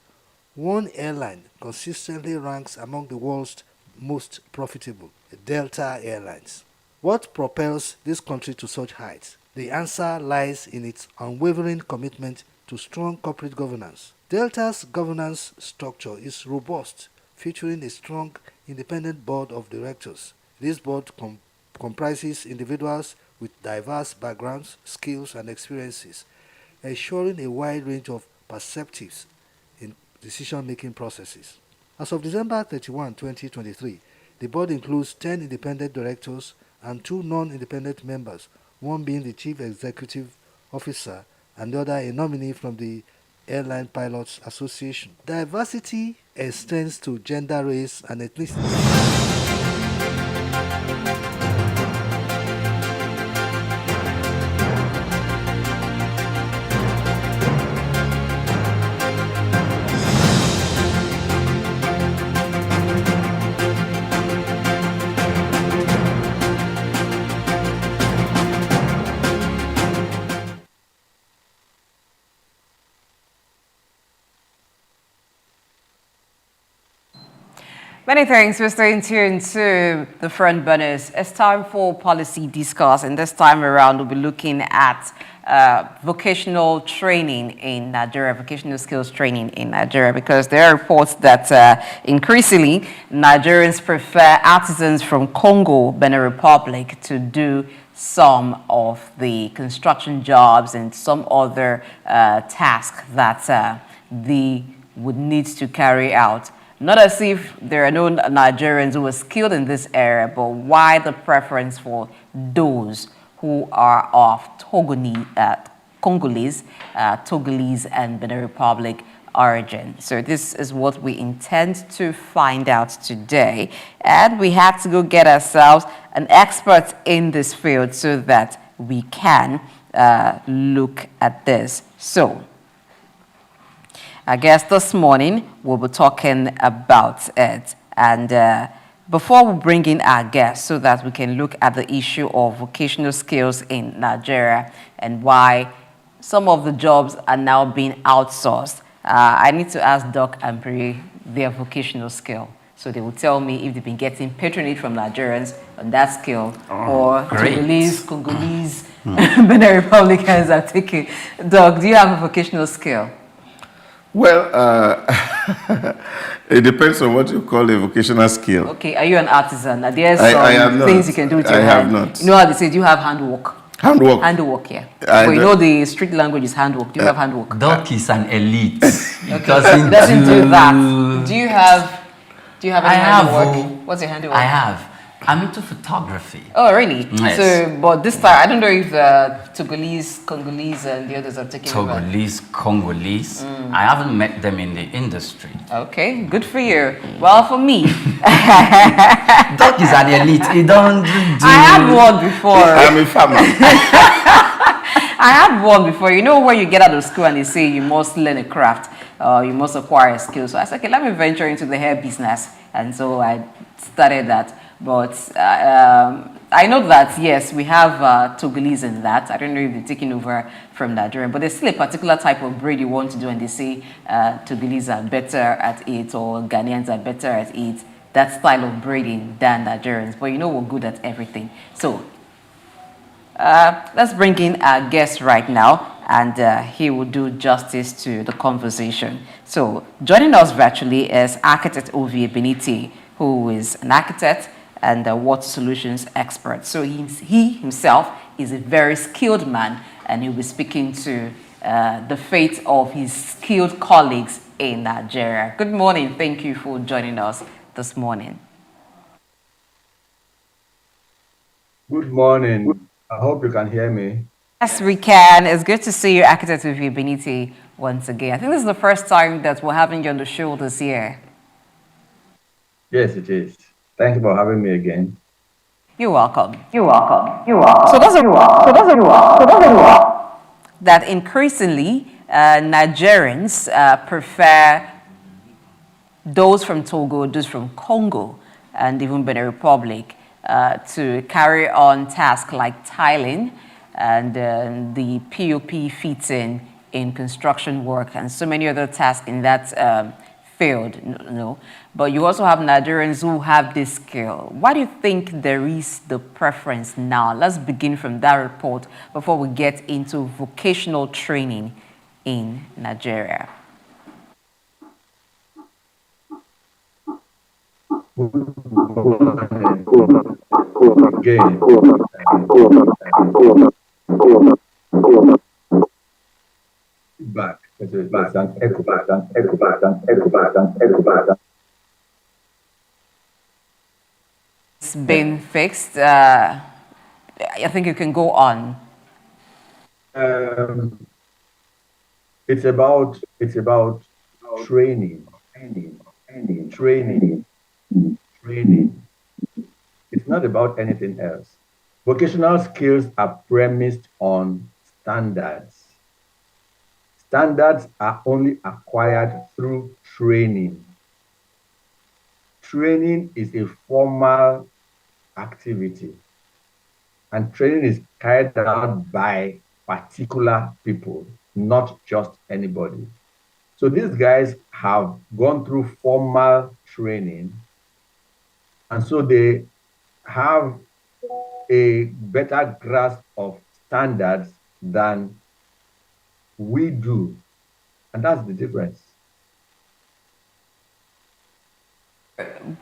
one airline consistently ranks among the world's most profitable, Delta Airlines. What propels this country to such heights? The answer lies in its unwavering commitment to strong corporate governance. Delta's governance structure is robust, featuring a strong independent board of directors. This board comprises individuals with diverse backgrounds, skills, and experiences, ensuring a wide range of perspectives in decision-making processes. As of December 31, 2023, the board includes 10 independent directors and 2 non-independent members, one being the chief executive officer and the other a nominee from the Airline Pilots Association. Diversity extends to gender, race, and ethnicity. Many thanks for staying tuned to the front burners. It's time for policy discourse, and this time around we'll be looking at vocational training in Nigeria, vocational skills training in Nigeria, because there are reports that increasingly Nigerians prefer artisans from Congo, Benin Republic, to do some of the construction jobs and some other tasks that they would need to carry out. Not as if there are no Nigerians who are skilled in this area, but why the preference for those who are of Congolese, Togolese, and Benin Republic origin? So this is what we intend to find out today. And we have to go get ourselves an expert in this field so that we can look at this. So I guess this morning we'll be talking about it. And before we bring in our guests so that we can look at the issue of vocational skills in Nigeria and why some of the jobs are now being outsourced, I need to ask Doc and Pri their vocational skill. So they will tell me if they've been getting patronage from Nigerians on that skill, or Togolese, Congolese, Benin Republicans are taking. Doc, do you have a vocational skill? Well, it depends on what you call a vocational skill. Okay, are you an artisan? Are there some things you can do with your hand? I have not. You know how they say, do you have handwork? Handwork? Handwork, yeah. But you know the street language is handwork. Do you have handwork? Doc is an elite. He doesn't do that. Do you have any handwork? What's your handwork? I have. I'm into photography. Oh, really? Yes. So, but this time, I don't know if the Togolese, Congolese, and the others are taking over. Togolese, Congolese. I haven't met them in the industry. Okay, good for you. Well, for me, Doc is an elite. He don't do. I had one before. I'm a farmer. I had one before. You know, when you get out of school and they say you must learn a craft, you must acquire a skill. So I said, okay, let me venture into the hair business. And so I started that. But I know that, yes, we have Togolese in that. I don't know if they're taking over from Nigeria, but there's still a particular type of braid you want to do, and they say Togolese are better at it, or Ghanaians are better at it, that style of braiding than Nigerians. But you know we're good at everything. So let's bring in our guest right now. and he will do justice to the conversation. So joining us virtually is architect Ovie Beniti, who is an architect and a water solutions expert. So he himself is a very skilled man, and he'll be speaking to the fate of his skilled colleagues in Nigeria. Good morning. Thank you for joining us this morning. Good morning. I hope you can hear me. Yes, we can. It's good to see you, architect Ovie Beniti, once again. I think this is the first time that we're having you on the show this year. Yes, it is. Thank you for having me again. You're welcome. You're welcome. You're welcome. So those are that increasingly Nigerians prefer those from Togo, those from Congo, and even Benin Republic to carry on tasks like tiling and the POP fitting in construction work and so many other tasks in that field. But you also have Nigerians who have this skill. Why do you think there is the preference now? Let's begin from that report before we get into vocational training in Nigeria. Back. It's been fixed. I think you can go on. It's about training. It's not about anything else. Vocational skills are premised on standards. Standards are only acquired through training. Training is a formal activity, and training is carried out by particular people, not just anybody. So these guys have gone through formal training, and so they have a better grasp of standards than we do. And that's the difference.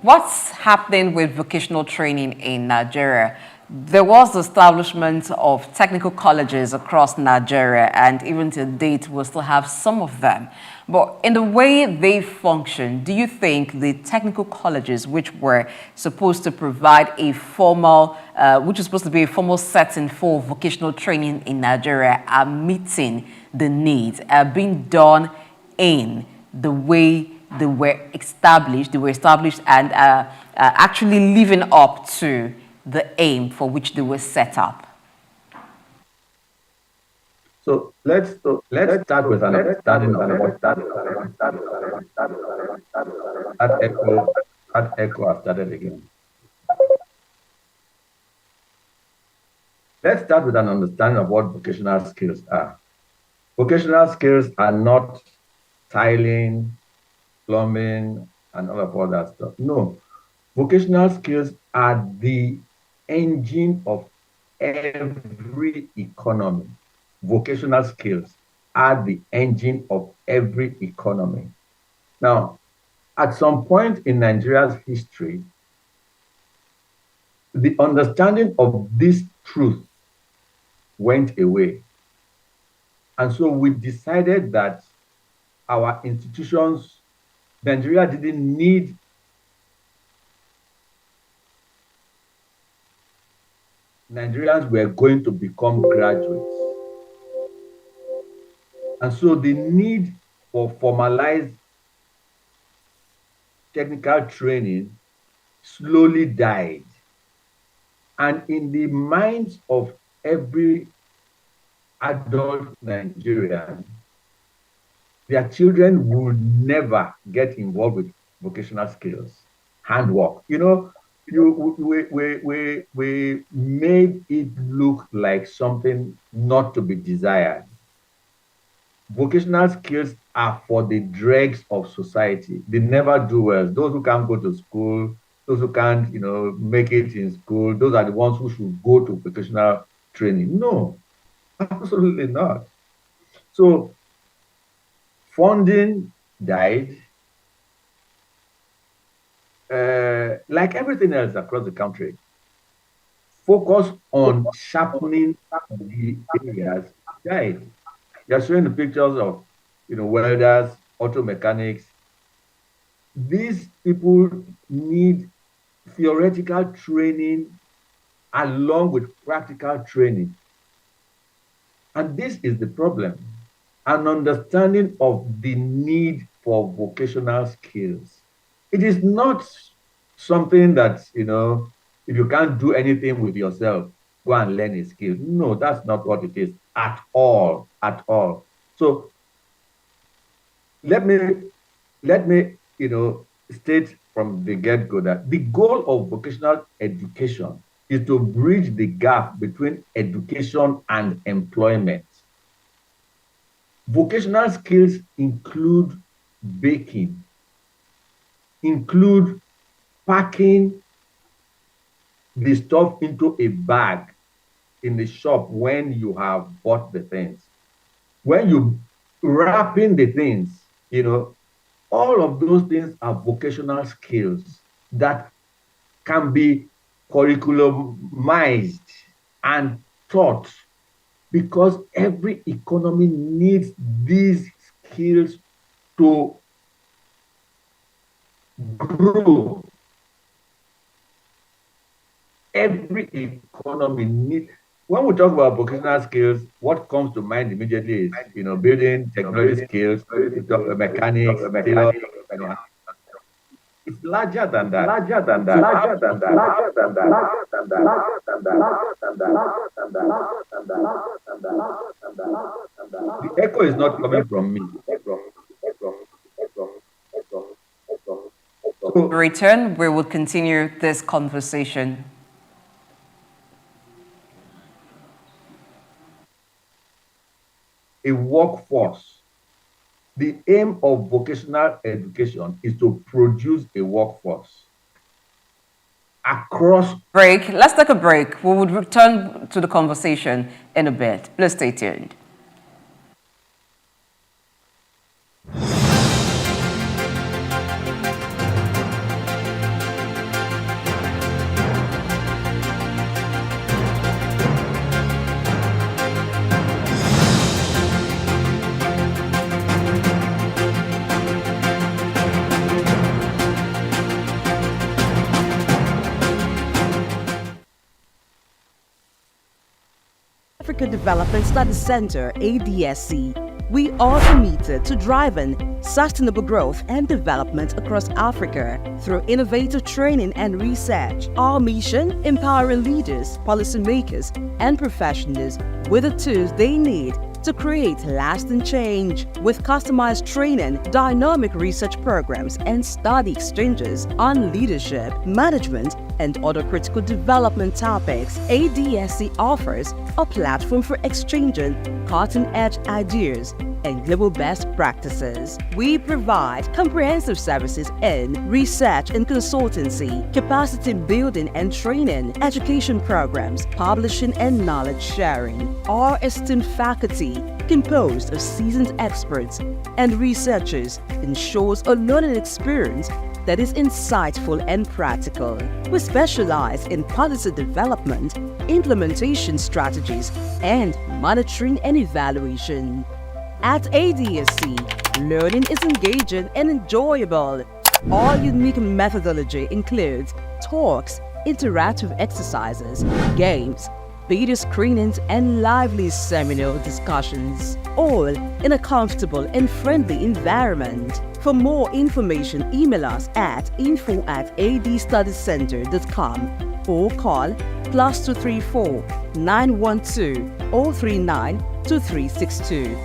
What's happening with vocational training in Nigeria? There was the establishment of technical colleges across Nigeria, and even to date, we'll still have some of them. But in the way they function, do you think the technical colleges, which were supposed to provide a formal, which is supposed to be a formal setting for vocational training in Nigeria, are meeting the needs, are being done in the way they were established, and actually living up to the aim for which they were set up? So let's start with an understanding of what that echo has started again. Let's start with an understanding of what vocational skills are. Vocational skills are not tiling, plumbing, and all that stuff. No, vocational skills are the engine of every economy. Vocational skills are the engine of every economy. Now, at some point in Nigeria's history, the understanding of this truth went away. And so we decided that our institutions, Nigeria didn't need Nigerians were going to become graduates. And so the need for formalized technical training slowly died. And in the minds of every adult Nigerian, their children would never get involved with vocational skills, handwork. You know, we made it look like something not to be desired. Vocational skills are for the dregs of society. They never do well. Those who can't go to school, those who can't, make it in school, those are the ones who should go to vocational training. No, absolutely not. So funding died. Like everything else across the country, focus on sharpening the areas died. You're showing the pictures of, welders, auto mechanics. These people need theoretical training along with practical training. And this is the problem. An understanding of the need for vocational skills. It is not something that, if you can't do anything with yourself, go and learn a skill. No, that's not what it is at all, at all. So let me, state from the get-go that the goal of vocational education is to bridge the gap between education and employment. Vocational skills include baking, include packing the stuff into a bag in the shop when you have bought the things. When you wrapping the things, all of those things are vocational skills that can be curriculumized and taught, because every economy needs these skills to grow. Every economy needs. When we talk about vocational skills, what comes to mind immediately is, building technology skills, mechanics, tailor. It's larger than that. Larger than that. Larger than that. Larger than that. Larger than that. Larger than that. Larger than that. Larger than that. Larger than that. Larger than that. Larger than that. Larger than that. The echo is not coming from me. In return, we will continue this conversation. A workforce. The aim of vocational education is to produce a workforce across. Break. Let's take a break. We will return to the conversation in a bit. Please stay tuned. Africa Development Studies Center, ADSC. We are committed to driving sustainable growth and development across Africa through innovative training and research. Our mission: empowering leaders, policymakers, and professionals with the tools they need to create lasting change. With customized training, dynamic research programs, and study exchanges on leadership, management, and other critical development topics, ADSC offers a platform for exchanging cutting-edge ideas and global best practices. We provide comprehensive services in research and consultancy, capacity building and training, education programs, publishing and knowledge sharing. Our esteemed faculty, composed of seasoned experts and researchers, ensures a learning experience that is insightful and practical. We specialize in policy development, implementation strategies, and monitoring and evaluation. At ADSC, learning is engaging and enjoyable. Our unique methodology includes talks, interactive exercises, games, video screenings, and lively seminar discussions, all in a comfortable and friendly environment. For more information, email us at info@adstudiescenter.com or call +234 912 039 2362.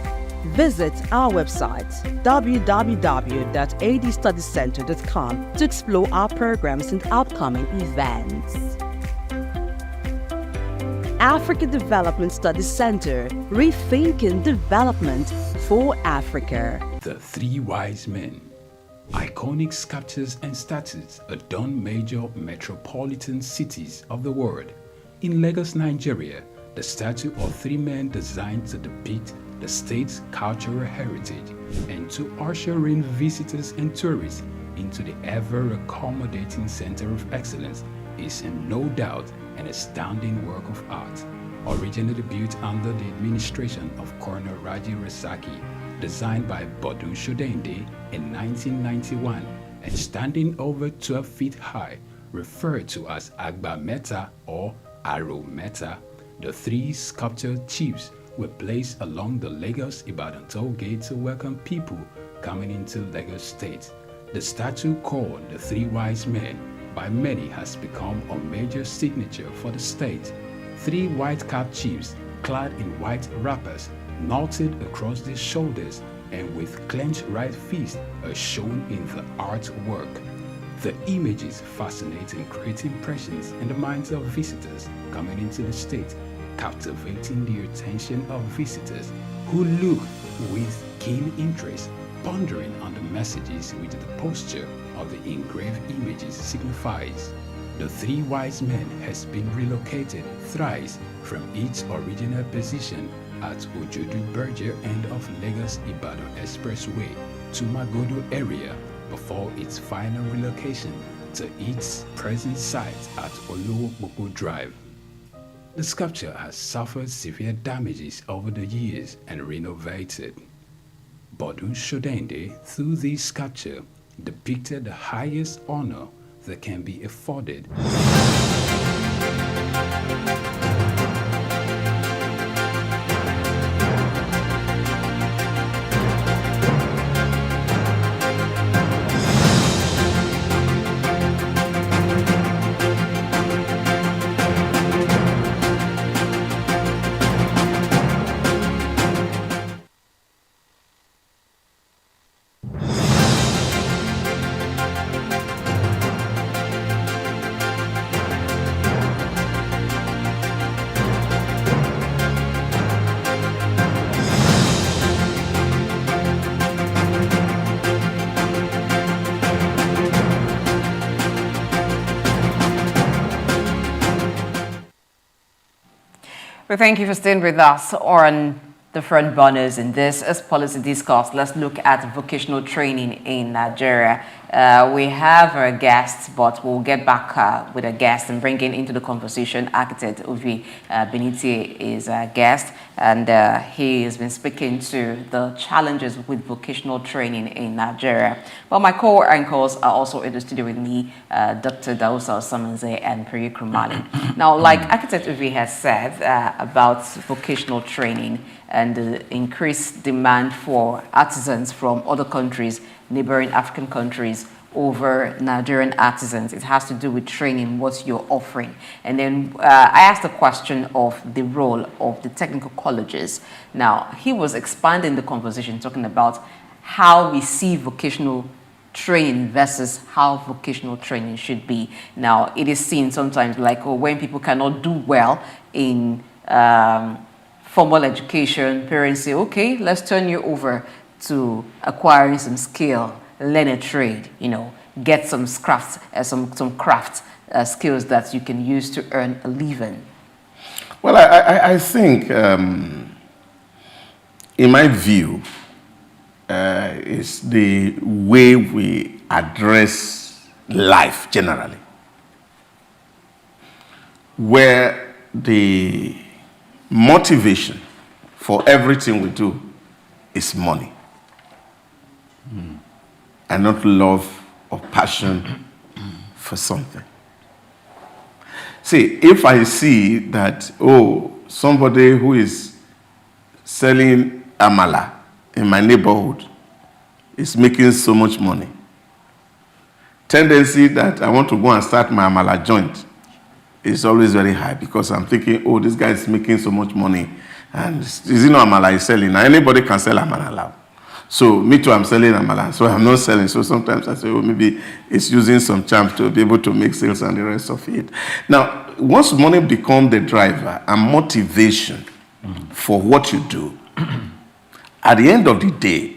Visit our website www.adstudiescenter.com to explore our programs and upcoming events. Africa Development Studies Center, rethinking development for Africa. The Three Wise Men. Iconic sculptures and statues adorn major metropolitan cities of the world. In Lagos, Nigeria, the statue of three men designed to depict the state's cultural heritage and to usher in visitors and tourists into the ever-accommodating center of excellence is no doubt an astounding work of art. Originally built under the administration of Colonel Raji Rasaki, designed by Bodu Shodende in 1991 and standing over 12 feet high, referred to as Agba Meta or Aro Meta, the three sculptured chiefs were placed along the Lagos-Ibadan toll gate to welcome people coming into Lagos State. The statue called the Three Wise Men by many has become a major signature for the state. Three white-capped chiefs clad in white wrappers, knotted across their shoulders and with clenched right fists are shown in the artwork. The images fascinate and create impressions in the minds of visitors coming into the state, captivating the attention of visitors who look with keen interest, pondering on the messages which the posture of the engraved images signifies. The Three Wise Men has been relocated thrice from its original position at Ojodu Berger end of Lagos-Ibadan Expressway to Magodo area before its final relocation to its present site at Olowo Drive. The sculpture has suffered severe damages over the years and renovated. Bodu Shodende, through this sculpture, depicted the highest honor that can be afforded. Well, thank you for staying with us on the front burners in this as policy discourse. Let's look at vocational training in Nigeria. We have a guest, but we'll get back with a guest and bring in into the conversation. Architect Uvi Beniti is a guest, and he has been speaking to the challenges with vocational training in Nigeria. Well, my co-anchors are also in the studio with me, Dr. Dausa Samanze and Priya Krumali. Now, like Architect Uvi has said about vocational training and the increased demand for artisans from other countries, neighboring African countries, over Nigerian artisans. It has to do with training, what you're offering. And then I asked the question of the role of the technical colleges. Now, he was expanding the conversation, talking about how we see vocational training versus how vocational training should be. Now, it is seen sometimes like, oh, when people cannot do well in formal education, parents say, okay, let's turn you over to acquiring some skill, learn a trade, you know, get some crafts, some craft skills that you can use to earn a living. Well, I think, in my view, is the way we address life generally, where the motivation for everything we do is money. And not love or passion for something. See, if I see that, oh, somebody who is selling amala in my neighborhood is making so much money, tendency that I want to go and start my amala joint is always very high, because I'm thinking, oh, this guy is making so much money, and is it not amala he's selling? Now anybody can sell amala now. So me too, I'm selling amala, so I'm not selling. So sometimes I say, oh, maybe it's using some charm to be able to make sales and the rest of it. Now, once money becomes the driver and motivation for what you do, at the end of the day,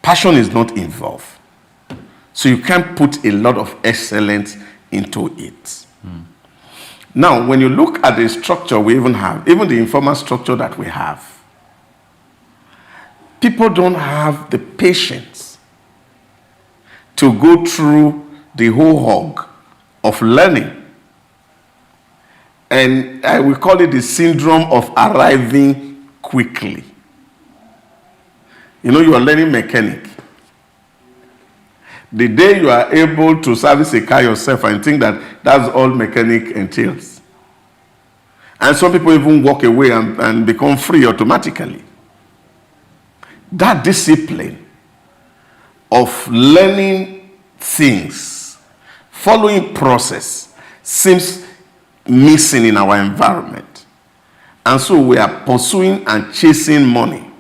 passion is not involved. So you can't put a lot of excellence into it. Now, when you look at the structure we even have, even the informal structure that we have, People don't have the patience to go through the whole hog of learning. And I will call it the syndrome of arriving quickly. You know, you are learning mechanic. The day you are able to service a car yourself and think that that's all mechanic entails. And some people even walk away and become free automatically. That discipline of learning things, following process, seems missing in our environment. And so we are pursuing and chasing money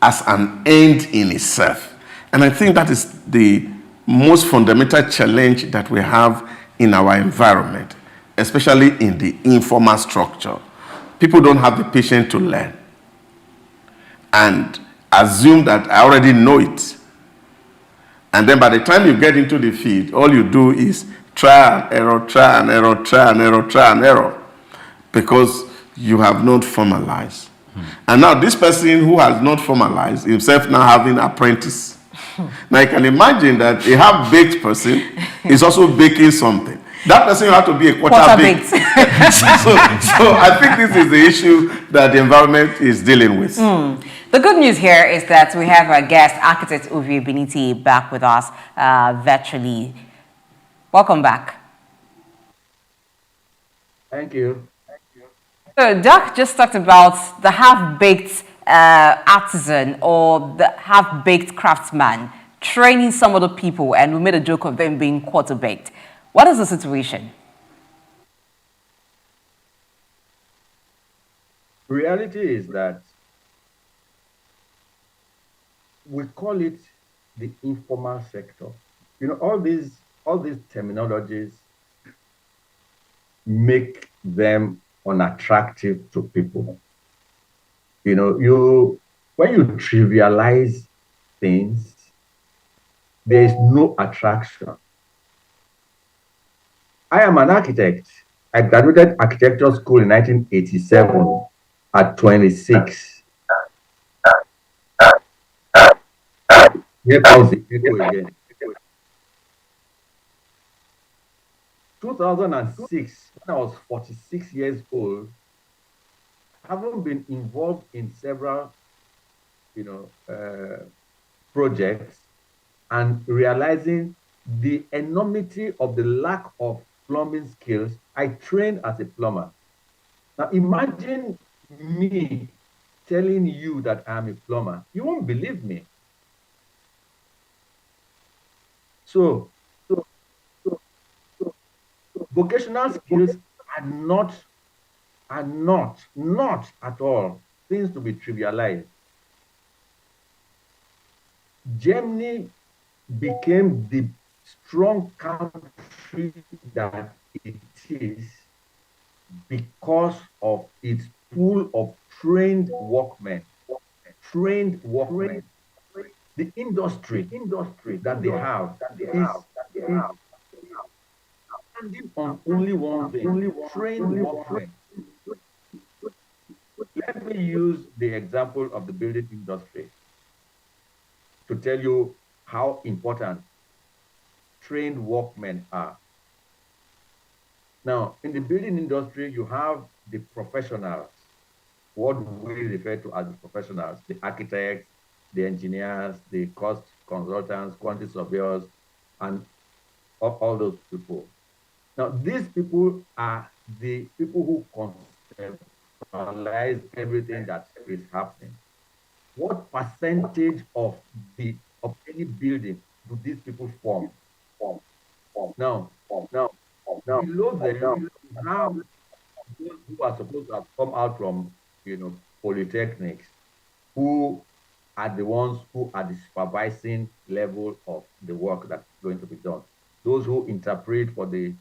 as an end in itself. And I think that is the most fundamental challenge that we have in our environment, especially in the informal structure. People don't have the patience to learn and assume that I already know it. And then by the time you get into the field, all you do is try and error, try and error, try and error, try and error, because you have not formalized. And now this person who has not formalized himself now having apprentice. Now you can imagine that a half-baked person is also baking something. That person will have to be a quarter-baked. so I think this is the issue that the environment is dealing with. The good news here is that we have our guest, architect Ovie Beniti, back with us virtually. Welcome back. Thank you. So Doc just talked about the half-baked artisan or the half-baked craftsman training some other people, and we made a joke of them being quarter-baked. What is the situation? Reality is that we call it the informal sector. You know, all these terminologies make them unattractive to people. You know, when you trivialize things, there is no attraction. I am an architect. I graduated architecture school in 1987 at 26. Here comes the echo again. 2006, when I was 46 years old, having been involved in several, projects, and realizing the enormity of the lack of plumbing skills, I trained as a plumber. Now imagine me telling you that I'm a plumber. You won't believe me. So vocational skills are not at all things to be trivialized. Germany became the strong country that it is because of its pool of trained workmen. The industry that they have is standing on only one thing: trained workmen. Let me use the example of the building industry to tell you how important trained workmen are. Now, in the building industry, you have the professionals, what we refer to as the professionals, the architects, the engineers, the cost consultants, quantity surveyors, and all those people. Now, these people are the people who conceptualize everything that is happening. What percentage of any building do these people form? Now, below them, you have those who are supposed to have come out from, polytechnics, who are the ones who are the supervising level of the work that's going to be done. Those who interpret for the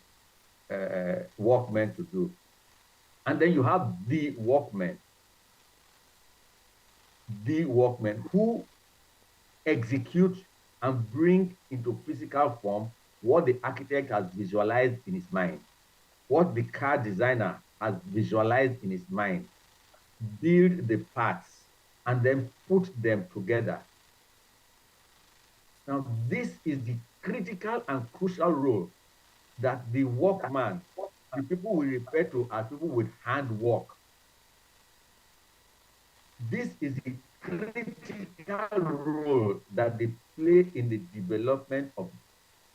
workmen to do. And then you have the workmen who execute and bring into physical form what the architect has visualized in his mind, what the car designer has visualized in his mind, build the parts, and then put them together. Now, this is the critical and crucial role that the workman, the people we refer to as people with handwork, this is a critical role that they play in the development of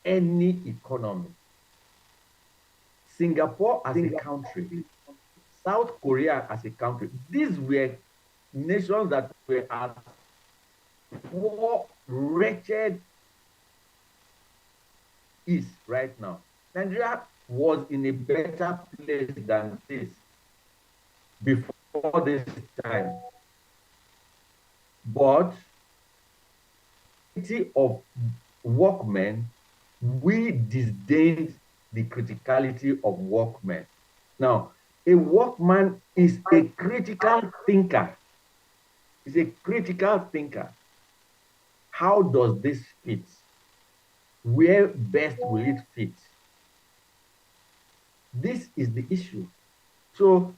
any economy. Singapore as a country, South Korea as a country, these were nations that were as poor, wretched is right now. Nigeria was in a better place than this before this time. But of workmen, we disdained the criticality of workmen. Now, a workman is a critical thinker. Is a critical thinker. How does this fit? Where best will it fit? This is the issue. So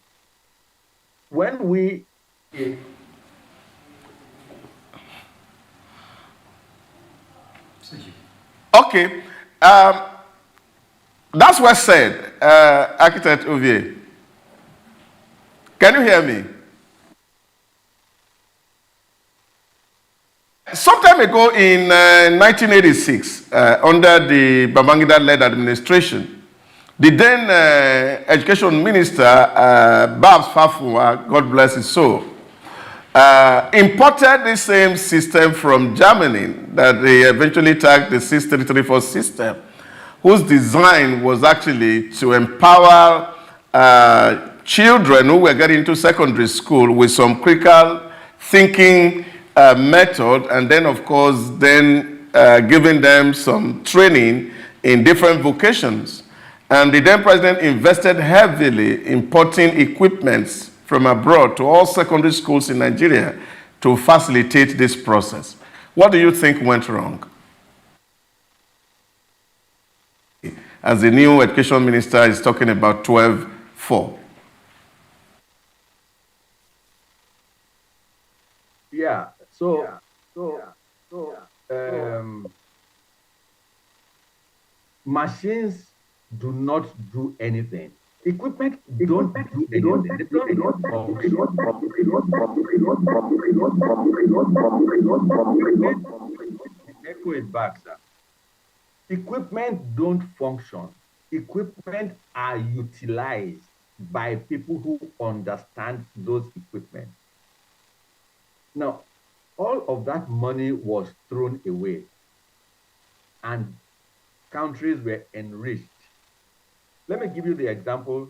when we Okay. That's well said, Architect Ovie. Can you hear me? Some time ago in 1986, under the Babangida-led administration, the then Education Minister, Babs Fafunwa, God bless his soul, imported the same system from Germany that they eventually tagged the 6334 system, whose design was actually to empower children who were getting into secondary school with some critical thinking method, and then of course giving them some training in different vocations. And the then president invested heavily importing equipments from abroad to all secondary schools in Nigeria to facilitate this process. What do you think went wrong? As the new education minister is talking about 12-4. Yeah, machines do not do anything. Equipment don't do anything. Echo it back, sir. Equipment don't function. Equipment are utilized by people who understand those equipment. Now, all of that money was thrown away and countries were enriched. Let me give you the example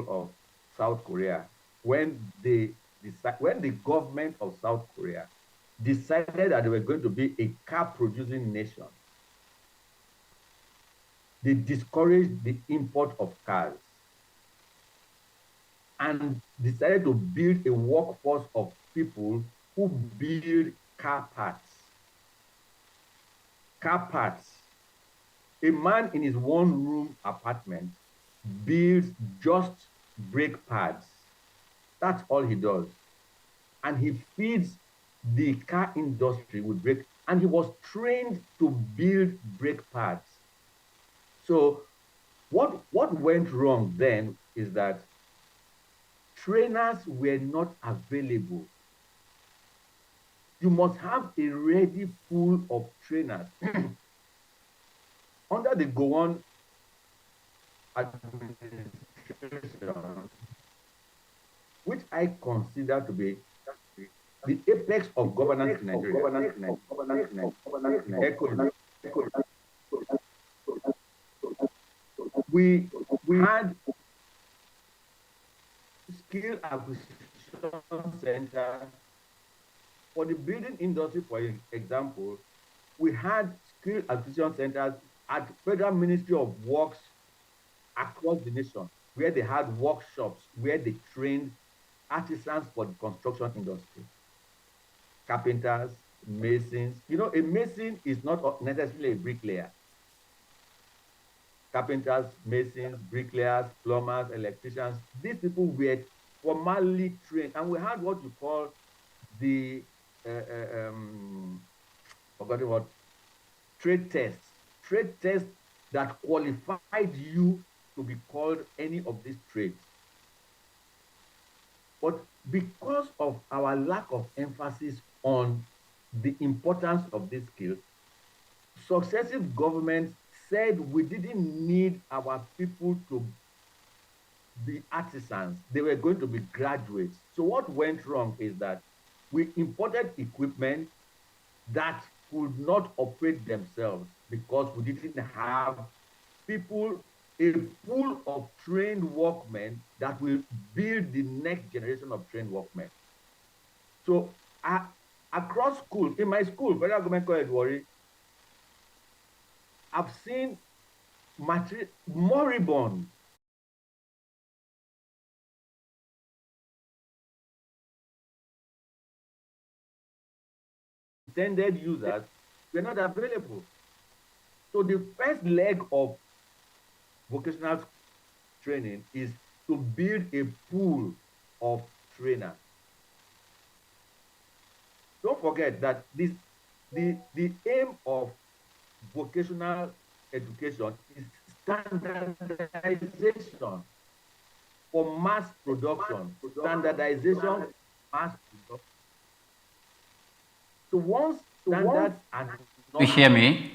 of South Korea. When the government of South Korea decided that they were going to be a car-producing nation, they discouraged the import of cars and decided to build a workforce of people who build car parts. Car parts. A man in his one-room apartment builds just brake pads. That's all he does. And he feeds the car industry with brake, and he was trained to build brake pads. So what went wrong then is that trainers were not available. You must have a ready pool of trainers. Under the Gowon administration, which I consider to be the apex of governance in Nigeria. We had skill acquisition center for the building industry. For example, we had skill acquisition centers at Federal Ministry of Works across the nation, where they had workshops where they trained artisans for the construction industry. Carpenters, masons. You know, a mason is not necessarily a bricklayer. Carpenters, masons, bricklayers, plumbers, electricians, these people were formally trained, and we had what you call the forgotten what, trade tests that qualified you to be called any of these trades. But because of our lack of emphasis on the importance of these skills, successive governments said we didn't need our people to be artisans. They were going to be graduates. So what went wrong is that we imported equipment that could not operate themselves because we didn't have people, a pool of trained workmen that will build the next generation of trained workmen. So across school, in my school, Federal Government College Warri, I've seen moribund intended users were not available. So the first leg of vocational training is to build a pool of trainers. Don't forget that the aim of vocational education is standardization for mass production. Standardization, mass production. So once standards are You hear me?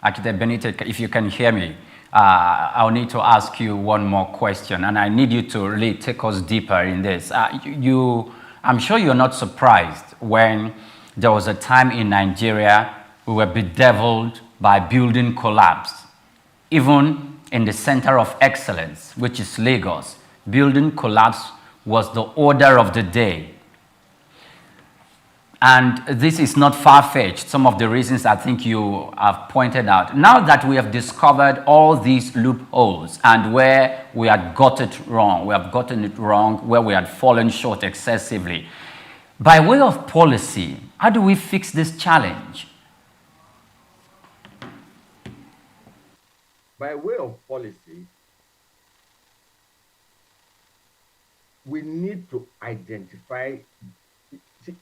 Architect Benitez, if you can hear me, I'll need to ask you one more question, and I need you to really take us deeper in this. I'm sure you're not surprised when there was a time in Nigeria we were bedeviled by building collapse. Even in the center of excellence, which is Lagos, building collapse was the order of the day. And this is not far-fetched, some of the reasons I think you have pointed out. Now that we have discovered all these loopholes and where we had got it wrong, we have gotten it wrong, where we had fallen short excessively, by way of policy, how do we fix this challenge? By way of policy, we need to identify.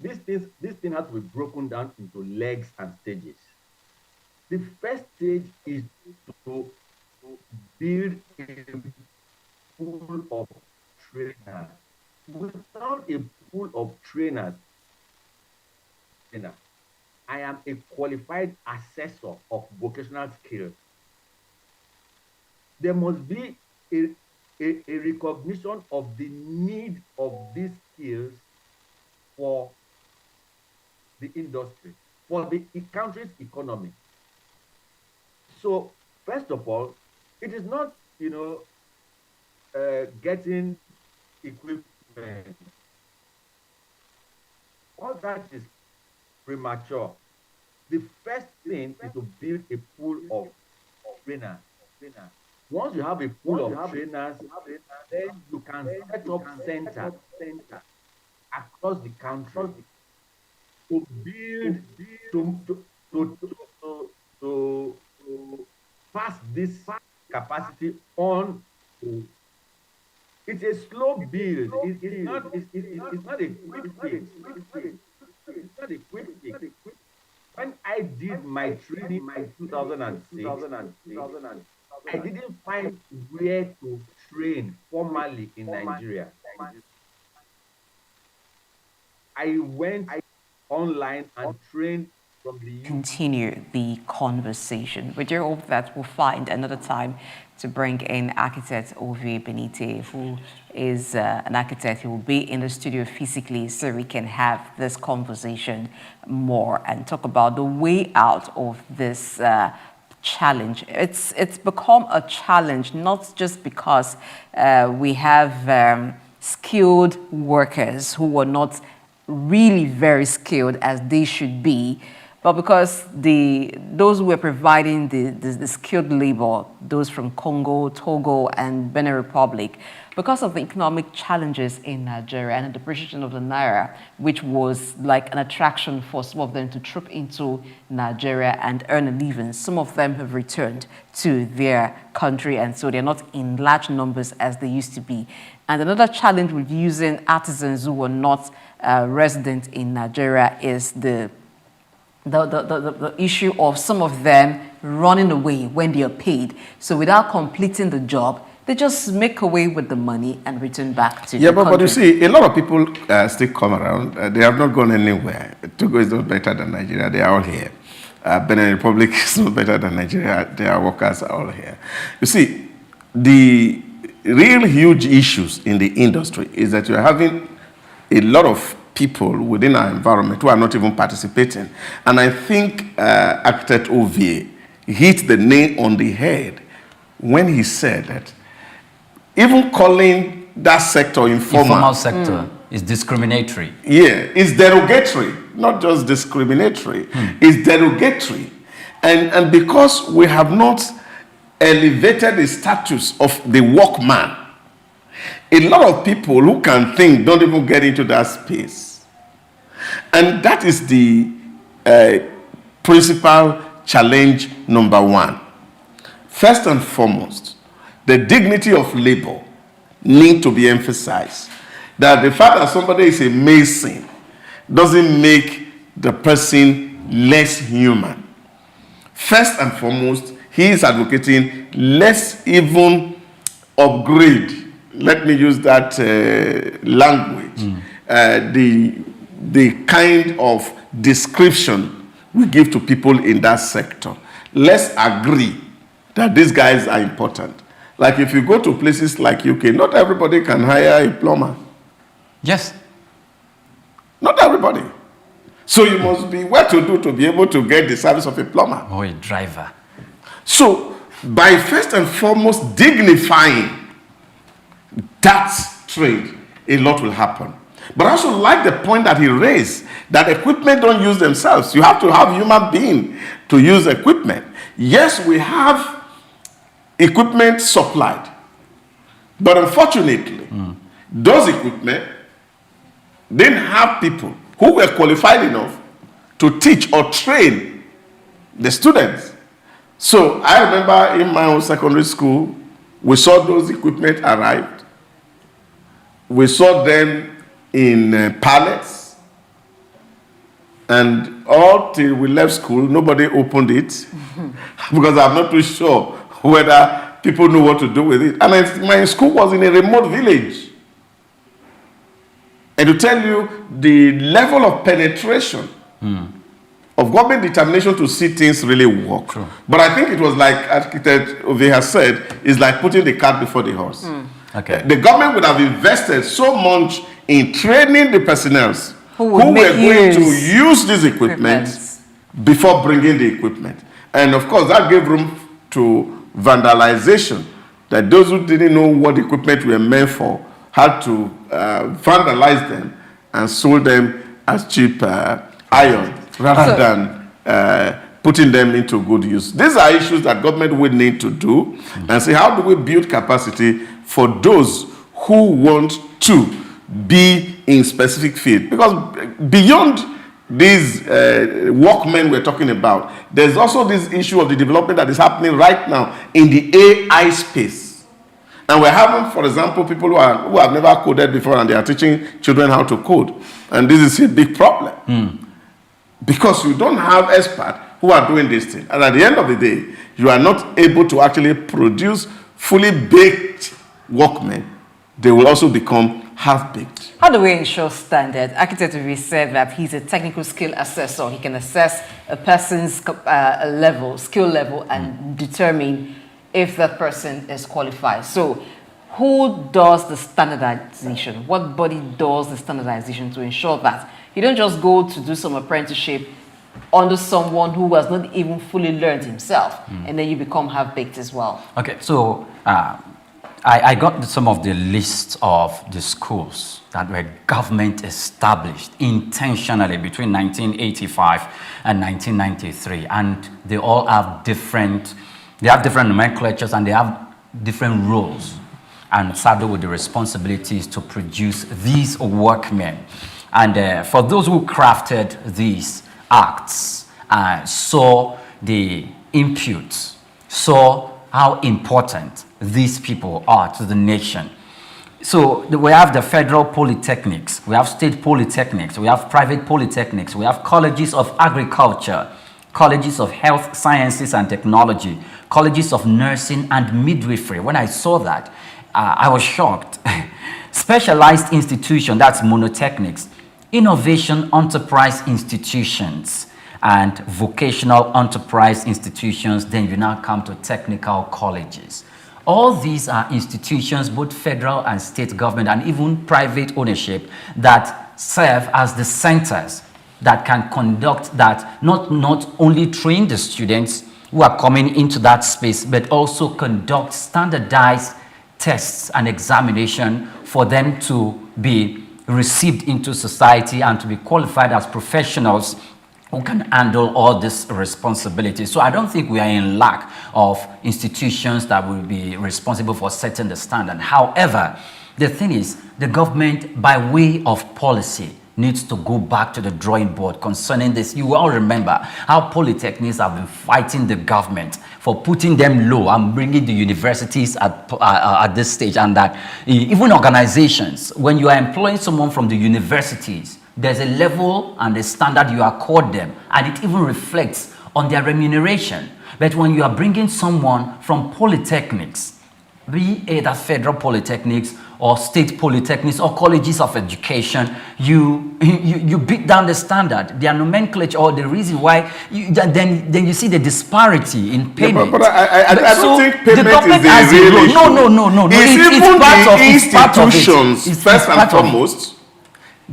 This thing has to be broken down into legs and stages. The first stage is to build a pool of trainers. Without a pool of trainers, I am a qualified assessor of vocational skills. There must be a recognition of the need of these skills for the industry, for the country's economy. So, first of all, it is not, getting equipment. All that is premature. The first thing is to build a pool of trainers. Once you have a pool of trainers, then you can set up centers across the country to build, to pass this capacity on. It's a slow build. It's not a quick fix. It's not a quick fix. When I did my training in 2006, I didn't find where to train formally in Nigeria. I went online and trained from the Continue the conversation. We do hope that we'll find another time to bring in architect Ovie Benitez, who is an architect who will be in the studio physically so we can have this conversation more and talk about the way out of this challenge. It's become a challenge, not just because we have skilled workers who are not really very skilled as they should be, But because those who were providing the skilled labor, those from Congo, Togo, and Benin Republic, because of the economic challenges in Nigeria and the depreciation of the naira, which was like an attraction for some of them to troop into Nigeria and earn a living, some of them have returned to their country, and so they're not in large numbers as they used to be. And another challenge with using artisans who were not resident in Nigeria is the issue of some of them running away when they are paid. So without completing the job, they just make away with the money and return back to the country. But you see, a lot of people still come around. They have not gone anywhere. Togo is not better than Nigeria. They are all here. Benin Republic is not better than Nigeria. Their workers are all here. You see, the real huge issues in the industry is that you're having a lot of people within our environment who are not even participating. And I think Architect Ovie hit the nail on the head when he said that even calling that sector informal sector is discriminatory. Yeah, it's derogatory, not just discriminatory. It's derogatory. And because we have not elevated the status of the workman, a lot of people who can think don't even get into that space. And that is the principal challenge number one. First and foremost, the dignity of labor need to be emphasized. That the fact that somebody is a mason doesn't make the person less human. First and foremost, he is advocating let's even upgrade, let me use that language, the kind of description we give to people in that sector. Let's agree that these guys are important. Like if you go to places like UK, not everybody can hire a plumber. Yes. Not everybody. So you must be well-to-do to be able to get the service of a plumber. Or a driver. So by first and foremost dignifying that trade, a lot will happen. But I also like the point that he raised, that equipment don't use themselves. You have to have human being to use equipment. Yes, we have equipment supplied. But unfortunately, those equipment didn't have people who were qualified enough to teach or train the students. So I remember in my own secondary school, we saw those equipment arrived. We saw them in pallets. And all till we left school, nobody opened it because I'm not too sure whether people knew what to do with it. And my school was in a remote village. And to tell you the level of penetration of government determination to see things really work. True. But I think it was like Architect Ovie has said, it's like putting the cart before the horse. Okay. The government would have invested so much in training the personnel who were going to use this equipment before bringing the equipment. And of course, that gave room to vandalization, that those who didn't know what the equipment were meant for had to vandalize them and sold them as cheap iron rather than putting them into good use. These are issues that government would need to do and say, how do we build capacity for those who want to be in specific field? Because beyond these workmen we're talking about, there's also this issue of the development that is happening right now in the AI space. And we're having, for example, people who have never coded before and they are teaching children how to code. And this is a big problem. Because you don't have experts who are doing this thing. And at the end of the day, you are not able to actually produce fully baked workmen. They will also become half-baked. How do we ensure standard? Architect Ovie said that he's a technical skill assessor. He can assess a person's skill level, and determine if that person is qualified. So who does the standardization? What body does the standardization to ensure that you don't just go to do some apprenticeship under someone who has not even fully learned himself, and then you become half-baked as well? Okay, so I got some of the lists of the schools that were government established intentionally between 1985 and 1993, and they all have different nomenclatures and they have different roles and saddled with the responsibilities to produce these workmen. And for those who crafted these acts, saw the inputs, saw how important these people are to the nation. So we have the federal polytechnics, we have state polytechnics, we have private polytechnics, we have colleges of agriculture, colleges of health sciences and technology, colleges of nursing and midwifery. When I saw that, I was shocked. Specialized institution, that's monotechnics, innovation enterprise institutions, and vocational enterprise institutions. Then you now come to technical colleges. All these are institutions, both federal and state government and even private ownership, that serve as the centers that can conduct that, not only train the students who are coming into that space, but also conduct standardized tests and examination for them to be received into society and to be qualified as professionals who can handle all this responsibility. So I don't think we are in lack of institutions that will be responsible for setting the standard. However, the thing is, the government, by way of policy, needs to go back to the drawing board concerning this. You all remember how polytechnics have been fighting the government for putting them low and bringing the universities at this stage, and that even organizations, when you are employing someone from the universities, there's a level and a standard you accord them, and it even reflects on their remuneration. But when you are bringing someone from polytechnics, be it the federal polytechnics or state polytechnics or colleges of education, you beat down the standard, their nomenclature, or the reason why, then you see the disparity in payment. Yeah, but I don't think payment is the real issue. No. It's institutions, first and foremost,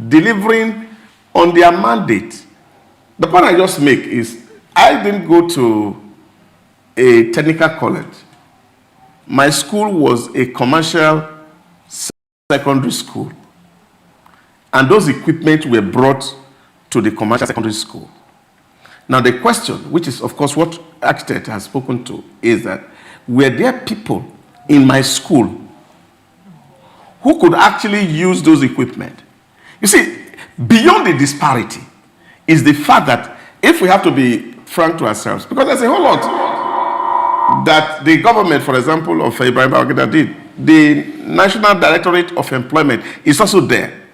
delivering on their mandate. The point I just make is, I didn't go to a technical college. My school was a commercial secondary school, and those equipment were brought to the commercial secondary school. Now the question, which is of course what architect has spoken to, is that were there people in my school who could actually use those equipment? You see, beyond the disparity is the fact that, if we have to be frank to ourselves, because there's a whole lot that the government, for example, of Ibrahim Babangida did. The National Directorate of Employment is also there.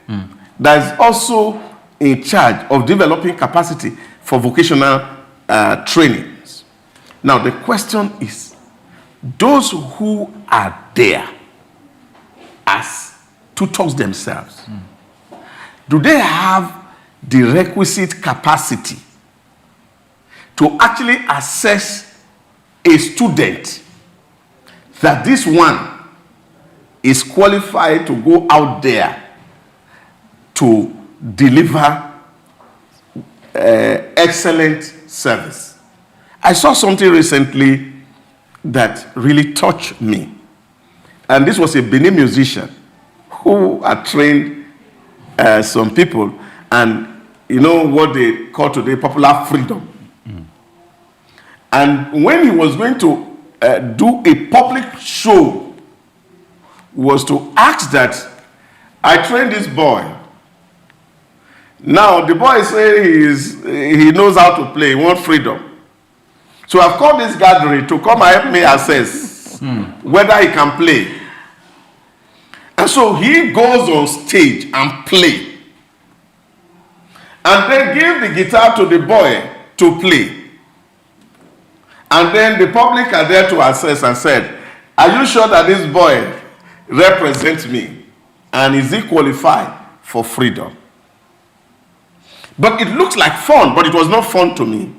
That is also in charge of developing capacity for vocational trainings. Now the question is, those who are there as tutors themselves, do they have the requisite capacity to actually assess a student that this one is qualified to go out there to deliver excellent service? I saw something recently that really touched me. And this was a Benin musician who had trained some people, and you know what they call today popular freedom. And when he was going to do a public show, was to ask that, I trained this boy. Now the boy says he knows how to play, he wants freedom. So I've called this gathering to come and help me assess whether he can play. And so he goes on stage and play. And then give the guitar to the boy to play. And then the public are there to assess and said, are you sure that this boy represents me? And is he qualified for freedom? But it looks like fun, but it was not fun to me.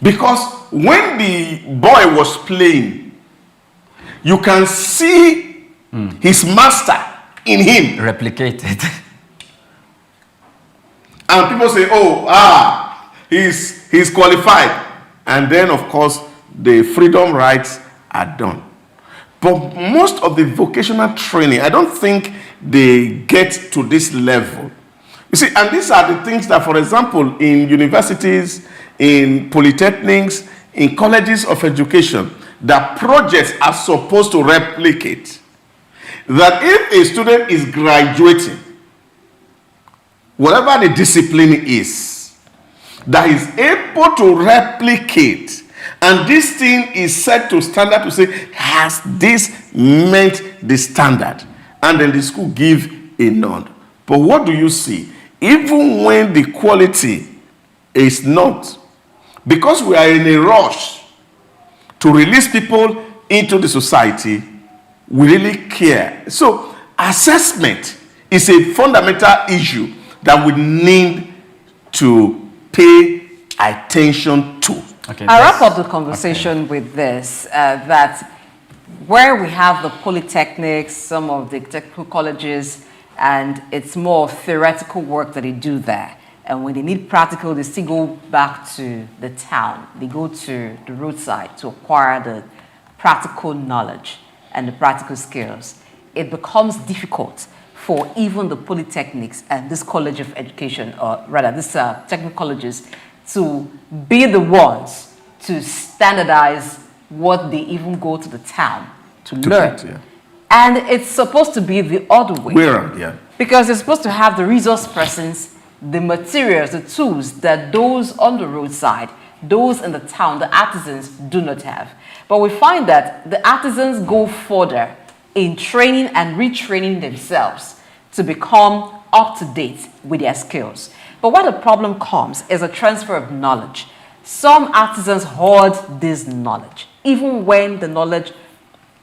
Because when the boy was playing, you can see his master in him. Replicated. And people say, he's qualified. And then, of course, the freedom rights are done. But most of the vocational training, I don't think they get to this level. You see, and these are the things that, for example, in universities, in polytechnics, in colleges of education, that projects are supposed to replicate. That if a student is graduating, whatever the discipline is, that is able to replicate, and this thing is set to standard to say, has this met the standard? And then the school give a nod. But what do you see? Even when the quality is not, because we are in a rush to release people into the society, we really care. So assessment is a fundamental issue that we need to pay attention to. Okay, I'll wrap up the conversation with this, that where we have the polytechnics, some of the technical colleges, and it's more theoretical work that they do there. And when they need practical, they still go back to the town. They go to the roadside to acquire the practical knowledge and the practical skills. It becomes difficult for even the polytechnics and this college of education, or rather this technical colleges, to be the ones to standardize what they even go to the town to learn. Practice, yeah. And it's supposed to be the other way. Yeah. Because they're supposed to have the resource persons, the materials, the tools that those on the roadside, those in the town, the artisans do not have. But we find that the artisans go further in training and retraining themselves to become up to date with their skills. But where the problem comes is a transfer of knowledge. Some artisans hoard this knowledge, even when the knowledge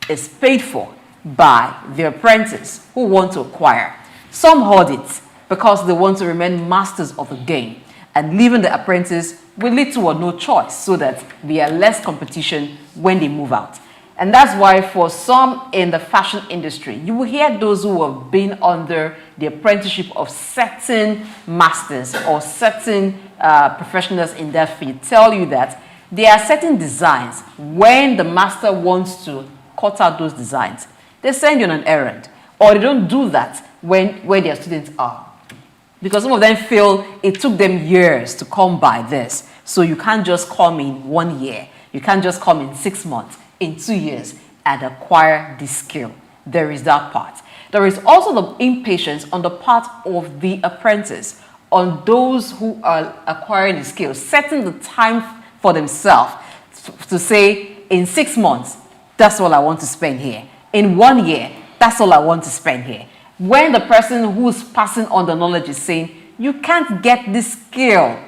is paid for by the apprentice who want to acquire. Some hoard it because they want to remain masters of the game, and leaving the apprentice with little or no choice so that there are less competition when they move out. And that's why for some in the fashion industry, you will hear those who have been under the apprenticeship of certain masters or certain professionals in that field tell you that there are certain designs. When the master wants to cut out those designs, they send you on an errand, or they don't do that where their students are. Because some of them feel it took them years to come by this. So you can't just come in 1 year. You can't just come in 6 months, in 2 years, and acquire this skill. There is that part. There is also the impatience on the part of the apprentice, on those who are acquiring the skills, setting the time for themselves to say, in 6 months, that's all I want to spend here. In 1 year, that's all I want to spend here. When the person who's passing on the knowledge is saying, you can't get this skill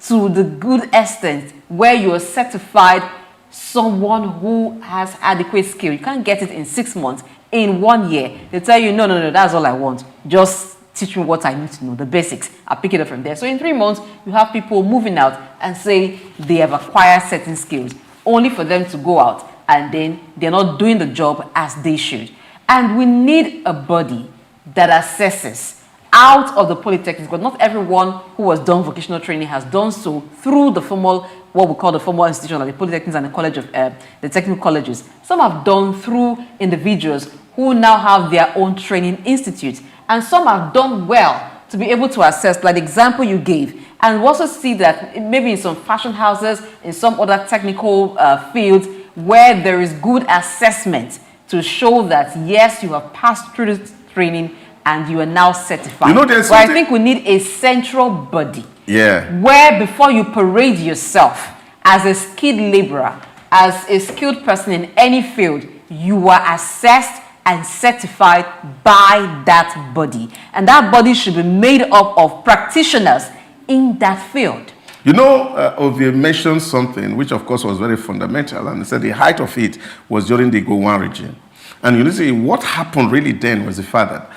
to the good extent where you are certified someone who has adequate skill. You can't get it in 6 months, in 1 year. They tell you, no, that's all I want. Just teach me what I need to know, the basics. I'll pick it up from there. So in 3 months, you have people moving out and say they have acquired certain skills, only for them to go out and then they're not doing the job as they should. And we need a body that assesses out of the polytechnics, but not everyone who has done vocational training has done so through the formal, what we call the formal institution, like the polytechnics and the college of the technical colleges. Some have done through individuals who now have their own training institutes, and some have done well to be able to assess, like the example you gave. And we also see that maybe in some fashion houses, in some other technical fields, where there is good assessment to show that yes, you have passed through this training and you are now certified. You know, there's but I think we need a central body. Yeah. Where before you parade yourself as a skilled laborer, as a skilled person in any field, you are assessed and certified by that body. And that body should be made up of practitioners in that field. You know, Ovie mentioned something which of course was very fundamental, and he said the height of it was during the Gowon regime. And you see, what happened really then was the fact that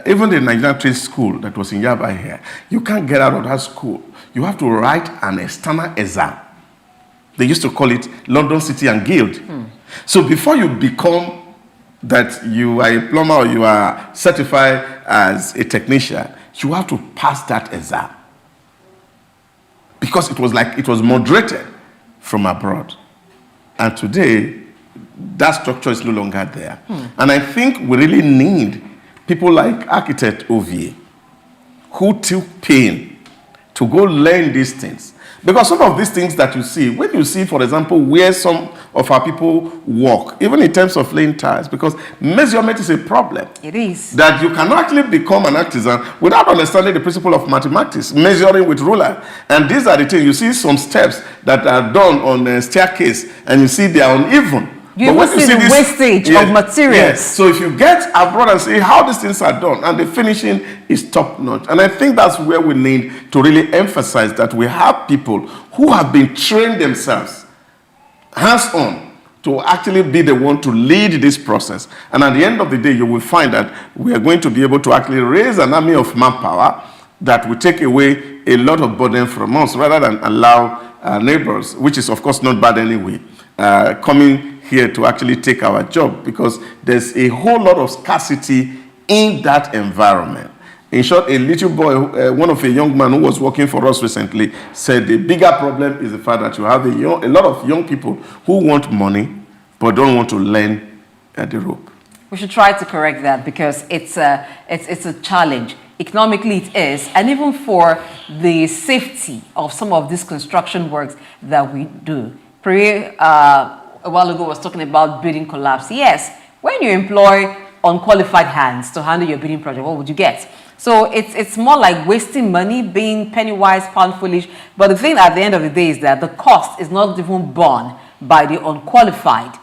even the Nigerian Trade School that was in Yaba here, you can't get out of that school. You have to write an external exam. They used to call it London City and Guild. So before you become that you are a plumber or you are certified as a technician, you have to pass that exam. Because it was moderated from abroad. And today, that structure is no longer there. And I think we really need people like architect Ovie, who took pain to go learn these things. Because some of these things that you see, when you see, for example, where some of our people work, even in terms of laying tiles, because measurement is a problem. It is. That you cannot actually become an artisan without understanding the principle of mathematics, measuring with ruler. And these are the things. You see some steps that are done on a staircase, and you see they are uneven. You even see the wastage of materials. Yes. So if you get abroad and see how these things are done, and the finishing is top notch. And I think that's where we need to really emphasize that we have people who have been trained themselves, hands-on, to actually be the one to lead this process. And at the end of the day, you will find that we are going to be able to actually raise an army of manpower that will take away a lot of burden from us, rather than allow our neighbors, which is of course not bad anyway, coming here to actually take our job, because there's a whole lot of scarcity in that environment. In short, a little boy, one of a young man who was working for us recently, said the bigger problem is the fact that you have a lot of young people who want money but don't want to learn the rope. We should try to correct that, because it's a challenge. Economically it is, and even for the safety of some of these construction works that we do. A while ago was talking about bidding collapse. Yes, when you employ unqualified hands to handle your bidding project, what would you get? So it's more like wasting money, being penny wise, pound foolish. But the thing at the end of the day is that the cost is not even borne by the unqualified,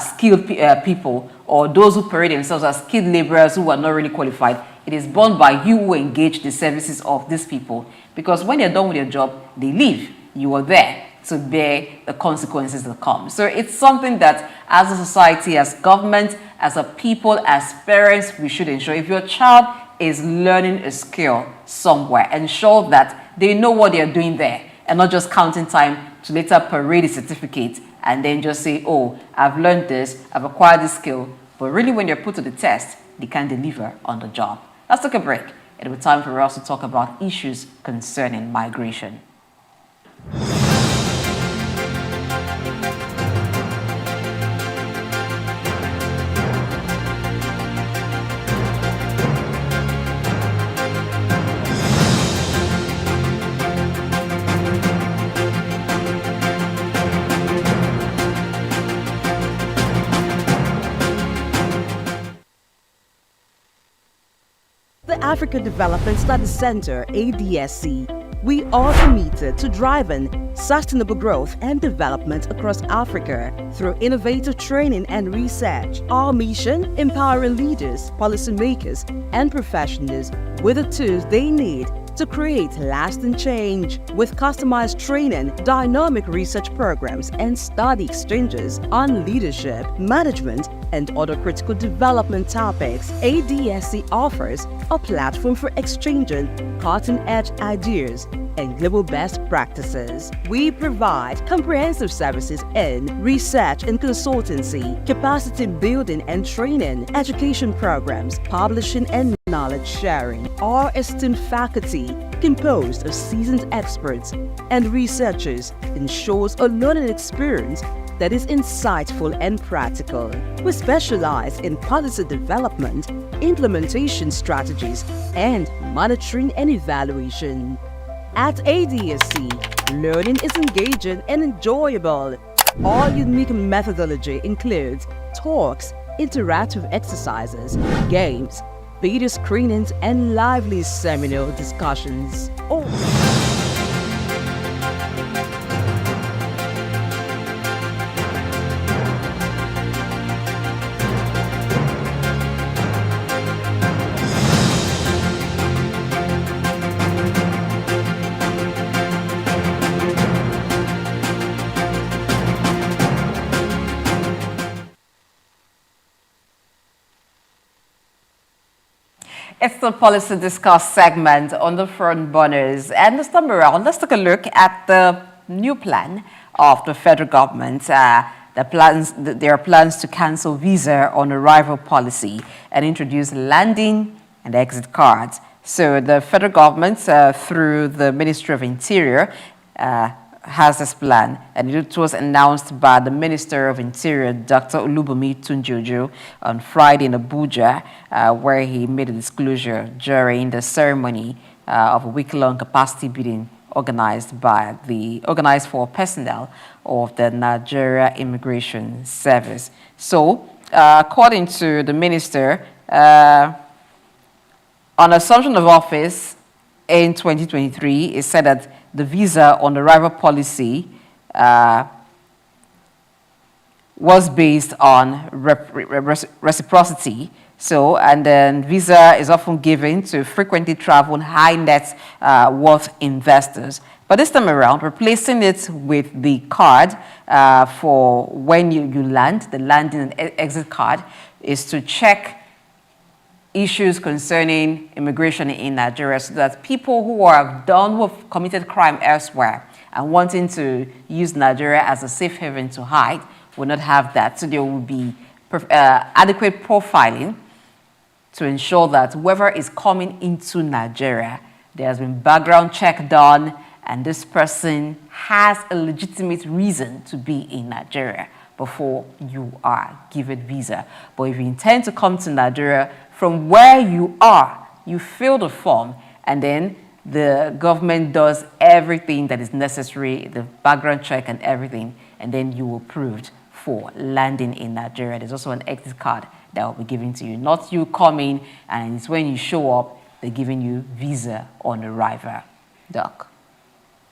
skilled people, or those who parade themselves as skilled laborers who are not really qualified. It is borne by you who engage the services of these people. Because when they're done with your job, they leave. You are there to bear the consequences that come. So it's something that as a society, as government, as a people, as parents, we should ensure. If your child is learning a skill somewhere, ensure that they know what they're doing there, and not just counting time to later parade a certificate and then just say, oh, I've learned this, I've acquired this skill. But really, when you're put to the test, they can deliver on the job. Let's take a break. It'll be time for us to talk about issues concerning migration. The Africa Development Studies Center, ADSC, we are committed to driving sustainable growth and development across Africa through innovative training and research. Our mission, empowering leaders, policymakers, and professionals with the tools they need to create lasting change. With customized training, dynamic research programs, and study exchanges on leadership, management, and other critical development topics, ADSC offers a platform for exchanging cutting-edge ideas and global best practices. We provide comprehensive services in research and consultancy, capacity building and training, education programs, publishing and knowledge sharing. Our esteemed faculty, composed of seasoned experts and researchers, ensures a learning experience that is insightful and practical. We specialize in policy development, implementation strategies, and monitoring and evaluation. At ADSC, learning is engaging and enjoyable. Our unique methodology includes talks, interactive exercises, games, video screenings, and lively seminar discussions. It's the Policy Discuss segment on the front burners. And this time around, let's take a look at the new plan of the federal government. There are plans to cancel visa on arrival policy and introduce landing and exit cards. So the federal government, through the Ministry of Interior, has this plan, and it was announced by the Minister of Interior, Dr. Olubunmi Tunjojo, on Friday in Abuja, where he made a disclosure during the ceremony of a week-long capacity building organized for personnel of the Nigeria Immigration Service. So, according to the minister, on assumption of office in 2023, it said that the visa on arrival policy was based on reciprocity. So, and then visa is often given to frequently traveling high net worth investors. But this time around, replacing it with the card for when you land, the landing and exit card, is to check issues concerning immigration in Nigeria, so that people who have committed crime elsewhere and wanting to use Nigeria as a safe haven to hide will not have that. So there will be adequate profiling to ensure that whoever is coming into Nigeria, there has been background check done, and this person has a legitimate reason to be in Nigeria before you are given visa. But if you intend to come to Nigeria, from where you are, you fill the form, and then the government does everything that is necessary, the background check and everything, and then you will approved for landing in Nigeria. There's also an exit card that will be given to you. Not you coming, and it's when you show up, they're giving you visa on arrival. Doc.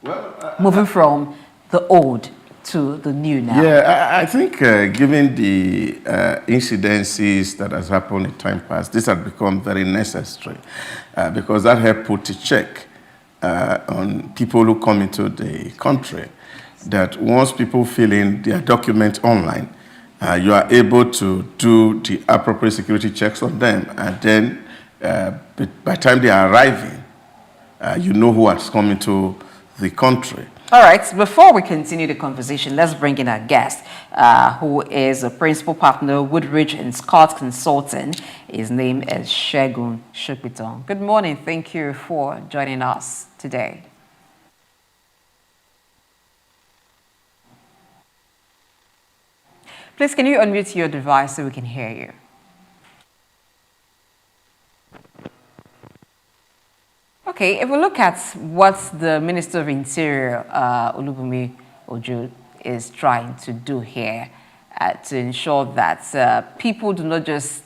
Well, moving from the old to the new now. Yeah, I think given the incidences that has happened in time past, this has become very necessary because that helps put a check on people who come into the country, that once people fill in their document online, you are able to do the appropriate security checks on them, and then by the time they are arriving, you know who has come into the country. All right, before we continue the conversation, let's bring in our guest, who is a principal partner, Woodridge & Scott Consulting. His name is Segun Shukbiton. Good morning. Thank you for joining us today. Please, can you unmute your device so we can hear you? Okay, if we look at what the Minister of Interior, Olubunmi Ojo, is trying to do here to ensure that people do not just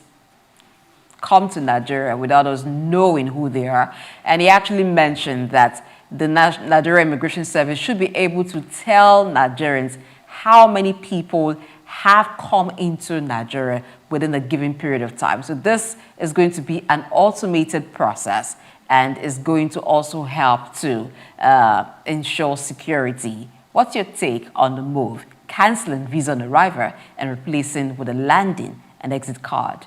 come to Nigeria without us knowing who they are. And he actually mentioned that the Nigeria Immigration Service should be able to tell Nigerians how many people have come into Nigeria within a given period of time. So this is going to be an automated process, and is going to also help to ensure security. What's your take on the move, cancelling visa on arrival and replacing with a landing and exit card?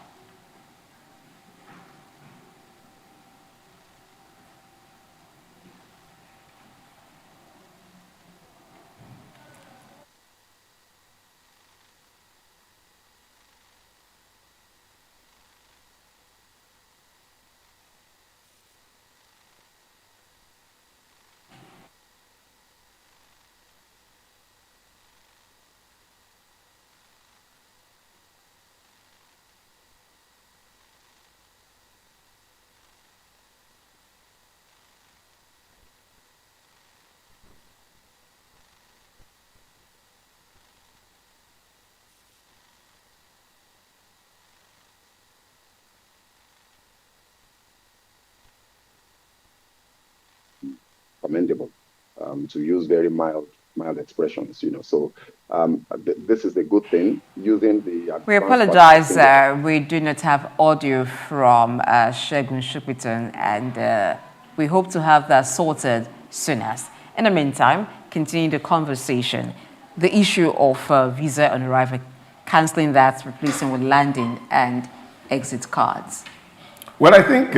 Commendable, to use very mild expressions, So this is a good thing. Using the we apologize. We do not have audio from Segun Shukbiton, and we hope to have that sorted soonest. In the meantime, continue the conversation. The issue of visa on arrival, cancelling that, replacing with landing and exit cards. Well, I think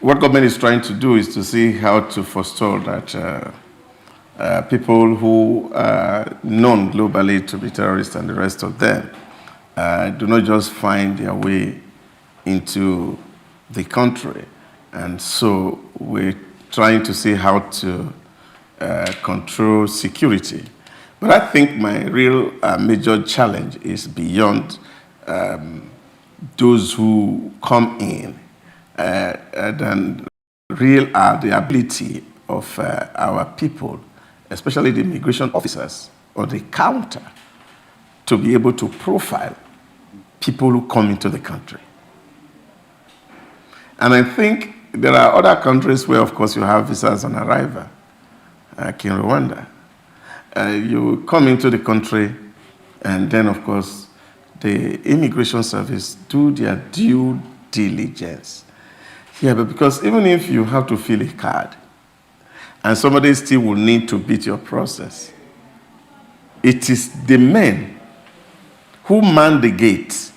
what government is trying to do is to see how to forestall that people who are known globally to be terrorists and the rest of them do not just find their way into the country. And so we're trying to see how to control security. But I think my real major challenge is beyond those who come in and the ability of our people, especially the immigration officers or the counter, to be able to profile people who come into the country. And I think there are other countries where, of course, you have visas on arrival, like in Rwanda. You come into the country, and then, of course, the immigration service do their due diligence. Yeah, but because even if you have to fill a card, and somebody still will need to beat your process, it is the men who man the gates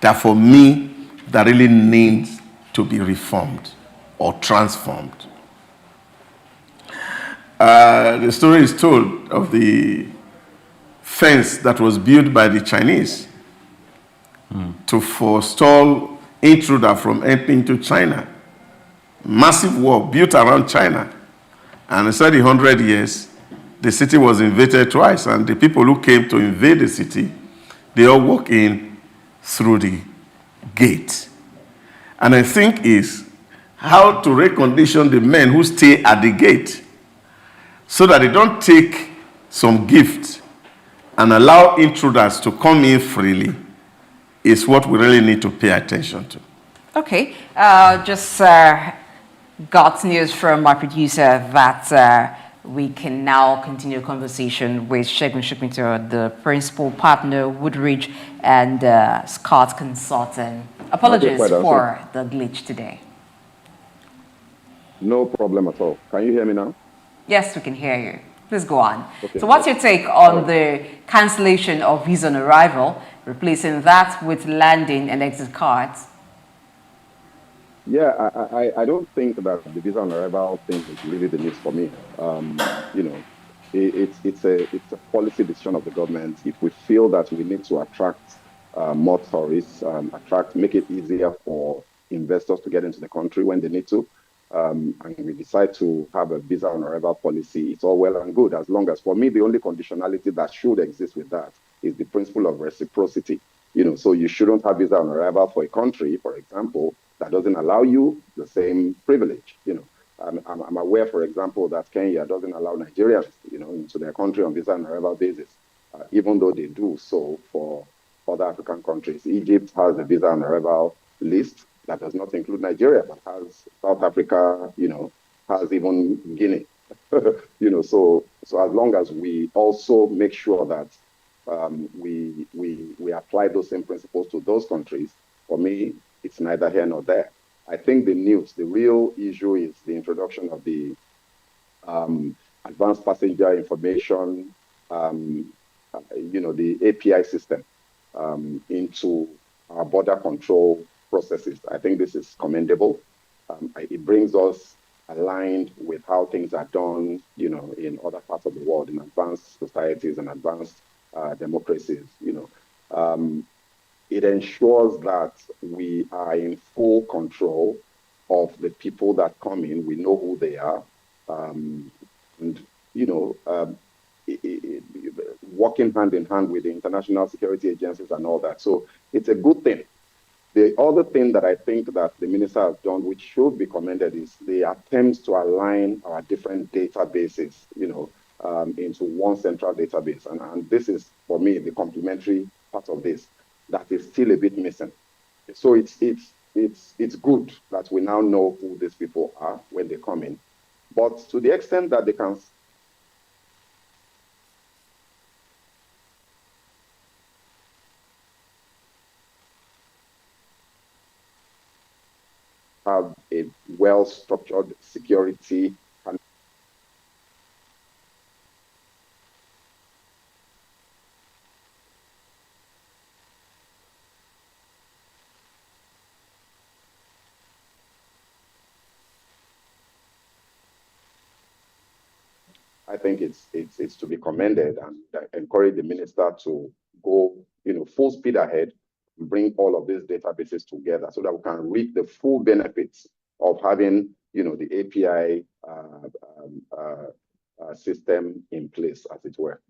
that, for me, that really needs to be reformed or transformed. The story is told of the fence that was built by the Chinese to forestall intruder from entering into China. Massive wall built around China. And inside 100 years, the city was invaded twice, and the people who came to invade the city, they all walk in through the gate. And I think is how to recondition the men who stay at the gate so that they don't take some gift and allow intruders to come in freely is what we really need to pay attention to. Okay, just got news from my producer that we can now continue a conversation with Segun Shupinto, the principal partner, Woodridge and Scott Consulting. Apologies for the glitch today. No problem at all. Can you hear me now? Yes, we can hear you. Please go on. Okay. So what's your take on the cancellation of visa on arrival, replacing that with landing and exit cards? Yeah, I don't think that the visa on arrival thing is really the news for me. You know, it's a policy decision of the government. If we feel that we need to attract more tourists, make it easier for investors to get into the country when they need to, and we decide to have a visa on arrival policy, it's all well and good. As long as, for me, the only conditionality that should exist with that is the principle of reciprocity. You know, so you shouldn't have visa on arrival for a country, for example, that doesn't allow you the same privilege. You know, I'm aware, for example, that Kenya doesn't allow Nigerians, you know, into their country on visa on arrival basis, even though they do so for other African countries. Egypt has a visa on arrival list that does not include Nigeria, but has South Africa, you know, has even Guinea. You know, so as long as we also make sure that we apply those same principles to those countries, for me, it's neither here nor there. I think the real issue is the introduction of the advanced passenger information, you know, the API system into our border control processes. I think this is commendable. It brings us aligned with how things are done, you know, in other parts of the world, in advanced societies and advanced democracies, you know. It ensures that we are in full control of the people that come in. We know who they are. And, you know, working hand in hand with the international security agencies and all that. So it's a good thing. The other thing that I think that the minister has done, which should be commended, is the attempts to align our different databases, you know, into one central database. And this is, for me, the complementary part of this that is still a bit missing. So it's good that we now know who these people are when they come in. But to the extent that they can have a well-structured security and I think it's to be commended, and encourage the minister to go, you know, full speed ahead, bring all of these databases together so that we can reap the full benefits of having, you know, the API system in place, as it were.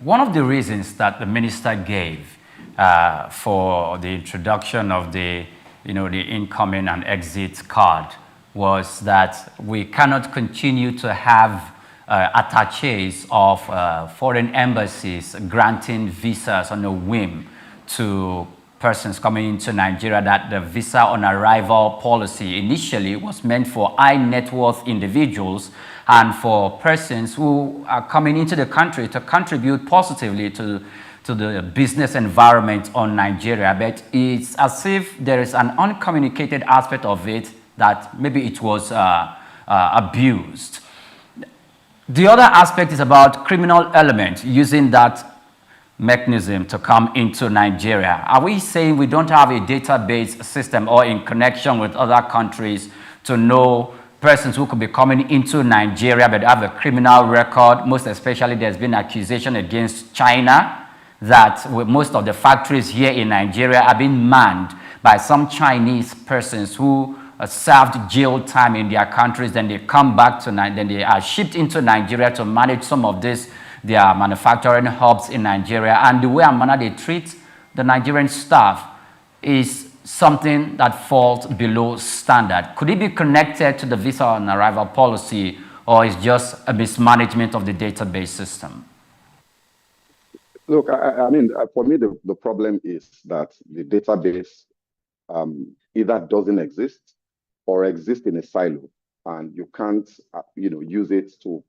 One of the reasons that the minister gave for the introduction of the incoming and exit card was that we cannot continue to have attaches of foreign embassies granting visas on a whim to persons coming into Nigeria, that the visa on arrival policy initially was meant for high net worth individuals and for persons who are coming into the country to contribute positively to the business environment on Nigeria. But it's as if there is an uncommunicated aspect of it that maybe it was abused. The other aspect is about criminal element using that mechanism to come into Nigeria. Are we saying we don't have a database system or in connection with other countries to know persons who could be coming into Nigeria but have a criminal record? Most especially, there's been accusation against China that most of the factories here in Nigeria are being manned by some Chinese persons who served jail time in their countries, then they come back to then they are shipped into Nigeria to manage some of this their manufacturing hubs in Nigeria, and the way and manner they treat the Nigerian staff is something that falls below standard. Could it be connected to the visa on arrival policy, or is just a mismanagement of the database system? Look, I mean, for me, the problem is that the database either doesn't exist or exists in a silo, and you can't, use it to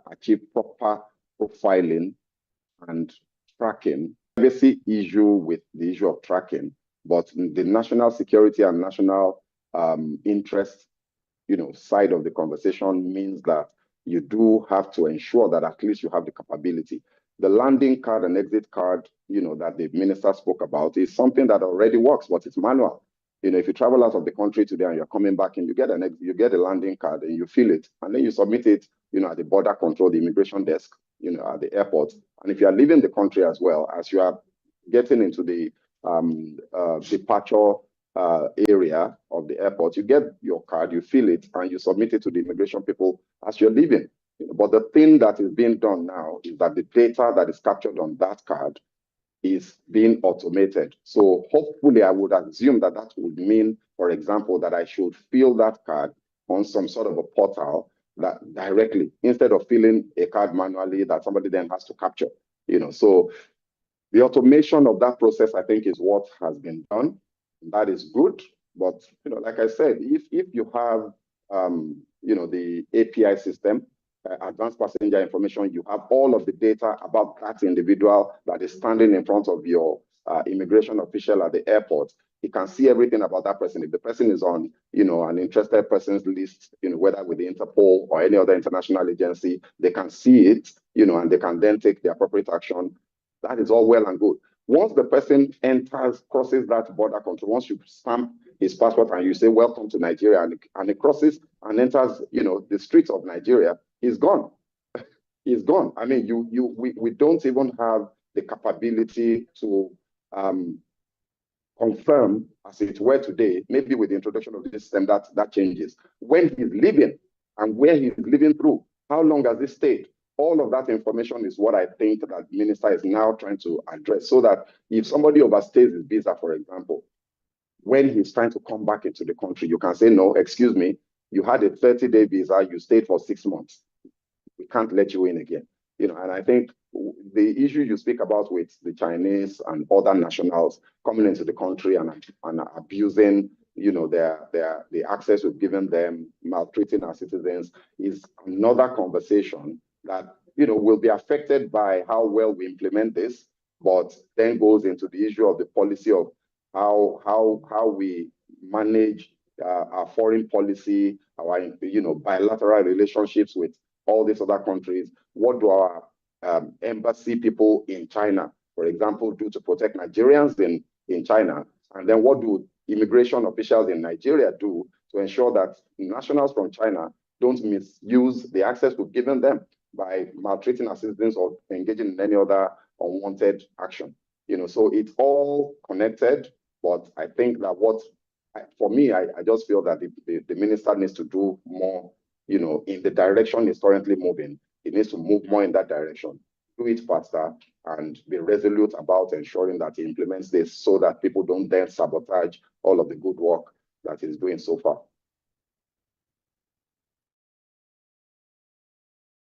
achieve proper profiling and tracking. Privacy issue with the issue of tracking, but the national security and national interest, side of the conversation means that you do have to ensure that at least you have the capability. The landing card and exit card, that the minister spoke about is something that already works, but it's manual. If you travel out of the country today and you're coming back and you get a landing card and you fill it, and then you submit it, at the border control, the immigration desk, at the airport. And if you are leaving the country as well, as you are getting into the departure area of the airport, you get your card, you fill it, and you submit it to the immigration people as you're leaving. But the thing that is being done now is that the data that is captured on that card is being automated. So hopefully I would assume that that would mean, for example, that I should fill that card on some sort of a portal that directly, instead of filling a card manually that somebody then has to capture. So the automation of that process, I think, is what has been done. That is good. But, like I said, if you have, the API system, advanced passenger information, you have all of the data about that individual that is standing in front of your immigration official at the airport. You can see everything about that person. If the person is on, an interested persons list, whether with the Interpol or any other international agency, they can see it, and they can then take the appropriate action. That is all well and good. Once the person crosses that border control, once you stamp his passport and you say, "Welcome to Nigeria," and he crosses and enters, the streets of Nigeria, he's gone. He's gone. I mean, we don't even have the capability to confirm, as it were today. Maybe with the introduction of this system, that changes. When he's leaving and where he's living through, how long has he stayed? All of that information is what I think that the minister is now trying to address, so that if somebody overstays his visa, for example, when he's trying to come back into the country, you can say, "No, excuse me, you had a 30-day visa, you stayed for 6 months. We can't let you in again." And I think the issue you speak about with the Chinese and other nationals coming into the country and abusing, the access we've given them, maltreating our citizens, is another conversation that, will be affected by how well we implement this, but then goes into the issue of the policy of how we manage our foreign policy, our bilateral relationships with all these other countries. What do our embassy people in China, for example, do to protect Nigerians in China? And then what do immigration officials in Nigeria do to ensure that nationals from China don't misuse the access we've given them by maltreating our citizens or engaging in any other unwanted action? So it's all connected, but I think that what for me, I just feel that the minister needs to do more, in the direction it's currently moving. It needs to move more in that direction, do it faster, and be resolute about ensuring that he implements this so that people don't then sabotage all of the good work that he's doing so far.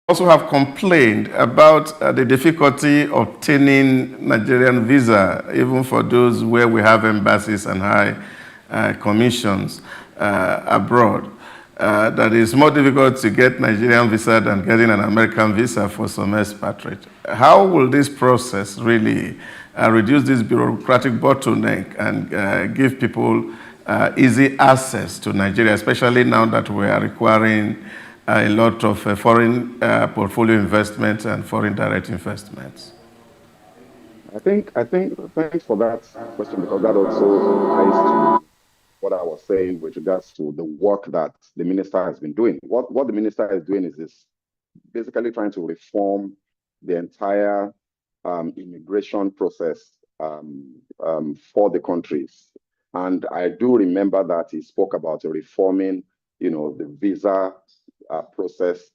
Also have complained about the difficulty obtaining Nigerian visa, even for those where we have embassies and high commissions abroad. That it's more difficult to get Nigerian visa than getting an American visa for some expatriate. How will this process really reduce this bureaucratic bottleneck and give people easy access to Nigeria, especially now that we are requiring a lot of foreign portfolio investments and foreign direct investments? I think thanks for that question, because that also ties to what I was saying with regards to the work that the minister has been doing. What the minister is doing is this, basically trying to reform the entire immigration process for the countries. And I do remember that he spoke about reforming, the visa process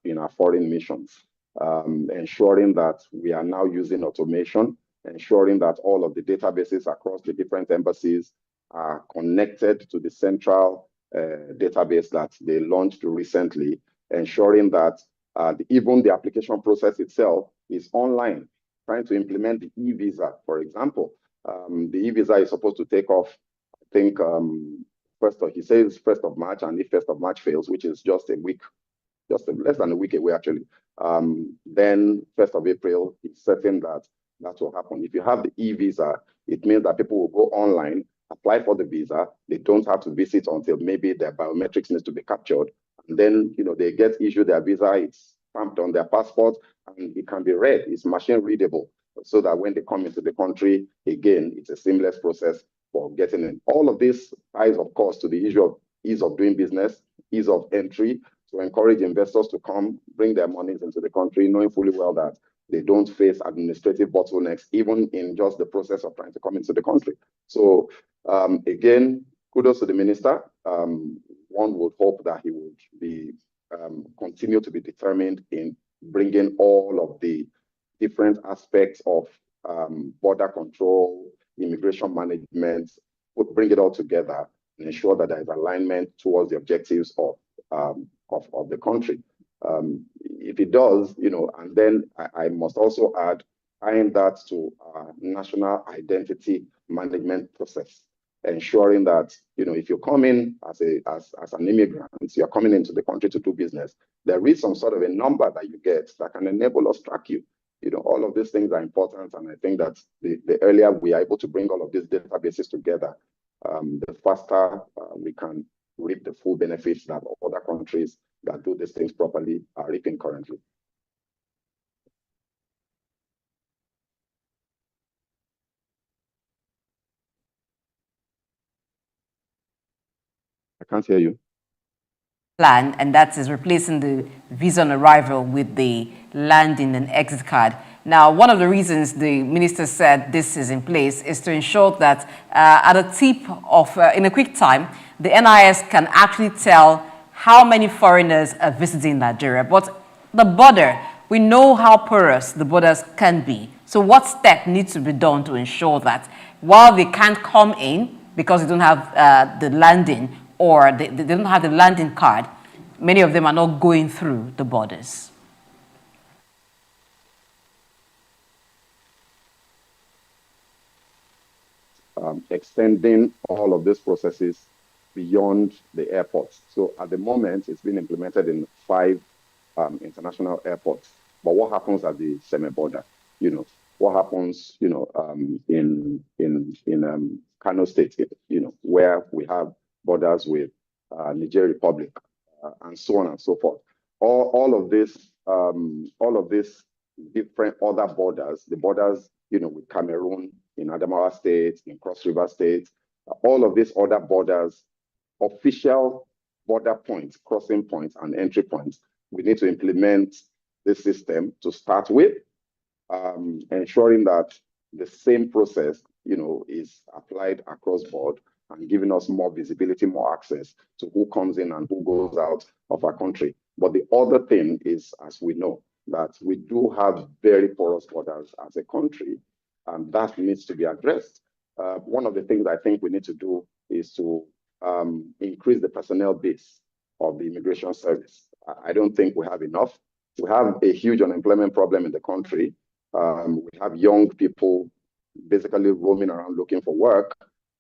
in our foreign missions, ensuring that we are now using automation, ensuring that all of the databases across the different embassies are connected to the central database that they launched recently, ensuring that even the application process itself is online, trying to implement the e-visa, for example. The e-visa is supposed to take off, I think, he says 1st of March, and if 1st of March fails, which is just a week, less than a week away, actually, then 1st of April, it's certain that that will happen. If you have the e-visa, it means that people will go online, apply for the visa. They don't have to visit until maybe their biometrics needs to be captured. And then, they get issued their visa, it's stamped on their passport, and it can be read. It's machine readable, so that when they come into the country, again, it's a seamless process for getting in. All of this ties, of course, to the issue of ease of doing business, ease of entry, to encourage investors to come, bring their monies into the country, knowing fully well that they don't face administrative bottlenecks, even in just the process of trying to come into the country. So again, kudos to the minister. One would hope that he would be continue to be determined in bringing all of the different aspects of border control, immigration management, bring it all together and ensure that there is alignment towards the objectives of the country. If it does, and then I must also add, tying that to our national identity management process, ensuring that, if you come in as an immigrant, you're coming into the country to do business, there is some sort of a number that you get that can enable us to track you. All of these things are important, and I think that the earlier we are able to bring all of these databases together, the faster we can reap the full benefits that other countries that do these things properly are reaping currently. I can't hear you. Plan, and that is replacing the visa on arrival with the landing and exit card. Now, one of the reasons the minister said this is in place is to ensure that at a tip of, in a quick time, the NIS can actually tell how many foreigners are visiting Nigeria. But the border, we know how porous the borders can be. So what step needs to be done to ensure that while they can't come in because they don't have the landing or they don't have the landing card, many of them are not going through the borders? Extending all of these processes beyond the airports. So at the moment, it's been implemented in 5 international airports. But what happens at the semi-border? What happens, in Kano State, where we have borders with Niger Republic, and so on and so forth. All of this different other borders, the borders, with Cameroon, in Adamawa State, in Cross River State, all of these other borders, official border points, crossing points, and entry points, we need to implement this system to start with, ensuring that the same process, is applied across board, and giving us more visibility, more access to who comes in and who goes out of our country. But the other thing is, as we know, that we do have very porous borders as a country, and that needs to be addressed. One of the things I think we need to do is to increase the personnel base of the immigration service. I don't think we have enough. We have a huge unemployment problem in the country. We have young people basically roaming around looking for work.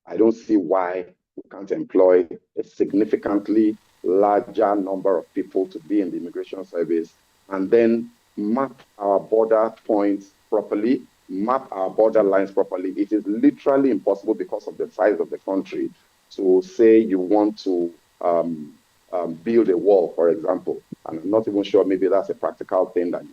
I don't see why we can't employ a significantly larger number of people to be in the immigration service and then map our border points properly, map our border lines properly. It is literally impossible because of the size of the country to say you want to build a wall, for example. And I'm not even sure maybe that's a practical thing that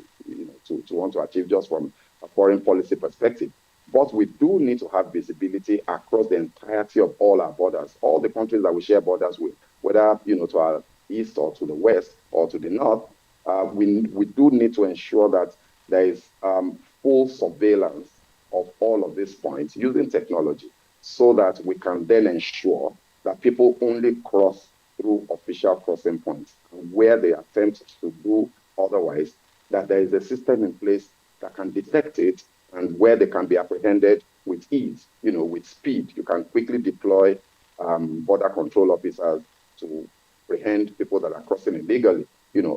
to want to achieve just from a foreign policy perspective. But we do need to have visibility across the entirety of all our borders, all the countries that we share borders with, whether to our east or to the west or to the north. We do need to ensure that there is full surveillance of all of these points using technology, so that we can then ensure that people only cross through official crossing points, and where they attempt to do otherwise, that there is a system in place that can detect it, and where they can be apprehended with ease, with speed. You can quickly deploy border control officers to apprehend people that are crossing illegally.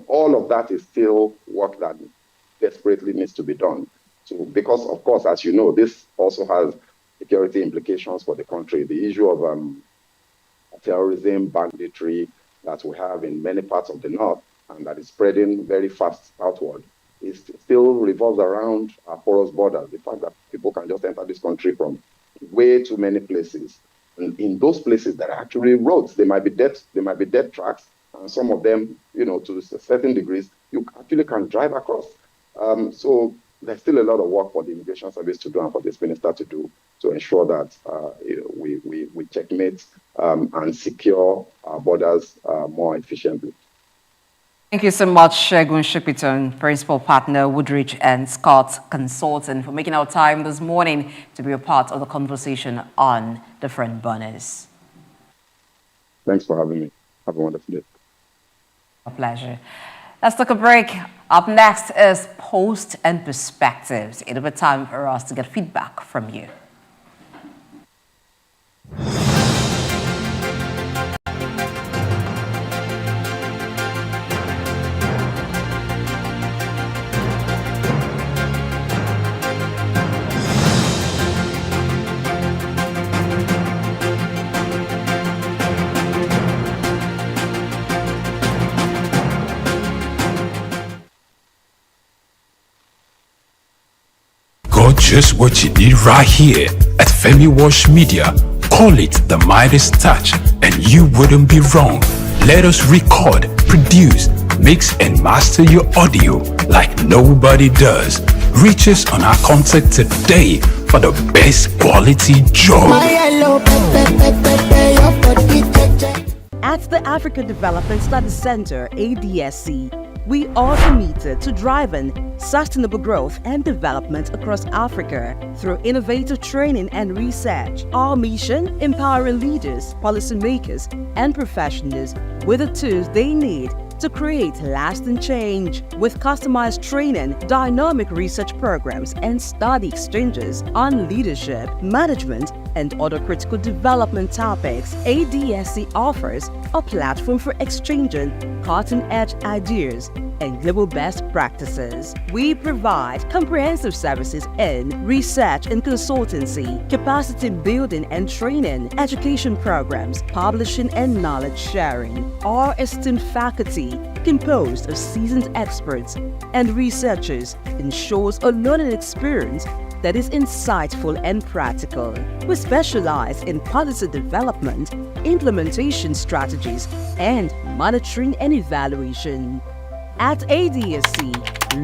All of that is still work that desperately needs to be done. So, because of course, as you know, this also has security implications for the country. The issue of terrorism, banditry that we have in many parts of the north, and that is spreading very fast outward, it still revolves around our porous borders. The fact that people can just enter this country from way too many places. And in those places, there are actually roads. They might be dead tracks, and some of them, to certain degrees, you actually can drive across. So there's still a lot of work for the immigration service to do and for this minister to do to ensure that we checkmate and secure our borders more efficiently. Thank you so much, Segun Shipiton, Principal Partner, Woodridge and Scott Consulting, for making our time this morning to be a part of the conversation on the front burners. Thanks for having me. Have a wonderful day. A pleasure. Let's take a break. Up next is Post and Perspectives. It'll be time for us to get feedback from you. Got just what you need right here at Femi Wash Media. Call it the Midas Touch and you wouldn't be wrong. Let us record, produce, mix and master your audio like nobody does. Reach us on our contact today for the best quality job. At the Africa Development Studies Center, ADSC, we are committed to driving sustainable growth and development across Africa through innovative training and research. Our mission: empowering leaders, policymakers, and professionals with the tools they need to create lasting change. With customized training, dynamic research programs, and study exchanges on leadership, management, and other critical development topics, ADSC offers a platform for exchanging cutting-edge ideas and global best practices. We provide comprehensive services in research and consultancy, capacity building and training, education programs, publishing and knowledge sharing. Our esteemed faculty, composed of seasoned experts and researchers, ensures a learning experience that is insightful and practical. We specialize in policy development, implementation strategies, and monitoring and evaluation. At ADSC,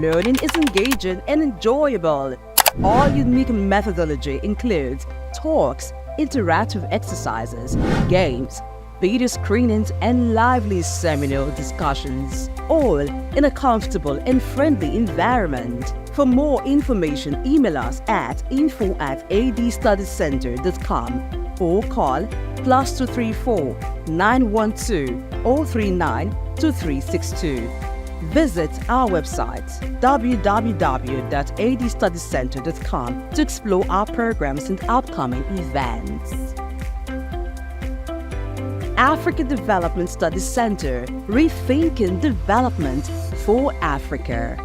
learning is engaging and enjoyable. Our unique methodology includes talks, interactive exercises, games, video screenings, and lively seminar discussions, all in a comfortable and friendly environment. For more information, email us at info@adstudiescenter.com or call +234 912 039 2362. Visit our website www.adstudycenter.com to explore our programs and upcoming events. Africa Development Studies Center, rethinking development for Africa.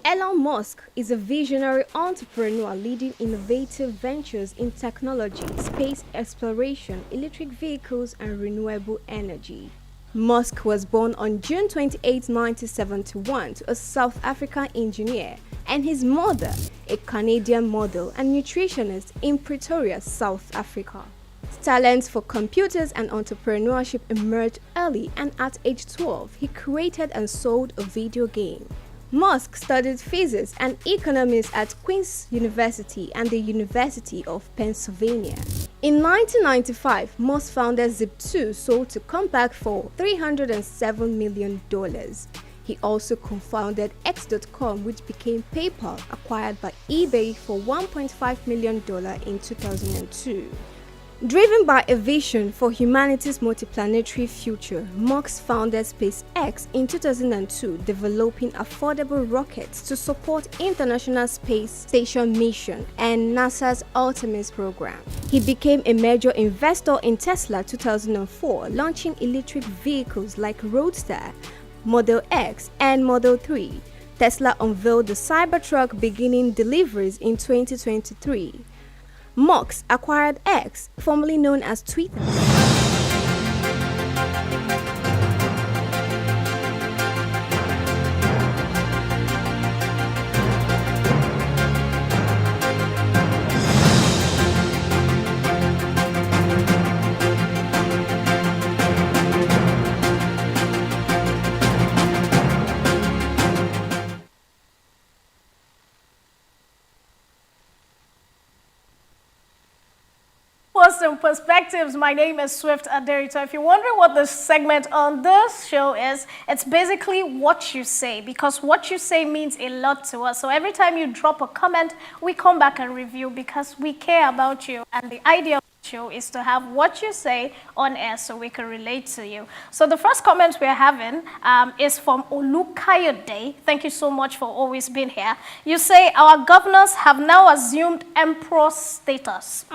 Elon Musk is a visionary entrepreneur leading innovative ventures in technology, space exploration, electric vehicles, and renewable energy. Musk was born on June 28, 1971, to a South African engineer and his mother, a Canadian model and nutritionist in Pretoria, South Africa. His talents for computers and entrepreneurship emerged early, and at age 12, he created and sold a video game. Musk studied physics and economics at Queen's University and the University of Pennsylvania. In 1995, Musk founded Zip2, sold to Compaq for $307 million. He also co-founded X.com, which became PayPal, acquired by eBay for $1.5 million in 2002. Driven by a vision for humanity's multiplanetary future, Musk founded SpaceX in 2002, developing affordable rockets to support International Space Station mission and NASA's Artemis program. He became a major investor in Tesla 2004, launching electric vehicles like Roadster, Model X, and Model 3. Tesla unveiled the Cybertruck, beginning deliveries in 2023. Musk acquired X, formerly known as Twitter. Some perspectives. My name is Swift Aderito. If you're wondering what the segment on this show is, it's basically what you say, because what you say means a lot to us. So every time you drop a comment, we come back and review because we care about you, and the idea of the show is to have what you say on air so we can relate to you. So the first comment we're having is from Olukayode. Thank you so much for always being here. You say, our governors have now assumed emperor status.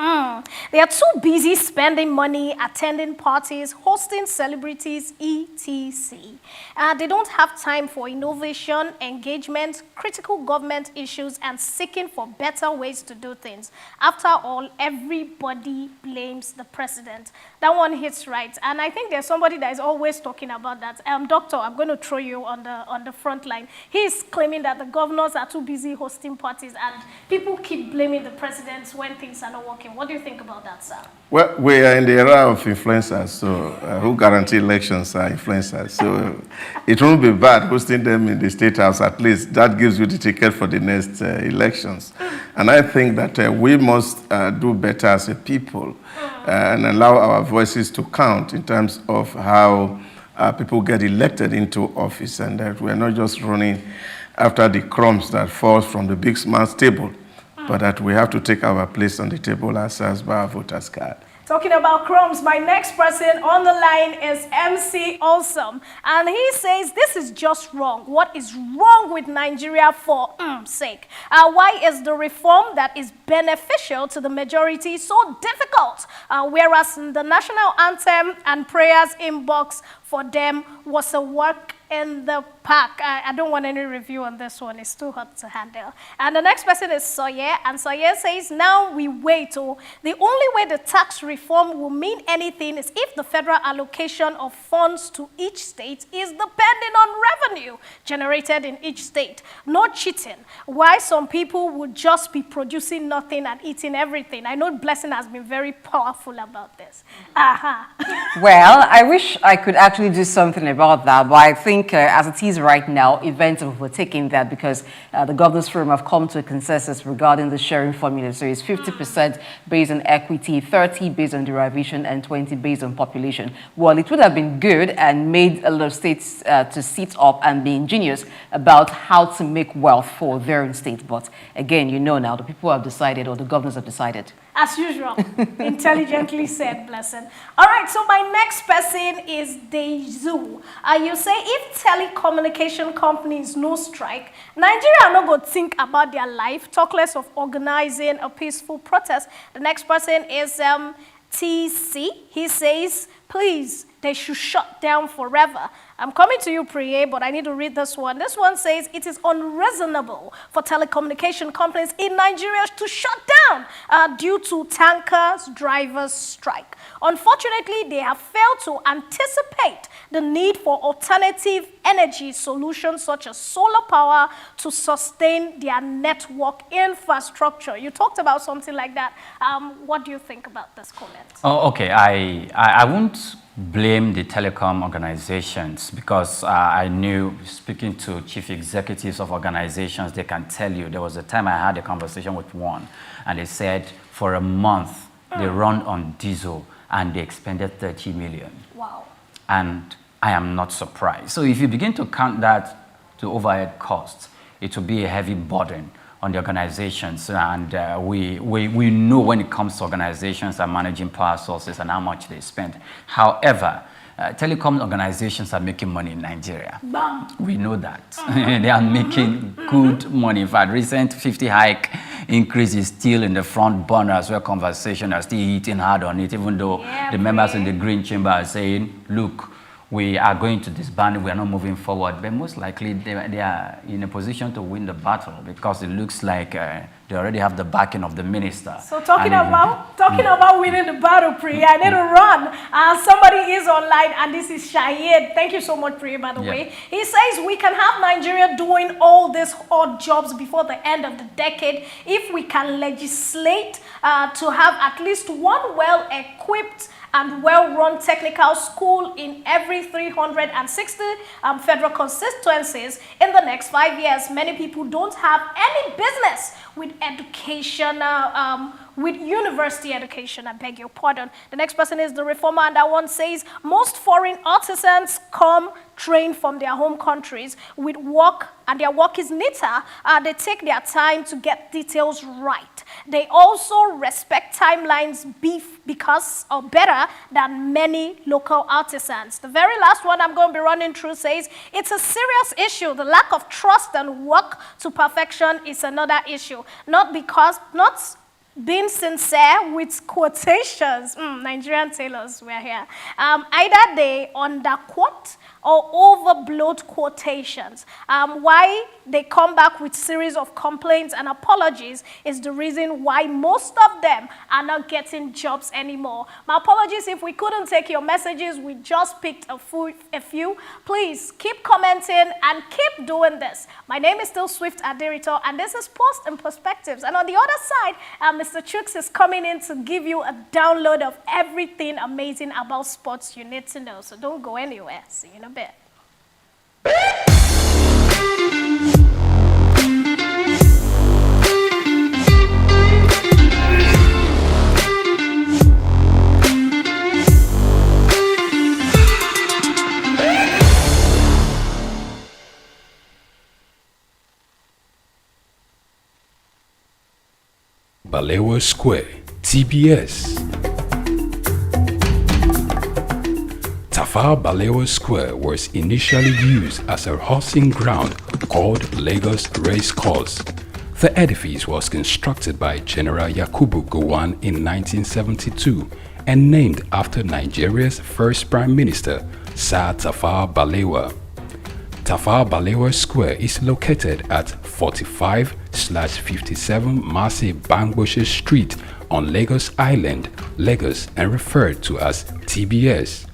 They are too busy spending money, attending parties, hosting celebrities, etc. They don't have time for innovation, engagement, critical government issues, and seeking for better ways to do things. After all, everybody blames the president. That one hits right. And I think there's somebody that is always talking about that. Doctor, I'm going to throw you on the front line. He's claiming that the governors are too busy hosting parties, and people keep blaming the president when things are not working. What do you think about that, sir? Well, we are in the era of influencers, so who guarantee elections are influencers. So it won't be bad hosting them in the State House. At least that gives you the ticket for the next elections. And I think that we must do better as a people and allow our voices to count in terms of how people get elected into office, and that we're not just running after the crumbs that falls from the big man's table, but that we have to take our place on the table as by our voters' card. Talking about crumbs, my next person on the line is MC Awesome. And he says, this is just wrong. What is wrong with Nigeria for sake? Why is the reform that is beneficial to the majority so difficult? Whereas the national anthem and prayers inbox for them was a work in the park. I don't want any review on this one. It's too hot to handle. And the next person is Soye. And Soye says, now we wait. The only way the tax reform will mean anything is if the federal allocation of funds to each state is depending on revenue generated in each state. No cheating. Why some people would just be producing nothing and eating everything. I know Blessing has been very powerful about this. Well, I wish I could actually actually do something about that, but I think as it is right now, events have overtaken that because the Governors Forum have come to a consensus regarding the sharing formula. So it's 50% based on equity, 30 based on derivation, and 20 based on population. Well, it would have been good and made a lot of states to sit up and be ingenious about how to make wealth for their own state. But again, you know now, the people have decided, or the governors have decided. As usual, intelligently said, Blessing. All right, so my next person is Deju. You say if telecommunication companies no strike, Nigeria no go think about their life, talk less of organizing a peaceful protest. The next person is TC. He says, please, they should shut down forever. I'm coming to you, Priye, but I need to read this one. This one says, it is unreasonable for telecommunication companies in Nigeria to shut down due to tankers' drivers' strike. Unfortunately, they have failed to anticipate the need for alternative energy solutions such as solar power to sustain their network infrastructure. You talked about something like that. What do you think about this comment? Oh, okay. I won't blame the telecom organizations because I knew, speaking to chief executives of organizations, they can tell you, there was a time I had a conversation with one and they said for a month they run on diesel and they expended 30 million. Wow. And I am not surprised. So if you begin to count that to overhead costs, it will be a heavy burden on the organizations, and we know when it comes to organizations and managing power sources and how much they spend. However, telecom organizations are making money in Nigeria. Bam. We know that. They are making good money. In fact, recent 50 hike increase is still in the front burners where conversation are still hitting hard on it, even though the members in the Green Chamber are saying, look, we are going to disband, we are not moving forward. But most likely they are in a position to win the battle because it looks like they already have the backing of the minister. So talking about winning the battle, Priya, I need to run. Somebody is online, and this is Shahid. Thank you so much, Priya, by the way. He says we can have Nigeria doing all these odd jobs before the end of the decade if we can legislate to have at least one well-equipped and well-run technical school in every 360 federal constituencies in the next 5 years. Many people don't have any business with education, with university education. I beg your pardon. The next person is the reformer, and that one says most foreign artisans come trained from their home countries with work, and their work is neater. They take their time to get details right. They also respect timelines because or better than many local artisans. The very last one I'm going to be running through says it's a serious issue. The lack of trust and work to perfection is another issue. Not being sincere with quotations. Nigerian tailors, we're here. Either they underquote or overbloat quotations. Why they come back with series of complaints and apologies is the reason why most of them are not getting jobs anymore. My apologies if we couldn't take your messages. We just picked a few. Please keep commenting and keep doing this. My name is still Swift Aderito, and this is Post and Perspectives. And on the other side, Mr. Chooks is coming in to give you a download of everything amazing about sports you need to know. So don't go anywhere. See you in a bit. Balewa Square, TBS. Tafawa Balewa Square was initially used as a horsing ground called Lagos Race Course. The edifice was constructed by General Yakubu Gowon in 1972 and named after Nigeria's first Prime Minister, Sir Tafawa Balewa. Tafawa Balewa Square is located at 45/57 Masi Bangboshe Street on Lagos Island, Lagos, and referred to as TBS.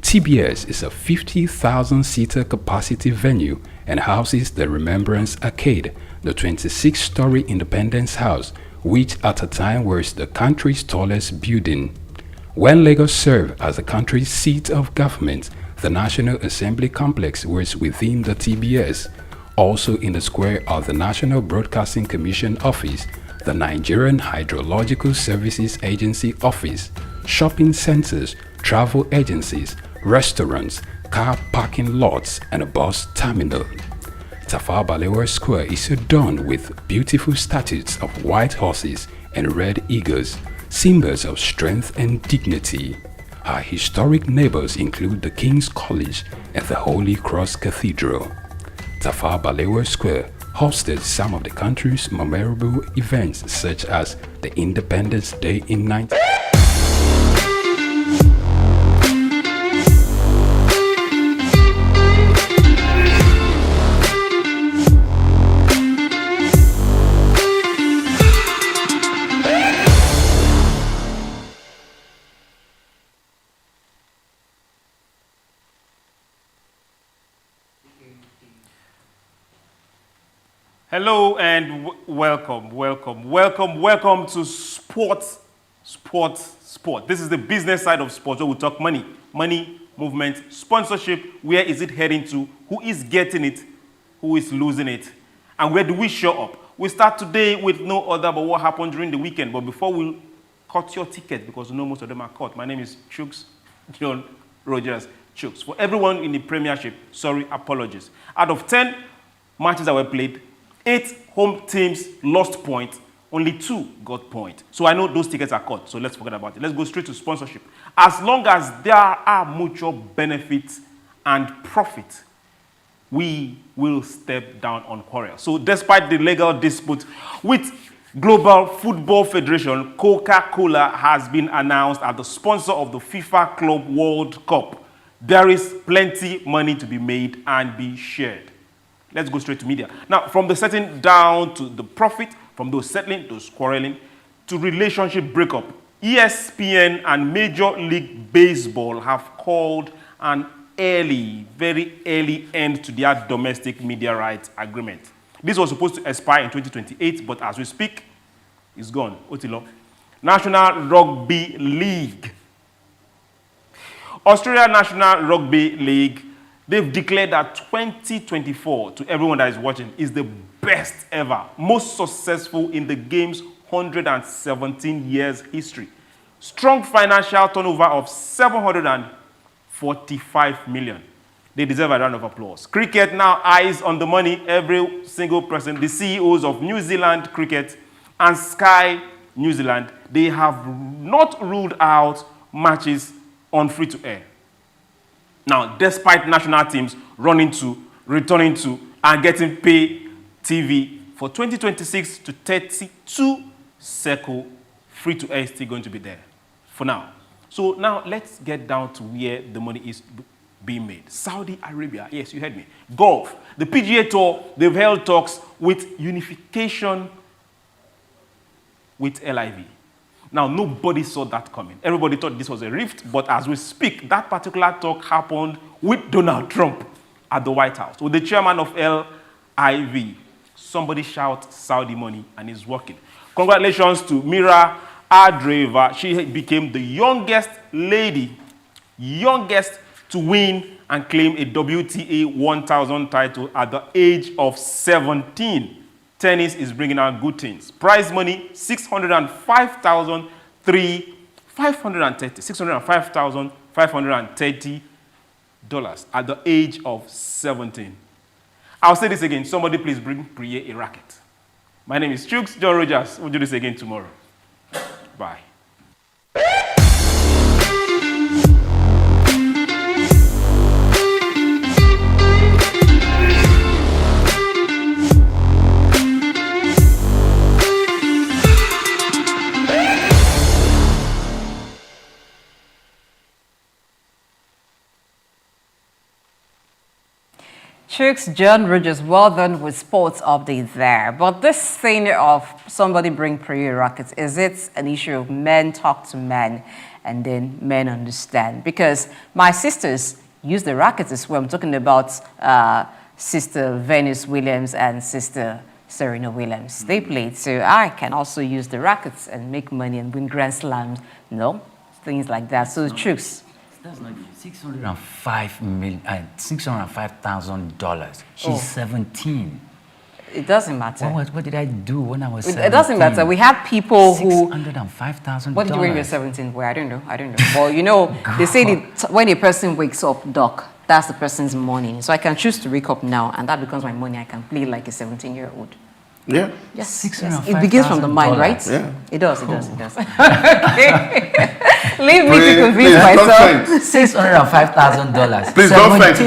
TBS is a 50,000-seater capacity venue and houses the Remembrance Arcade, the 26-story Independence House, which at a time was the country's tallest building. When Lagos served as the country's seat of government, The National Assembly Complex was within the TBS. Also in the square are the National Broadcasting Commission Office, the Nigerian Hydrological Services Agency Office, shopping centers, travel agencies, restaurants, car parking lots, and a bus terminal. Tafawa Balewa Square is adorned with beautiful statues of white horses and red eagles, symbols of strength and dignity. Our historic neighbors include the King's College and the Holy Cross Cathedral. Tafawa Balewa Square hosted some of the country's memorable events such as the Independence Day in 19... Hello and welcome to Sport. This is the business side of sports where we talk money, movement, sponsorship. Where is it heading to? Who is getting it? Who is losing it? And where do we show up? We start today with no other but what happened during the weekend. But before we cut your ticket, because you know most of them are cut. My name is Souq John Rogers Souq. For everyone in the Premiership, sorry, apologies. Out of 10 matches that were played, 8 home teams lost points, only 2 got points. So I know those tickets are cut, so let's forget about it. Let's go straight to sponsorship. As long as there are mutual benefits and profit, we will step down on quarrel. So despite the legal dispute with Global Football Federation, Coca-Cola has been announced as the sponsor of the FIFA Club World Cup. There is plenty money to be made and be shared. Let's go straight to media. Now, from the setting down to the profit, from those settling, those quarreling, to relationship breakup, ESPN and Major League Baseball have called an very early end to their domestic media rights agreement. This was supposed to expire in 2028, but as we speak, it's gone. Otilo. National Rugby League. Australia National Rugby League, they've declared that 2024, to everyone that is watching, is the best ever, most successful in the game's 117 years history. Strong financial turnover of 745 million. They deserve a round of applause. Cricket now eyes on the money. Every single person, the CEOs of New Zealand Cricket and Sky New Zealand, they have not ruled out matches on free-to-air. Now, despite national teams returning to, and getting pay TV for 2026 to 32 Circle, free-to-air is still going to be there for now. So now let's get down to where the money is being made. Saudi Arabia, yes, you heard me. Golf, the PGA Tour, they've held talks with unification with LIV. Now, nobody saw that coming. Everybody thought this was a rift, but as we speak, that particular talk happened with Donald Trump at the White House, with the chairman of LIV. Somebody shout Saudi money, and it's working. Congratulations to Mira Ardreva. She became the youngest to win and claim a WTA 1000 title at the age of 17. Tennis is bringing out good things. Prize money, $605,530 at the age of 17. I'll say this again. Somebody please bring Priye a racket. My name is Souq John Rogers. We'll do this again tomorrow. Bye. Souq John Rogers, well done with sports update there. But this thing of somebody bring prayer rackets, is it an issue of men talk to men and then men understand? Because my sisters use the rackets as well. I'm talking about Sister Venus Williams and Sister Serena Williams. They played, so I can also use the rackets and make money and win Grand Slams. No, things like that. So Souq. That's not you. $605,000. She's 17. It doesn't matter. What did I do when I was 17? It doesn't matter. We have people who... $605,000. What did you do when you were 17? Well, I don't know. Well, you know, they say when a person wakes up, doc, that's the person's money. So I can choose to wake up now, and that becomes my money. I can play like a 17-year-old. Yeah. Yes. It begins from the mind, right? Yeah. It does. Okay. Leave me to convince myself. $605,000. Please don't faint.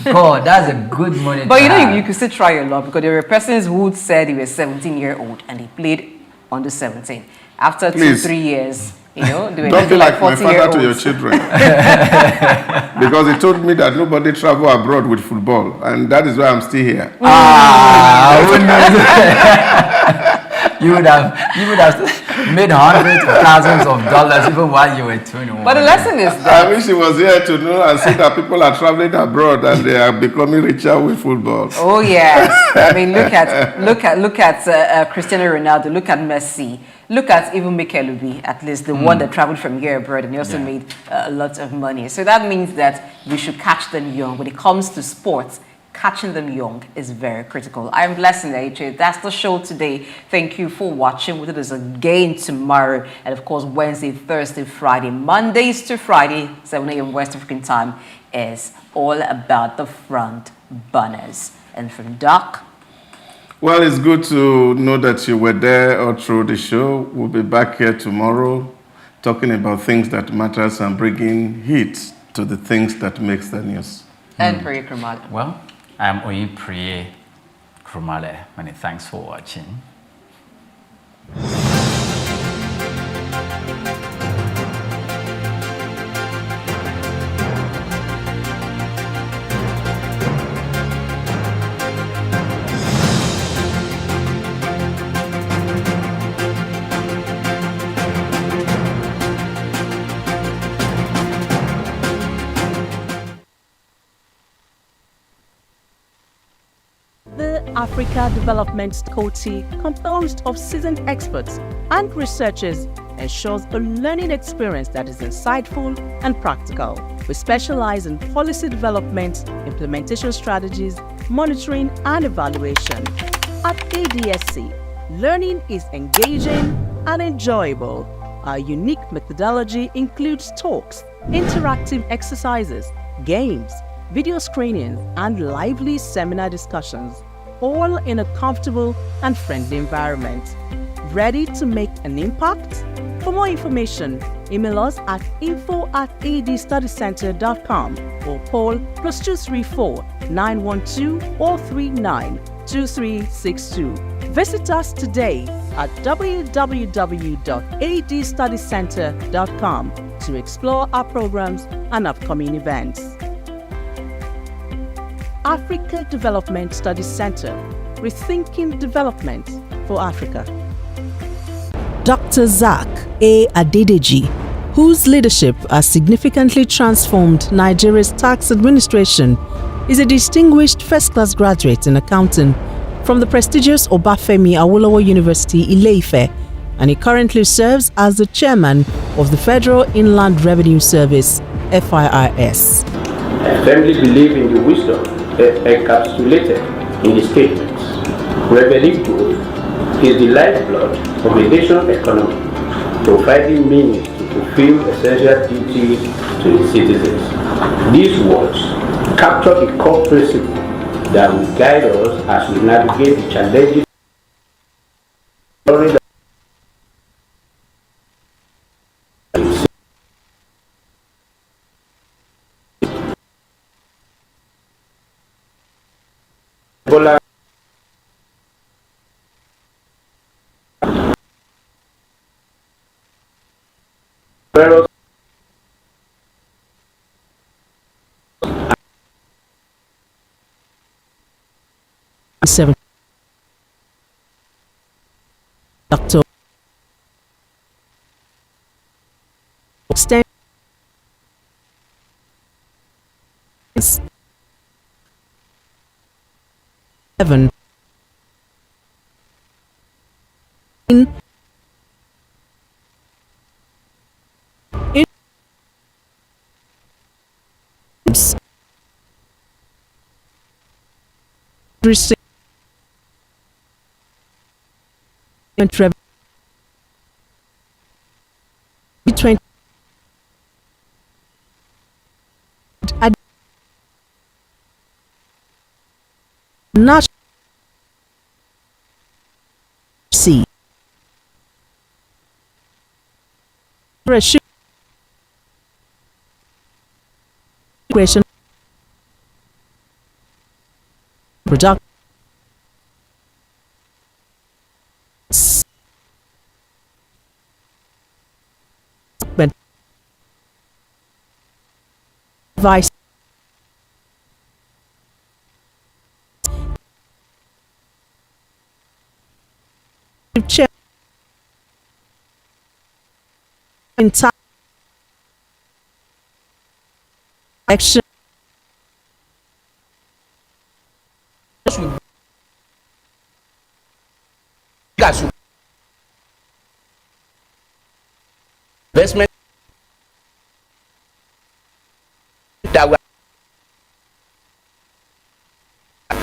God, that's a good money. But you know, you could still try your luck because there were persons who said he was 17-year-old and he played under 17. After 2-3 years, you know, they were don't be like my father to your 40-year-olds. children. Because he told me that nobody travel abroad with football, and that is why I'm still here. You would have made hundreds of thousands of dollars even while you were 21. But the lesson is that I wish he was here to know and see that people are traveling abroad and they are becoming richer with football. Oh yes, I mean look at Cristiano Ronaldo, look at Messi, look at even Mikel, at least the one that traveled from here abroad and he also made a lot of money. So that means that we should catch them young. When it comes to sports, catching them young is very critical. I'm Blessing AJ. That's the show today. Thank you for watching. We'll do this again tomorrow. And of course, Wednesday, Thursday, Friday, Mondays to Friday, 7 a.m. West African time is all about the front burners. And from Doc. Well, it's good to know that you were there all through the show. We'll be back here tomorrow talking about things that matters and bringing heat to the things that makes the news. And Priya Krumale. Well, I'm Oyin Priye Krumale. Many thanks for watching. Africa Development Committee, composed of seasoned experts and researchers, ensures a learning experience that is insightful and practical. We specialize in policy development, implementation strategies, monitoring, and evaluation. At ADSC, learning is engaging and enjoyable. Our unique methodology includes talks, interactive exercises, games, video screenings, and lively seminar discussions, all in a comfortable and friendly environment. Ready to make an impact? For more information, email us at info@adstudycenter.com or call +234 912 439 2362. Visit us today at www.adstudycenter.com to explore our programs and upcoming events. Africa Development Studies Center, rethinking development for Africa. Dr. Souq A. Adedeji, whose leadership has significantly transformed Nigeria's tax administration, is a distinguished first-class graduate in accounting from the prestigious Obafemi Awolowo University, Ile-Ife, and he currently serves as the chairman of the Federal Inland Revenue Service, FIRS. I firmly believe in the wisdom encapsulated in the statement. Revenue growth is the lifeblood of a nation's economy, providing means to fulfill essential duties to its citizens. These words capture the core principle that will guide us as we navigate the challenges Dr. Extend 7 in receive revenue 20 not see question product vice chair entire action investment that we are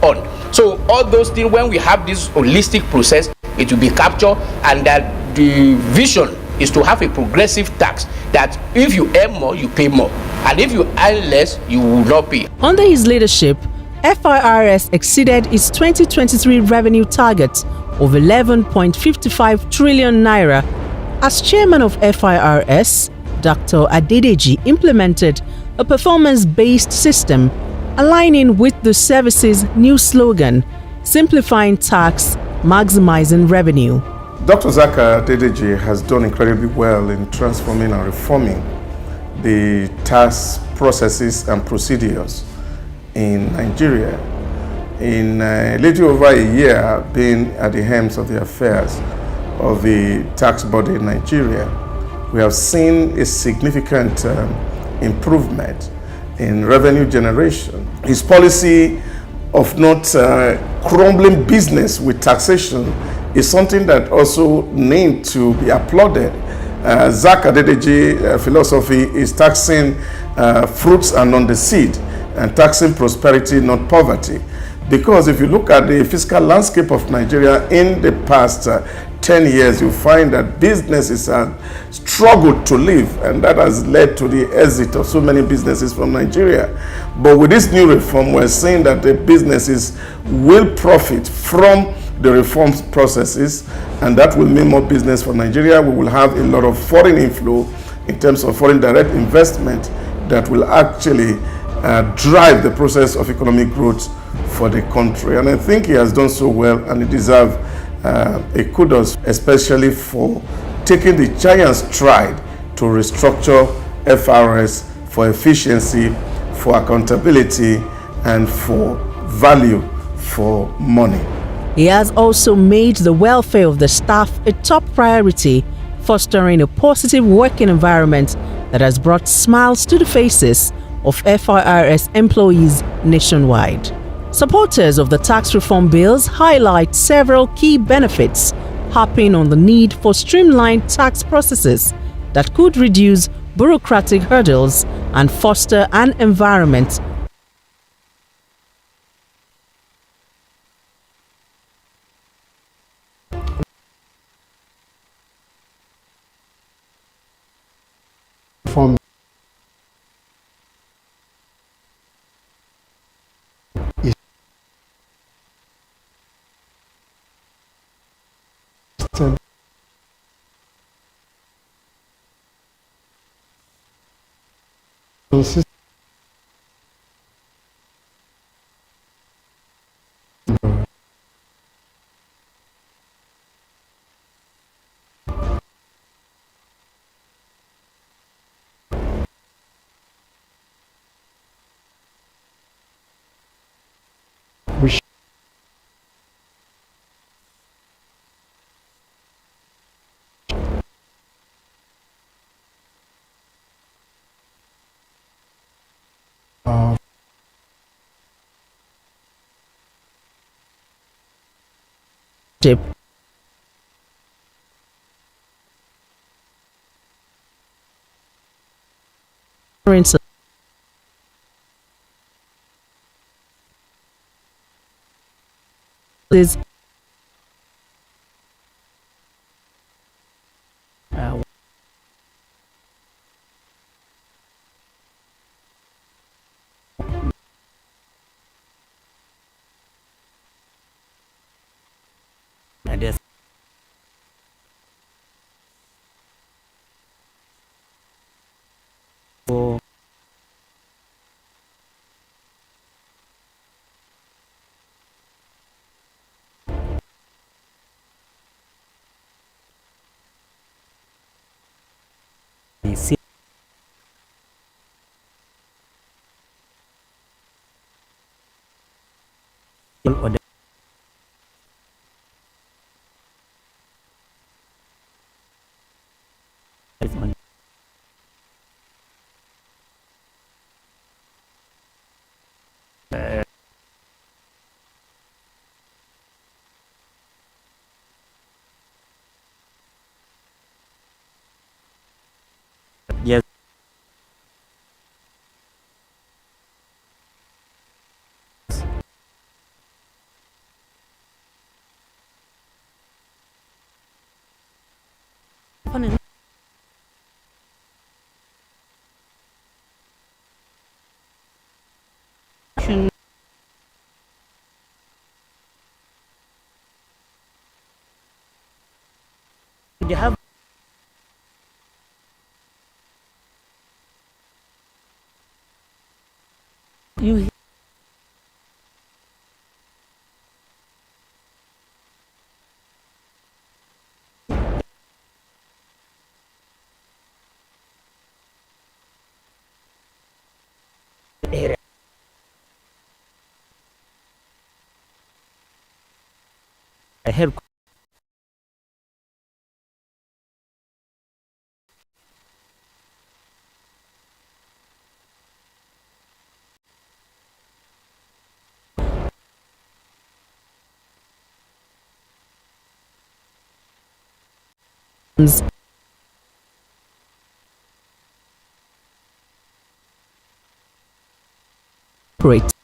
on. So all those things, when we have this holistic process, it will be captured, and that the vision is to have a progressive tax that if you earn more, you pay more, and if you earn less, you will not pay. Under his leadership, FIRS exceeded its 2023 revenue target of 11.55 trillion naira. As chairman of FIRS, Dr. Adedeji implemented a performance-based system aligning with the service's new slogan, simplifying tax, maximizing revenue. Dr. Souq Adedeji has done incredibly well in transforming and reforming the tax processes and procedures in Nigeria. In a little over a year being at the helms of the affairs of the tax body in Nigeria, we have seen a significant improvement in revenue generation. His policy of not crumbling business with taxation is something that also needs to be applauded. Souq Adedeji philosophy is taxing fruits and not the seed, and taxing prosperity, not poverty. Because if you look at the fiscal landscape of Nigeria in the past 10 years, you find that businesses have struggled to live, and that has led to the exit of so many businesses from Nigeria. But with this new reform, we're saying that the businesses will profit from the reform processes, and that will mean more business for Nigeria. We will have a lot of foreign inflow in terms of foreign direct investment that will actually drive the process of economic growth for the country. And I think he has done so well, and he deserves a kudos, especially for taking the giant stride to restructure FRS for efficiency, for accountability, and for value for money. He has also made the welfare of the staff a top priority, fostering a positive working environment that has brought smiles to the faces of FIRS employees nationwide. Supporters of the tax reform bills highlight several key benefits, harping on the need for streamlined tax processes that could reduce bureaucratic hurdles and foster an environment from Is yes. They have you ahead great.